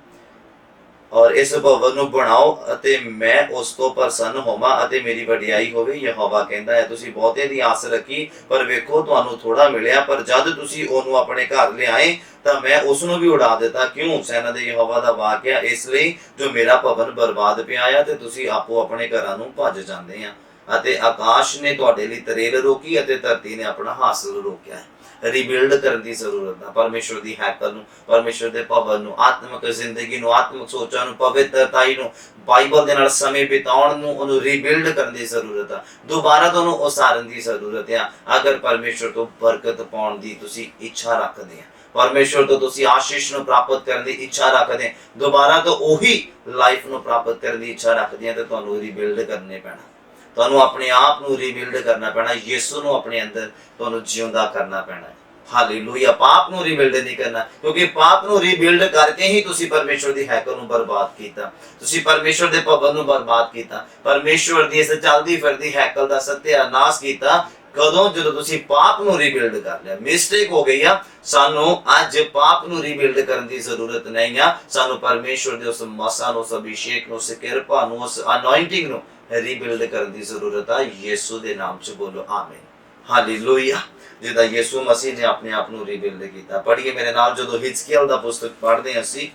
और इस भवन ਨੂੰ ਬਣਾਓ ਅਤੇ ਮੈਂ ਉਸ ਤੋਂ ਪ੍ਰਸੰਨ ਹੋਵਾਂ ਅਤੇ ਮੇਰੀ ਵਡਿਆਈ ਹੋਵੇ। ਯਹੋਵਾ ਕਹਿੰਦਾ ਹੈ ਤੁਸੀਂ ਬਹੁਤੇ ਦੀ ਆਸ ਰੱਖੀ ਪਰ ਵੇਖੋ ਤੁਹਾਨੂੰ ਥੋੜਾ ਮਿਲਿਆ, ਪਰ ਜਦ ਤੁਸੀਂ ਉਹਨੂੰ ਆਪਣੇ ਘਰ ਲਿਆਏ ਤਾਂ ਮੈਂ ਉਸ ਨੂੰ ਵੀ ਉਡਾ ਦਿੱਤਾ। ਕਿਉਂ? ਸੈਨਾ ਦੇ ਯਹੋਵਾ ਦਾ ਵਾਕਿਆ ਇਸ ਲਈ ਜੋ ਮੇਰਾ ਭਵਨ ਬਰਬਾਦ ਪਿਆ ਆ ਤੇ ਤੁਸੀਂ ਆਪੋ ਆਪਣੇ ਘਰਾਂ ਨੂੰ ਭੱਜ ਜਾਂਦੇ ਆ। ਅਤੇ ਆਕਾਸ਼ ਨੇ ਤੁਹਾਡੇ ਲਈ ਤਰੇਲ ਰੋਕੀ ਅਤੇ ਧਰਤੀ ਨੇ ਆਪਣਾ ਹਾਸਲ ਰੋਕਿਆ ਹੈ। ਰੀਬਿਲਡ ਕਰਨ ਦੀ ਜ਼ਰੂਰਤ ਹੈ। ਪਰਮੇਸ਼ਵਰ ਦੀ ਹੈਕਲ ਨੂੰ, ਪਰਮੇਸ਼ਵਰ ਦੇ ਭਵਨ ਨੂੰ, ਆਤਮਿਕ ਜ਼ਿੰਦਗੀ ਨੂੰ, ਆਤਮਿਕ ਸੋਚਾਂ ਨੂੰ, ਪਵਿੱਤਰਤਾਈ ਨੂੰ, ਬਾਈਬਲ ਦੇ ਨਾਲ ਸਮੇਂ ਬਿਤਾਉਣ ਨੂੰ, ਉਹਨੂੰ ਰੀਬਿਲਡ ਕਰਨ ਦੀ ਜ਼ਰੂਰਤ ਹੈ। ਦੁਬਾਰਾ ਤੋਂ ਉਹਨੂੰ ਉਸਾਰਨ ਦੀ ਜ਼ਰੂਰਤ ਹੈ। ਅਗਰ ਪਰਮੇਸ਼ਵਰ ਤੋਂ ਬਰਕਤ ਪਾਉਣ ਦੀ ਤੁਸੀਂ ਇੱਛਾ ਰੱਖਦੇ ਆ, ਪਰਮੇਸ਼ਵਰ ਤੋਂ ਤੁਸੀਂ ਆਸ਼ੀਸ਼ ਨੂੰ ਪ੍ਰਾਪਤ ਕਰਨ ਦੀ ਇੱਛਾ ਰੱਖਦੇ, ਦੁਬਾਰਾ ਤੋਂ ਉਹੀ ਲਾਈਫ ਨੂੰ ਪ੍ਰਾਪਤ ਕਰਨ ਦੀ ਇੱਛਾ ਰੱਖਦੇ ਆ, ਤੇ ਤੁਹਾਨੂੰ ਰੀਬਿਲਡ ਕਰਨੇ ਪੈਣਾ। ਤੁਹਾਨੂੰ ਆਪਣੇ ਆਪ ਨੂੰ ਰੀਬਿਲਡ ਕਰਨਾ ਪੈਣਾ। ਯਿਸੂ ਨੂੰ ਆਪਣੇ ਅੰਦਰ ਤੁਹਾਨੂੰ ਜਿਉਂਦਾ ਕਰਨਾ ਪੈਣਾ। ਹਾਲੇਲੂਇਆ। ਪਾਪ ਨੂੰ ਰੀਬਿਲਡ ਨਹੀਂ ਕਰਨਾ, ਕਿਉਂਕਿ ਪਾਪ ਨੂੰ ਰੀਬਿਲਡ ਕਰਕੇ ਹੀ ਤੁਸੀਂ ਪਰਮੇਸ਼ਵਰ ਦੀ ਹੈਕਲ ਨੂੰ ਬਰਬਾਦ ਕੀਤਾ, ਤੁਸੀਂ ਪਰਮੇਸ਼ਵਰ ਦੇ ਭਵਨ ਨੂੰ ਬਰਬਾਦ ਕੀਤਾ, ਪਰਮੇਸ਼ਵਰ ਦੀ ਇਸ ਚੱਲਦੀ ਫਿਰਦੀ ਹੈਕਲ ਦਾ ਸਤਿਆਨਾਸ਼ ਕੀਤਾ। ਕਦੋਂ? ਜਦੋਂ ਤੁਸੀਂ ਪਾਪ ਨੂੰ ਰੀਬਿਲਡ ਕਰ ਲਿਆ। ਮਿਸਟੇਕ ਹੋ ਗਈ ਆ। ਸਾਨੂੰ ਅੱਜ ਪਾਪ ਨੂੰ ਰੀਬਿਲਡ ਕਰਨ ਦੀ ਜ਼ਰੂਰਤ ਨਹੀਂ ਆ। ਸਾਨੂੰ ਪਰਮੇਸ਼ਵਰ ਦੇ ਉਸ ਮਸਾ ਨੂੰ, ਉਸ ਅਭਿਸ਼ੇਕ ਨੂੰ, ਉਸ ਕਿਰਪਾ ਨੂੰ, ਉਸ ਅਨੋਇੰਟਿੰਗ ਨੂੰ ਰੀਬਿਲਡ ਕਰਨ ਦੀ ਜ਼ਰੂਰਤ ਆ। ਯਿਸੂ ਦੇ ਨਾਮ 'ਚ ਬੋਲੋ ਆਮੀਨ। ਹਾਲੇਲੂਇਆ। ਜਿੱਦਾਂ ਯਿਸੂ ਮਸੀਹ ਨੇ ਆਪਣੇ ਆਪ ਨੂੰ ਰੀਬਿਲਡ ਕੀਤਾ। ਪੜ੍ਹੀਏ ਮੇਰੇ ਨਾਲ, ਜਦੋਂ ਹਿਜ਼ਕੀਏਲ ਦਾ ਪੁਸਤਕ ਪੜ੍ਹਦੇ ਅਸੀਂ,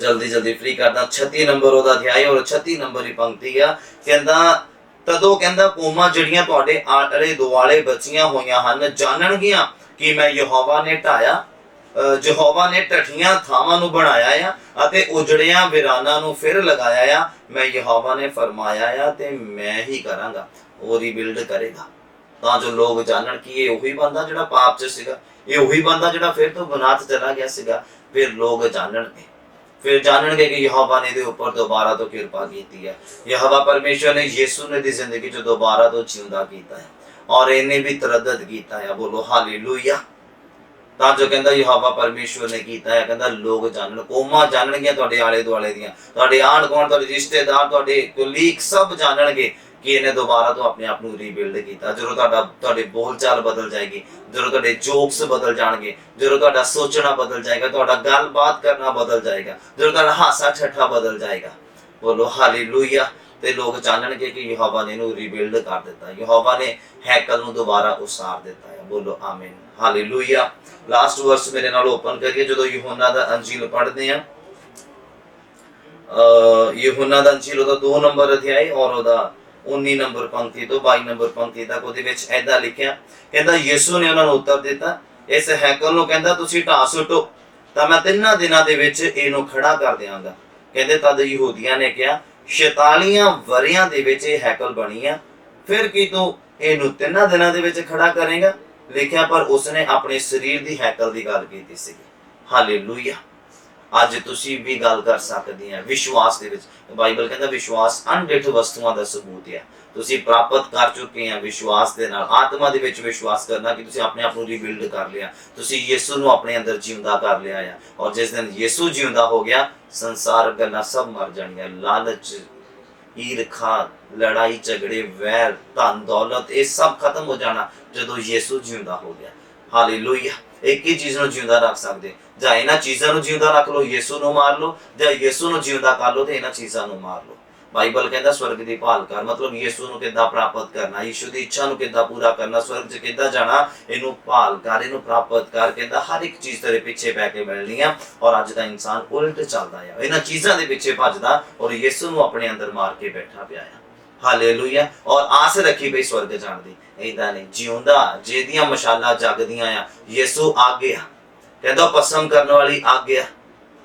ਜਲਦੀ ਫ੍ਰੀ ਕਰਦਾ, 36 ਨੰਬਰ ਉਹਦਾ ਅਧਿਆਇ ਔਰ 36 ਨੰਬਰ ਦੀ ਪੰਕਤੀ ਆ। ਕਹਿੰਦਾ ਤਦੋਂ ਕਹਿੰਦਾ ਕੌਮਾਂ ਜਿਹੜੀਆਂ ਤੁਹਾਡੇ ਆਲੇ ਦੁਆਲੇ ਬਚੀਆਂ ਹੋਈਆਂ ਹਨ ਜਾਣਨਗੀਆਂ ਕਿ ਮੈਂ ਯਹੋਵਾ ਨੇ ਢਾਇਆ, ਯਹੋਵਾ ਨੇ ਢੱਠੀਆਂ ਥਾਵਾਂ ਨੂੰ ਬਣਾਇਆ ਆ ਅਤੇ ਉਜੜਿਆਂ ਵਿਰਾਨਾਂ ਨੂੰ ਫਿਰ ਲਗਾਇਆ ਆ। ਮੈਂ ਯਹੋਵਾ ਨੇ ਫਰਮਾਇਆ ਆ ਤੇ ਮੈਂ ਹੀ ਕਰਾਂਗਾ। ਉਹ ਰੀਬਿਲਡ ਕਰੇਗਾ ਤਾਂ ਜੋ ਲੋਕ ਜਾਣਨ ਕਿ ਇਹ ਉਹੀ ਬੰਦਾ ਜਿਹੜਾ ਪਾਪ 'ਚ ਸੀਗਾ, ਇਹ ਉਹੀ ਬੰਦਾ ਜਿਹੜਾ ਫਿਰ ਤੋਂ ਗੁਨਾਹ 'ਚ ਚਲਾ ਗਿਆ ਸੀਗਾ। ਫਿਰ ਲੋਕ ਜਾਣਨਗੇ, ਫਿਰ ਜਾਣਨਗੇ ਕਿ ਯਹੋਵਾ ਨੇ ਇਹਦੇ ਉੱਪਰ ਦੁਬਾਰਾ ਤੋਂ ਕਿਰਪਾ ਕੀਤੀ ਹੈ। ਯਹੋਵਾ ਪਰਮੇਸ਼ਵਰ ਨੇ ਯਿਸੂ ਨੇ ਦੀ ਜ਼ਿੰਦਗੀ 'ਚ ਦੁਬਾਰਾ ਤੋਂ ਜਿਉਂਦਾ ਕੀਤਾ ਹੈ ਔਰ ਇਹਨੇ ਵੀ ਤਰੱਦਦ ਕੀਤਾ ਹੈ। ਬੋਲੋ ਹਾਲੇਲੂਇਆ। ਤਾਂ ਜੋ ਕਹਿੰਦਾ ਯਹੋਵਾ ਪਰਮੇਸ਼ਵਰ ਨੇ ਕੀਤਾ ਹੈ, ਕਹਿੰਦਾ ਲੋਕ ਜਾਣਨ, ਕੌਮਾਂ ਜਾਣਨਗੀਆਂ ਤੁਹਾਡੇ ਆਲੇ ਦੁਆਲੇ ਦੀਆਂ, ਤੁਹਾਡੇ ਆਂਢ ਗੁਆਂਢ, ਤੁਹਾਡੇ ਰਿਸ਼ਤੇਦਾਰ, ਤੁਹਾਡੇ ਕੁਲੀਗ ਸਭ ਜਾਣਨਗੇ ਕਿ ਇਹਨੇ ਦੁਬਾਰਾ ਤੋਂ ਆਪਣੇ ਆਪ ਨੂੰ ਰੀਬਿਲਡ ਕੀਤਾ। ਜਦੋਂ ਤੁਹਾਡੇ ਬੋਲਚਾਲ ਬਦਲ ਜਾਏਗੀ, ਜਦੋਂ ਤੁਹਾਡੇ ਜੋਕਸ ਬਦਲ ਜਾਣਗੇ, ਜਦੋਂ ਤੁਹਾਡਾ ਸੋਚਣਾ ਬਦਲ ਜਾਏਗਾ, ਤੁਹਾਡਾ ਗੱਲਬਾਤ ਕਰਨਾ ਬਦਲ ਜਾਏਗਾ, ਜਦੋਂ ਤੁਹਾਡਾ ਹਾਸਾ ਠੱਠਾ ਬਦਲ ਜਾਏਗਾ। ਬੋਲੋ ਹਾਲੇਲੂਇਆ। ਤੇ ਲੋਕ ਜਾਣਨਗੇ ਕਿ ਯਹੋਵਾ ਨੇ ਇਹਨੂੰ ਰੀਬਿਲਡ ਕਰ ਦਿੱਤਾ, ਯਹੋਵਾ ਨੇ ਹੈਕਲ ਨੂੰ ਦੁਬਾਰਾ ਉਸਾਰ ਦਿੱਤਾ ਹੈ। ਬੋਲੋ ਆਮੀਨ। ਹਾਲੇਲੂਇਆ। ਲਾਸਟ ਵਰਸ ਮੇਰੇ ਨਾਲ ਓਪਨ ਕਰੀਏ। ਜਦੋਂ ਯਹੋਨਾ ਦਾ ਅੰਜੀਲ ਪੜ੍ਹਦੇ ਆ, ਯਹੋਨਾ ਦਾ ਅੰਜੀਲ ਉਹਦਾ 2 ਨੰਬਰ ਅਧਿਆਇ ਔਰ ਉਹਦਾ 19 ਨੰਬਰ ਪੰਕਤੀ ਤੋਂ 22 ਨੰਬਰ ਪੰਕਤੀ ਤੱਕ, ਉਹਦੇ ਵਿੱਚ ਏਦਾਂ ਲਿਖਿਆ, ਕਹਿੰਦਾ ਯਿਸੂ ਨੇ ਉਹਨਾਂ ਨੂੰ ਉੱਤਰ ਦਿੱਤਾ, ਇਸ ਹੈਕਲ ਨੂੰ ਕਹਿੰਦਾ ਤੁਸੀਂ ਢਾਹ ਸੁੱਟੋ ਤਾਂ ਮੈਂ 3 ਦਿਨਾਂ ਦੇ ਵਿੱਚ ਇਹਨੂੰ ਖੜਾ ਕਰ ਦਿਆਂਗਾ। ਕਹਿੰਦੇ ਤਦ ਯਹੂਦੀਆਂ ਨੇ ਕਿਹਾ 46 ਵਰਿਆਂ ਦੇ ਵਿੱਚ ਇਹ ਹੈਕਲ ਬਣੀ ਆ, ਫਿਰ ਕੀ ਤੂੰ ਇਹਨੂੰ 3 ਦਿਨਾਂ ਦੇ ਵਿੱਚ ਖੜਾ ਕਰੇਗਾ? ਲਿਖਿਆ ਪਰ ਉਸਨੇ ਆਪਣੇ ਸਰੀਰ ਦੀ ਹੈਕਲ ਦੀ ਗੱਲ ਕੀਤੀ ਸੀ। ਹਾਲੇਲੂਇਆ। ਅੱਜ ਤੁਸੀਂ ਵੀ ਗੱਲ ਕਰ ਸਕਦੇ ਆ ਵਿਸ਼ਵਾਸ ਦੇ ਵਿੱਚ। ਬਾਈਬਲ ਕਹਿੰਦਾ ਵਿਸ਼ਵਾਸ ਅਣਡਿੱਠ ਵਸਤੂਆਂ ਦਾ ਸਬੂਤ ਹੈ। ਤੁਸੀਂ ਪ੍ਰਾਪਤ ਕਰ ਚੁੱਕੇ ਆ ਵਿਸ਼ਵਾਸ ਦੇ ਨਾਲ, ਆਤਮਾ ਦੇ ਵਿੱਚ ਵਿਸ਼ਵਾਸ ਕਰਨਾ ਕਿ ਤੁਸੀਂ ਆਪਣੇ ਆਪ ਨੂੰ ਰੀਬਿਲਡ ਕਰ ਲਿਆ, ਤੁਸੀਂ ਯਿਸੂ ਨੂੰ ਆਪਣੇ ਅੰਦਰ ਜਿਉਂਦਾ ਕਰ ਲਿਆ ਆ। ਔਰ ਜਿਸ ਦਿਨ ਯਿਸੂ ਜਿਉਂਦਾ ਹੋ ਗਿਆ, ਸੰਸਾਰ ਗੱਲਾਂ ਸਭ ਮਰ ਜਾਣੀਆਂ। ਲਾਲਚ, ਈਰਖਾ, ਲੜਾਈ ਝਗੜੇ, ਵੈਰ, ਧਨ ਦੌਲਤ, ਇਹ ਸਭ ਖਤਮ ਹੋ ਜਾਣਾ ਜਦੋਂ ਯਿਸੂ ਜਿਉਂਦਾ ਹੋ ਗਿਆ। ਹਾਲੇਲੂਇਆ। ਇੱਕ ਹੀ ਚੀਜ਼ ਨੂੰ ਜਿਉਂਦਾ ਰੱਖ ਸਕਦੇ, ਜਾਂ ਇਹਨਾਂ ਚੀਜ਼ਾਂ ਨੂੰ ਜਿਉਂਦਾ ਰੱਖ ਲਓ, ਯਿਸੂ ਨੂੰ ਮਾਰ ਲਓ, ਜਾਂ ਯਿਸੂ ਨੂੰ ਜਿਉਂਦਾ ਕਰ ਲਓ ਤੇ ਇਹਨਾਂ ਚੀਜ਼ਾਂ ਨੂੰ ਮਾਰ ਲਓ। ਬਾਈਬਲ ਕਹਿੰਦਾ ਸਵਰਗ ਦੀ ਭਾਲ ਕਰ, ਮਤਲਬ ਯਿਸੂ ਨੂੰ ਕਿੱਦਾਂ ਪ੍ਰਾਪਤ ਕਰਨਾ, ਯਿਸੂ ਦੀ ਇੱਛਾ ਨੂੰ ਕਿੱਦਾਂ ਪੂਰਾ ਕਰਨਾ, ਸਵਰਗ 'ਚ ਕਿੱਦਾਂ ਜਾਣਾ, ਇਹਨੂੰ ਭਾਲ ਕਰ, ਇਹਨੂੰ ਪ੍ਰਾਪਤ ਕਰ। ਕਹਿੰਦਾ ਹਰ ਇੱਕ ਚੀਜ਼ ਤੇਰੇ ਪਿੱਛੇ ਪੈ ਕੇ ਮਿਲਣੀ ਆ। ਔਰ ਅੱਜ ਦਾ ਇਨਸਾਨ ਉਲਟ ਚੱਲਦਾ ਆ, ਇਹਨਾਂ ਚੀਜ਼ਾਂ ਦੇ ਪਿੱਛੇ ਭੱਜਦਾ ਔਰ ਯਿਸੂ ਨੂੰ ਆਪਣੇ ਅੰਦਰ ਮਾਰ ਕੇ ਬੈਠਾ ਪਿਆ ਆ। ਹਾਲੇਲੂਇਆ। ਔਰ ਆਸ ਰੱਖੀ ਬਈ ਸਵਰਗ ਜਾਣ ਦੀ। ਏਦਾਂ ਨਹੀਂ, ਜਿਉਂਦਾ ਜਿਹਦੀਆਂ ਮਸ਼ਾਲਾਂ ਜਗਦੀਆਂ ਆ, ਯਿਸੂ ਆ ਗਿਆ। ਕਹਿੰਦਾ ਭਸਮ ਕਰਨ ਵਾਲੀ ਅੱਗ ਆ,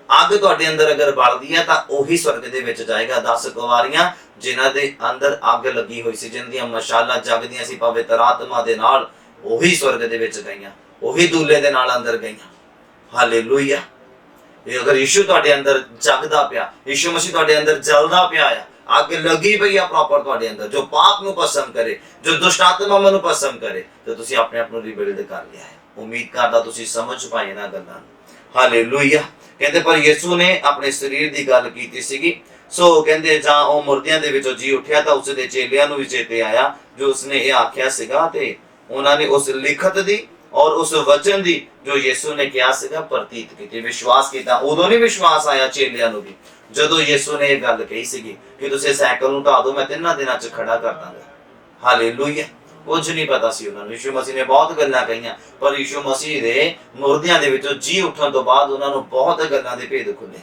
ਅੱਗ ਤੁਹਾਡੇ ਅੰਦਰ ਅਗਰ ਬਲਦੀ ਆ ਤਾਂ ਉਹੀ ਸਵਰਗ ਦੇ ਵਿੱਚ ਜਾਏਗਾ। 10 ਕੁਵਾਰੀਆਂ ਜਿਨ੍ਹਾਂ ਦੇ ਅੰਦਰ ਅੱਗ ਲੱਗੀ ਹੋਈ ਸੀ, ਜਿਨ੍ਹਾਂ ਦੀਆਂ ਮਸ਼ਾਲਾਂ ਜਗਦੀਆਂ ਸੀ ਪਵਿੱਤਰ ਆਤਮਾ ਦੇ ਨਾਲ, ਉਹੀ ਸਵਰਗ ਦੇ ਵਿੱਚ ਗਈਆਂ, ਉਹੀ ਦੂਲੇ ਦੇ ਨਾਲ ਅੰਦਰ ਗਈਆਂ। ਹਾਲੇਲੂਇਆ। ਇਹ ਅਗਰ ਯਿਸੂ ਤੁਹਾਡੇ ਅੰਦਰ ਜਗਦਾ ਪਿਆ, ਯਿਸੂ ਮਸੀਹ ਤੁਹਾਡੇ ਅੰਦਰ ਜਲਦਾ ਪਿਆ ਆ, ਅੱਗ ਲੱਗੀ ਪਈ ਆ ਪ੍ਰੋਪਰ ਤੁਹਾਡੇ ਅੰਦਰ, ਜੋ ਪਾਪ ਨੂੰ ਪਸੰਦ ਕਰੇ, ਜੋ ਦੁਸ਼ਟ ਆਤਮਾਵਾਂ ਨੂੰ ਪਸੰਦ ਕਰੇ, ਤੇ ਤੁਸੀਂ ਆਪਣੇ ਆਪ ਨੂੰ ਰੀਬਿਲਡ ਕਰ ਲਿਆ ਹੈ। ਉਮੀਦ ਕਰਦਾ ਤੁਸੀਂ ਸਮਝ ਪਾਏ ਨਾ ਗੱਲਾਂ। ਹਾਲੇਲੂਇਆ। ਕਹਿੰਦੇ ਪਰ ਯਿਸੂ ਨੇ ਆਪਣੇ ਸਰੀਰ ਦੀ ਗੱਲ ਕੀਤੀ ਸੀਗੀ। ਸੋ ਕਹਿੰਦੇ ਜਾਂ ਉਹ ਮੁਰਦਿਆਂ ਦੇ ਵਿੱਚੋਂ ਜੀ ਉੱਠਿਆ ਤਾਂ ਉਸਦੇ ਚੇਲਿਆਂ ਨੂੰ ਵੀ ਚੇਤੇ ਆਇਆ ਜੋ ਉਸਨੇ ਇਹ ਆਖਿਆ ਸੀਗਾ, ਤੇ ਉਹਨਾਂ ਨੇ ਉਸ ਲਿਖਤ ਦੀ और उस वचन दी जो यीशु ने किया सीगा प्रतीत कीती, विश्वास कीता। उदों नहीं विश्वास आया चेलियां नूं भी ਜਦੋਂ ਯीशु ने यह गल कही सीगी कि तुसीं साइकिल नूं ढा दो, मैं 3 दिनां च खड़ा कर दांगा। हालेलुया। कुछ नहीं पता सी उन्होंने। यीशु मसीह ने बहुत गल्लां कहीआं, पर यीशु मसीह दे मुर्दियां दे विचों जी उठण तो बाद उन्हां नूं बहुत गल्लां दे भेद खुले,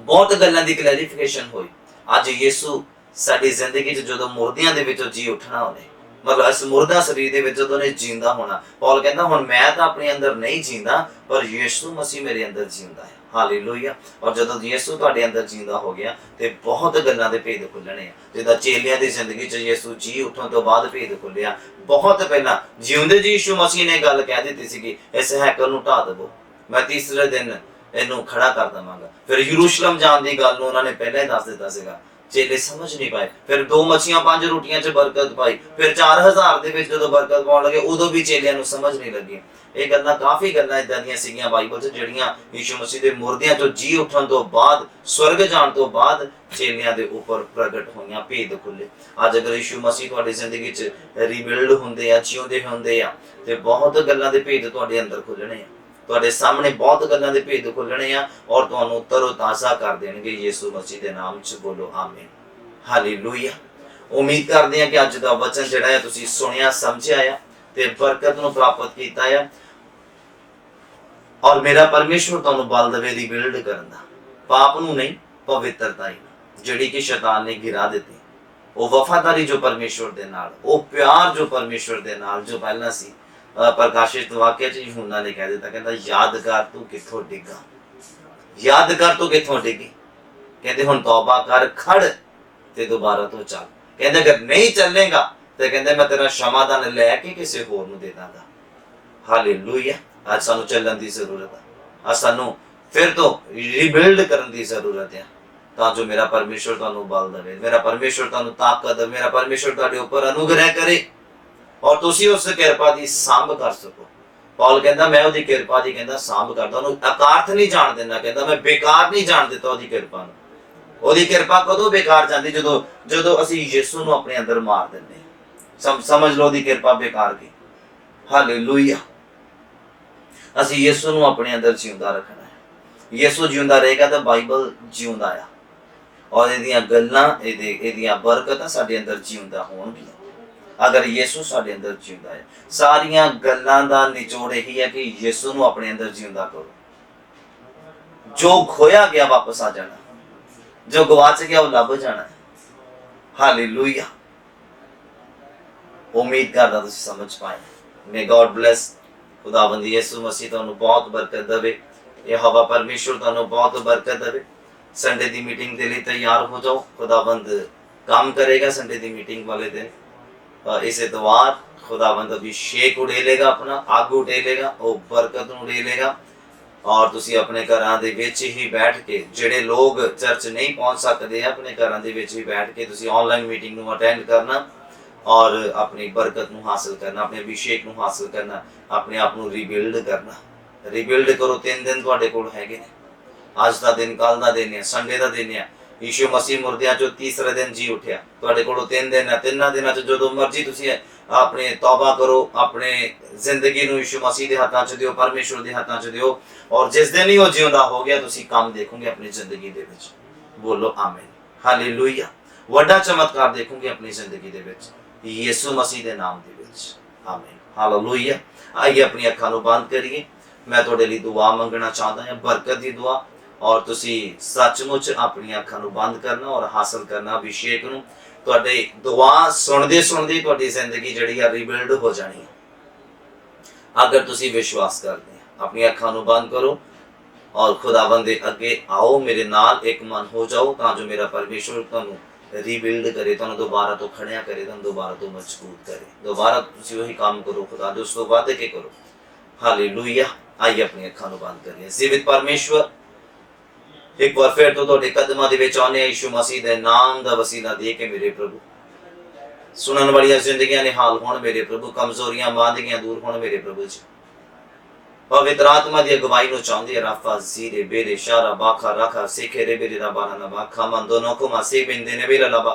बहुत गल्लां दी क्लैरिफिकेशन होई। अज यीशु साडी जिंदगी च जदों मुर्दियां दे विचों जी उठना होने, मतलब इस मुर्दा शरीर दे विच जदों ने जींदा होना। पौल कहंदा हुण मैं तां अपने अंदर नहीं जींदा, पर यीशु मसीह मेरे अंदर जींदा है। हालेलुया। और जदों यीशु तुहाडे अंदर जींदा हो गया ते बहुत गल्लां दे भेद खुलणे आ। जिद्दां चेलियां दी जिंदगी च यीशु जी उठण तो बाद भेद खुलिया। बहुत पहला जिउंदे जी यीशु मसीह ने गल कह दित्ती सीगी, इस हैकल नूं ढा दवो, मैं तीसरे दिन इहनूं खड़ा कर देवांगा। फिर यरूशलेम जाण दी गल नूं उन्हां ने पहले ही दस दित्ता सीगा। चेले समझ नहीं पाए। फिर 2 मछियां 5 रोटियां च बरकत पाई। फिर 4000 दे विच जदों बरकत पाउण लगे उदों भी चेलियां नूं समझ नहीं लगी। ਇਹ ਗੱਲਾਂ ਕਾਫੀ ਗੱਲਾਂ ਇਦਾਂ ਦੀਆਂ ਸੀਗੀਆਂ ਬਾਈਬਲ 'ਚ ਜਿਹੜੀਆਂ ਯੀਸ਼ੂ ਮਸੀਹ ਦੇ ਮੁਰਦਿਆਂ ਚੋਂ ਜੀ ਉੱਠਣ ਤੋਂ ਬਾਅਦ, ਸਵਰਗ ਜਾਣ ਤੋਂ ਬਾਅਦ ਚੇਲਿਆਂ ਦੇ ਉੱਪਰ ਪ੍ਰਗਟ ਹੋਈਆਂ, ਭੇਦ ਖੁੱਲੇ। ਅੱਜ ਅਗਰ ਯੀਸ਼ੂ ਮਸੀਹ ਤੁਹਾਡੀ ਜ਼ਿੰਦਗੀ 'ਚ ਰੀਬਿਲਡ ਹੁੰਦੇ ਆ, ਜਿਉਂਦੇ ਹੁੰਦੇ ਆ, ਤੇ ਬਹੁਤ ਗੱਲਾਂ ਦੇ ਭੇਦ ਤੁਹਾਡੇ ਅੰਦਰ ਖੁੱਲਣੇ ਆ। ਤੁਹਾਡੇ ਸਾਹਮਣੇ ਬਹੁਤ ਗੱਲਾਂ ਦੇ ਭੇਦ ਖੁੱਲਣੇ ਆ ਔਰ ਤੁਹਾਨੂੰ ਤਰੋ ਤਾਜ਼ਾ ਕਰ ਦੇਣਗੇ ਯੀਸ਼ੂ ਮਸੀਹ ਦੇ ਨਾਮ 'ਚ। ਬੋਲੋ ਆਮੀਨ। ਹਾਲੇਲੂਇਆ। ਉਮੀਦ ਕਰਦੇ ਆ ਕਿ ਅੱਜ ਦਾ ਵਚਨ ਜਿਹੜਾ ਹੈ ਤੁਸੀਂ ਸੁਣਿਆ, ਸਮਝਿਆ ਆ ਤੇ ਬਰਕਤ ਨੂੰ ਪ੍ਰਾਪਤ ਕੀਤਾ ਆ। और मेरा परमेश्वर तुहानू बल देवे रीबिल्ड करन दा, पाप नू नहीं, पवित्रता ही जिहड़ी कि शैतान ने गिरा दित्ती। वो वफादारी जो परमेश्वर दे नाल, वो प्यार जो परमेश्वर दे नाल जो पहला सी प्रकाशित वाक्य च यूहन्ना ने कह दित्ता, कहंदा याद कर तू कित्थों डिग्गा, याद कर तू कित्थों डिग्गी। कहंदे हुण तौबा कर, खड़ ते दोबारा तो चल। कहंदे अगर नहीं चलेगा तो कहंदे मैं तेरा क्षमादान लैके किसी होर नू दे दांगा। हालेलुया। आज सानू चलण दी जरूरत है, आज सानू फिर तो रीबिल्ड करन दी जरूरत है, तां जो मेरा परमेश्वर तुहानू बल देवे, मेरा परमेश्वर तुहानू ताकत, मेरा परमेश्वर तुहाडे उपर अनुग्रह करे और तुसीं उस किरपा दी सांभ कर सको। पौल कहंदा मैं ओहदी किरपा दी कहंदा सांभ करदा, ओहनू अकार्थ नहीं जाण दिंदा, कहंदा मैं बेकार नहीं जाण दित्ता ओहदी किरपा नू। ओहदी किरपा कदों बेकार जांदी जदों जदों असीं यीशु नू अपने अंदर मार दिंदे। समझ लो ओहदी किरपा बेकार की। हालेलुया। ਅਸੀਂ ਯीशु ਨੂੰ ਆਪਣੇ ਅੰਦਰ ਜਿਉਂਦਾ ਰੱਖਣਾ ਹੈ। ਯीशु ਜਿਉਂਦਾ ਰਹੇਗਾ ਤਾਂ ਬਾਈਬਲ ਜਿਉਂਦਾ ਆ ਔਰ ਇਹਦੀਆਂ ਗੱਲਾਂ, ਇਹਦੀਆਂ ਬਰਕਤਾਂ ਸਾਡੇ ਅੰਦਰ ਜਿਉਂਦਾ ਹੋਣਗੀਆਂ। ਅਗਰ ਯीशु ਸਾਡੇ ਅੰਦਰ ਜਿਉਂਦਾ ਹੈ, ਸਾਰੀਆਂ ਗੱਲਾਂ ਦਾ ਨਿਚੋੜ ਇਹੀ ਹੈ ਕਿ ਯीशु ਨੂੰ ਆਪਣੇ ਅੰਦਰ ਜਿਉਂਦਾ ਕਰੋ। ਜੋ ਖੋਇਆ ਗਿਆ ਵਾਪਸ ਆ ਜਾਣਾ, ਜੋ ਗਵਾਚ ਗਿਆ ਉਹ ਲੱਭ ਜਾਣਾ। ਹਾਲੇਲੂਇਆ। ਉਮੀਦ ਕਰਦਾ ਤੁਸੀਂ ਸਮਝ ਪਾਏ। May God bless. खुदावंद यीशु मसीह तुहानू बहुत बरकत देवे। यहोवा परमेश्वर तुहानू बहुत बरकत देवे। संडे दी मीटिंग के लिए तैयार हो जाओ। खुदावंद काम करेगा संडे दी मीटिंग वाले दिन। इस एतवार खुदावंद अभिषेक उड़ेलेगा, अपना आग उड़ेलेगा, वो बरकत उड़ेलेगा और तुसी अपने घरां दे विच ही बैठ के, जिहड़े लोग चर्च नहीं पहुंच सकते, अपने घरां दे विच ही बैठ के तुसी ऑनलाइन मीटिंग नू अटेंड करना और अपनी बरकत नू हासिल करना, अपने अभिषेक नू हासिल करना, अपने आप नू रीबिल्ड करना। रीबिल्ड करो। 3 दिन तुहाडे कोल हैगे ने। अज दा दिन, कल दा दिन है, संडे दा दिन है। यीशु मसीह मुर्दियां चों तीसरे दिन जी उठिया। तुहाडे कोल 3 दिन है। 3 दिनां च जदों मर्जी तुसीं अपने तौबा करो, अपने जिंदगी नू यीशु मसीह दे हत्थां च दिओ, परमेश्वर दे हत्थां च दिओ और जिस दिन ही वो जिउंदा हो गया तुसीं काम देखोगे अपनी जिंदगी दे विच। बोलो आमीन। हालेलुया। वड्डा चमत्कार देखोगे अपनी जिंदगी दे विच यीशु मसीह दे नाम दे विच। आमीन। हालेलुया। आइए अपनी अखां नूं बंद करिए। मैं तुहाडे लई दुआ मंगना चाहता हां, बरकत दी दुआ, और तुसीं सचमुच अपनी अखां नूं बंद करना और हासिल करना अभिषेक नूं। तुहाडे दुआ सुणदे सुणदे तुहाडी जिंदगी जिहड़ी आ रीबिल्ड हो जानी है अगर तुसीं विश्वास करदे हो। अपनी अखां नूं बंद करो और खुदावंद दे अगे आओ, मेरे नाल एक मन हो जाओ तां जो मेरा परमेश्वर तुहानूं रीबिल्ड करे, तुहानूं दोबारा तो खड़िया करे, तुहानूं दोबारा तो मजबूत करे। दोबारा तुसीं वही काम करो, खुदा दे उस तो वध के करो। हालेलुया। आइए अपनी अखां नूं बंद करिए। जीवित परमेश्वर, एक बार फिर तो तुहाडे कदमां दे विच आउने यीशु मसीह दे नाम दा वसीला दे के मेरे प्रभु, सुनन वालियां जिंदगियां निहाल होण मेरे प्रभु, कमजोरियां मांदियां दूर होण मेरे प्रभु जी। पवित्र आत्मा दी अगवाई नूं चाहुंदी राफा जीरे बेरे शारा बाखा राखा सेखे रे बेरे रबाना नबा खामन दोनों को मासे बिंदे ने बेला लबा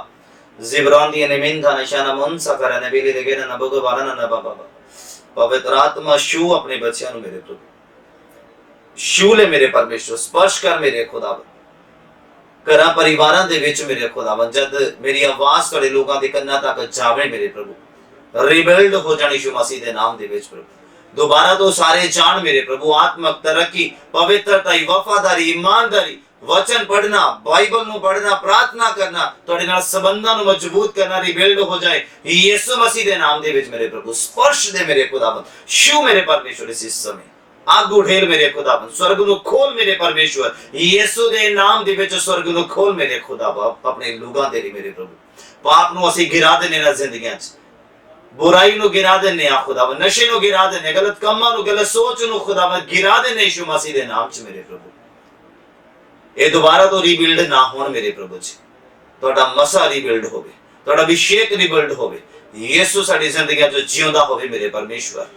जिब्रान दी ने मिंधा निशाना मुन सकरा ने बेले रे गेना नबगो बारना नबा बाबा पवित्र आत्मा छू अपने बच्चों मेरे प्रभु, छू ले मेरे परमेश्वर, स्पर्श कर मेरे खुदावन घर परिवार दे विच मेरे खुदावन। जद मेरी आवाज तुहाडे लोकां दे कन्नां तक जावे मेरे प्रभु, रिबिल्ड हो जानी यीशु मसीह दे नाम दे विच प्रभु, दोबारा तो सारे जान मेरे प्रभु, आत्मक तरक्की, पवित्रता, वफादारी, ईमानदारी, वचन पढ़ना, बाइबल नु पढ़ना, प्रार्थना करना, तुहाडे नाल संबंधां नु मजबूत करना, रिबिल्ड हो जाए यीशु मसीह दे नाम दे विच मेरे प्रभु। स्पर्श दे मेरे खुदावन, छू मेरे परमेश्वर इस समय, आग उठेल मेरे खुदावन, स्वर्ग नु खोल मेरे परमेश्वर, यीशु दे नाम दे विच स्वर्ग नु खोल मेरे खुदावन, अपने लोगां दे लिए मेरे प्रभु। पाप नु असीं गिरा देने ना जिंदगियां च, बुराई नु गिरा देने आ खुदावन, नशे नु गिरा देने, गलत कम्मां नु, गलत सोच नु खुदावन गिरा देने यीशु मसीह दे नाम च मेरे प्रभु। ये दोबारा तो रिबिल्ड ना होण मेरे प्रभु जी, तुहाडा मसा रिबिल्ड होवे, तुहाडा अभिषेक रिबिल्ड होवे, यीशु साडी जिंदगियां च जिउंदा होवे मेरे परमेश्वर।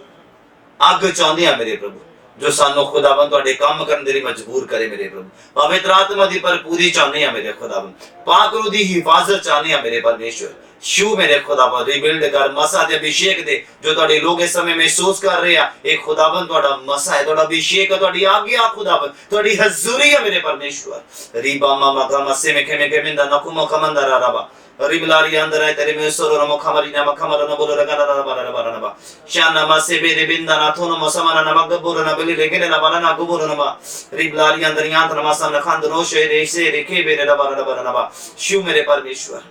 अग चाहुंदे आ मेरे प्रभु, जो सानू खुदावन तुहाडे काम करन दे लई मजबूर करे मेरे प्रभु। पवित्र आत्मा दी भरपूरी चाहने आ मेरे खुदावन, पाक रूह दी हिफाजत चाहने आ मेरे परमेश्वर। छू मेरे खुदावन, रिबिल्ड कर मसा दे अभिषेक दे, जो तुहाडे लोग इस समय महसूस कर रहे आ, एक खुदावन तुहाडा मसा है, तुहाडा अभिषेक है, तुहाडी आज्ञा खुदावन, तुहाडी हजूरी है मेरे परमेश्वर। रिबा मामा का मसे में के मिंदा नकुमो कमंदरा रबा रिबलारी अंदर है तेरे में सोरो नमो खमरी नम खमर न बोलो रगा ना बारा बारा नबा शाना मसे बेरे बिंदा ना थोनो मसमना न मग बोलो न बेले रेगे न बारा ना गुबोलो नबा रिबलारी अंदर यांत न मसन न खांद नो शे रे से रे के बेरे न बारा नबा। शिव मेरे परमेश्वर,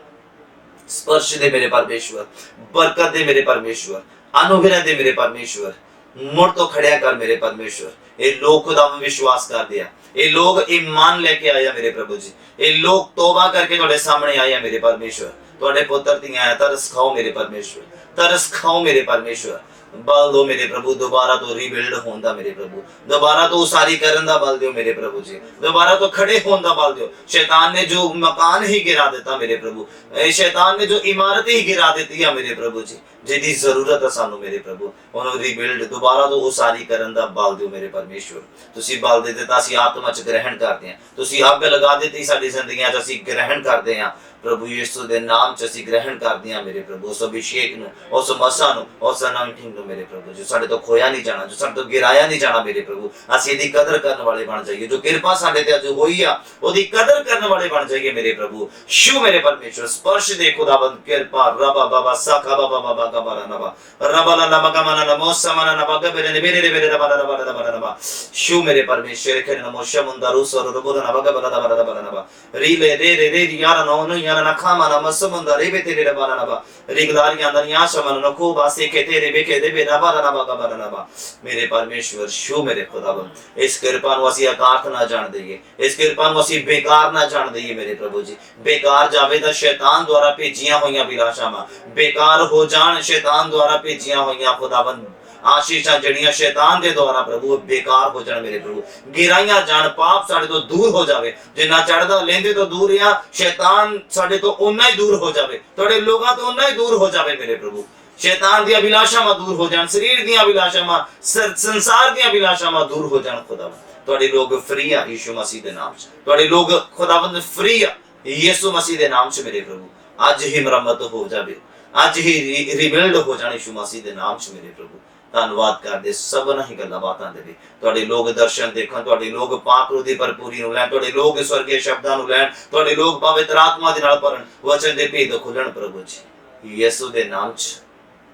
स्पर्श दे मेरे परमेश्वर, बरकत दे मेरे परमेश्वर, अनुग्रह दे मेरे परमेश्वर, मुड़ तो खड़िया कर मेरे परमेश्वर। ये लोग खुदा में विश्वास कर दिया, ये लोग ईमान लेके आया मेरे प्रभु जी, ये लोग तौबा करके थोड़े सामने आया मेरे परमेश्वर। थोड़े पुत्र दी आया, तरस खाओ मेरे परमेश्वर, तरस खाओ मेरे परमेश्वर। बल दो मेरे प्रभु, दोबारा तो रिबिल्ड होंदा मेरे प्रभु, दोबारा तो उसारी करन दा बल दियो मेरे प्रभु जी, दोबारा तो खड़े होन दा बल दियो। शैतान ने जो मकान ही गिरा देता मेरे प्रभु, शैतान ने जो इमारत ही गिरा देती है मेरे प्रभु जी, जिहदी जरूरत है सानू मेरे प्रभु, उन्होंने रिबिल्ड दोबारा तो उसारी करन दा बल दियो मेरे परमेश्वर। तुसी बल दे दिता, असीं आत्मा च ग्रहण करते हैं, तुसी अग लगा देती साडी जिंदगियां च, असीं ग्रहण करते हैं प्रभु यीशु दे नाम च, असीं ग्रहण करते हैं मेरे प्रभु। उस अभिषेक नु, उस मसा नु, उस अनाइंटिंग नु मेरे प्रभु, जो साडे तो खोया नहीं जाना, जो साडे तो गिराया नहीं जाना मेरे प्रभु। असीं इहदी कदर करने वाले बन जाइए, जो कृपा साडे ते अज होई आ ओदी कदर करने वाले बन जाइए मेरे प्रभु। शिव मेरे परमेश्वर, स्पर्श दे खुदाबंद कृपा रबा बाबा साखा बाबा बाबा का बारा नबा रबा ला नबा का मना नमो समना नबा का बेरे बेरे बेरे नबा नबा नबा नबा। शिव मेरे परमेश्वर के नमो शमुंदरु सर रबो नबा का बारा नबा नबा री ले रे रे रे यार नो नो यार ना खामा ना मसमुंदर रे बेते रे बारा नबा रिगलार के अंदर या शमन न को बासे के तेरे बेके दे बे नबा नबा का बारा नबा। मेरे परमेश्वर शिव मेरे खुदाबंद, इस कृपा नु असी अकार्थ ना जान दईए, इस कृपा नु असी बेकार ना जान दईए मेरे प्रभु जी। बेकार जावे दा शैतान द्वारा भेजियां होईयां अभिलाषावां, बेकार हो जान शैतान द्वारा भेजियां होईयां खुदाबंद आशीषां जड़ियां शैतान दे द्वारा प्रभु बेकार हो जान मेरे प्रभु, गिराइयां जान, पाप साडे तो दूर हो जावे। जिन्ना चढ़दा लेंदे तो दूर या शैतान साडे तो उन्ना ही दूर हो जावे, तुहाडे लोगां तो उन्ना ही दूर हो जावे मेरे प्रभु। शैतान दी अभिलाषावां दूर हो जान, शरीर दी अभिलाषावां, संसार दी अभिलाषावां दूर हो जान खुदावंद। तुहाडे लोग फ्री आ यीशु मसीह दे नाम च, तुहाडे लोग खुदावंद फ्री आ यीशु मसीह दे नाम च मेरे प्रभु। अज ही मरम्मत हो जावे, अज ही रिबिल्ड हो जाने यीशु मसीह दे नाम च मेरे प्रभु। धन्यवाद करदे सबना ही गल्लां बातां दे वी तुहाडे लोग दर्शन देखण, तुहाडे लोग पाक रूह दी भरपूरी नु लैण, तुहाडे लोग स्वर्गीय शब्दां नु लैण, तुहाडे लोग पवित्र आत्मा दे नाल भरण, वचन दे भेद खुलण प्रभु जी यीशु दे नाम च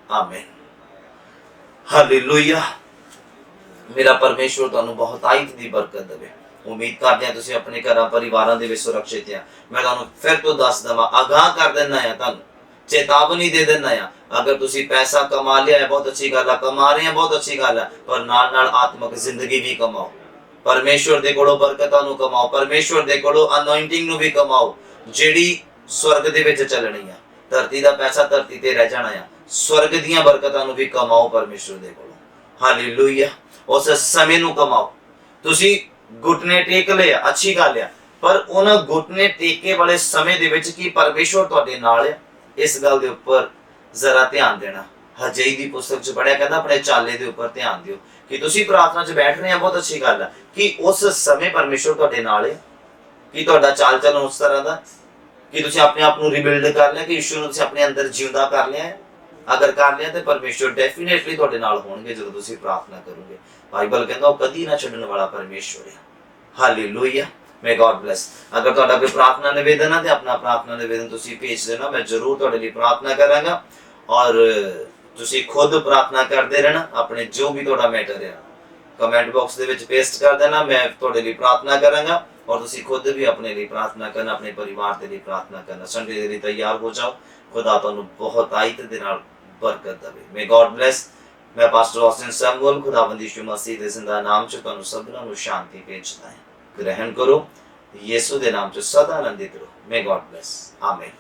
आमीन। हालेलुया। मेरा परमेश्वर तुहानू बहुत आयत दी बरकत देवे। उम्मीद करदे हां तुसीं अपने घरां परिवारां दे विच सुरक्षित आ। मैं तुहानू फिर तो दस दवां, आगाह कर देना है, तुहानू चेतावनी दे देना है। अगर तुसी पैसा कमा लिया है बहुत अच्छी गल है, कमा रहे हैं बहुत अच्छी गल है, पर नाल नाल आत्मक जिंदगी भी कमाओ, परमेश्वर दे कोलों बरकतां नू कमाओ, परमेश्वर दे कोलों अनॉइंटिंग नू भी कमाओ, जेड़ी स्वर्ग दे विच चलनी है। धरती दा पैसा धरती ते रह जाना है, स्वर्ग दीयां बरकतां नू भी कमाओ परमेश्वर दे कोलों। हालेलुया। उस समय नू कमाओ। तुसी घुटने टेक लिया, अच्छी गल है, पर उन घुटने टेके वाले समय दे विच की परमेश्वर तुहाडे नाल है, इस गल दे उपर जरा ध्यान देना। हजई दी पुस्तक च पढ़िया, कहंदा अपने चाले दे उपर ध्यान दियो कि तुसी प्रार्थना च बैठ रहे हैं, बहुत अच्छी गल है, कि उस समय परमेश्वर तुहाडे नाल है, कि तुहाडा चाल चलन उस तरह दा, कि तुसी अपने आप नू रिबिल्ड कर लिया, कि यीशु नू तुसी अपने अंदर जिंदा कर लिया है, अगर कर लिया तो परमेश्वर डेफिनेटली तुहाडे नाल होणगे जदों तुसीं प्रार्थना करोगे। बाइबल कहंदा वो कदी ना छड्डण वाला परमेश्वर है। Hallelujah, may God bless. अगर तुहाडा कोई प्रार्थना निवेदन है तो अपना प्रार्थना निवेदन तुसीं भेज देना, मैं जरूर तुहाडे लई प्रार्थना करांगा। और तुसीं खुद प्रार्थना करते रहना, अपने जो भी तुहाडा मैटर है कमेंट बॉक्स दे विच पेस्ट कर देना, मैं तुहाडे लई प्रार्थना करांगा। और तुसीं खुद भी अपने लिए प्रार्थना करना, अपने परिवार के लिए प्रार्थना करना। संडे के लिए तैयार हो जाओ। खुदा तुहानूं बहुत आयत दे नाल बरकत देवे। May God bless. मैं पास्टर ऑस्टिन सैमुअल खुदावंद यीशु मसीह दे जिंदा नाम च तुहानूं सबना नूं शांति भेजदा है। ग्रहण करो, यीशु दे नाम च सदा आनंदित रहो। May God bless. आमीन।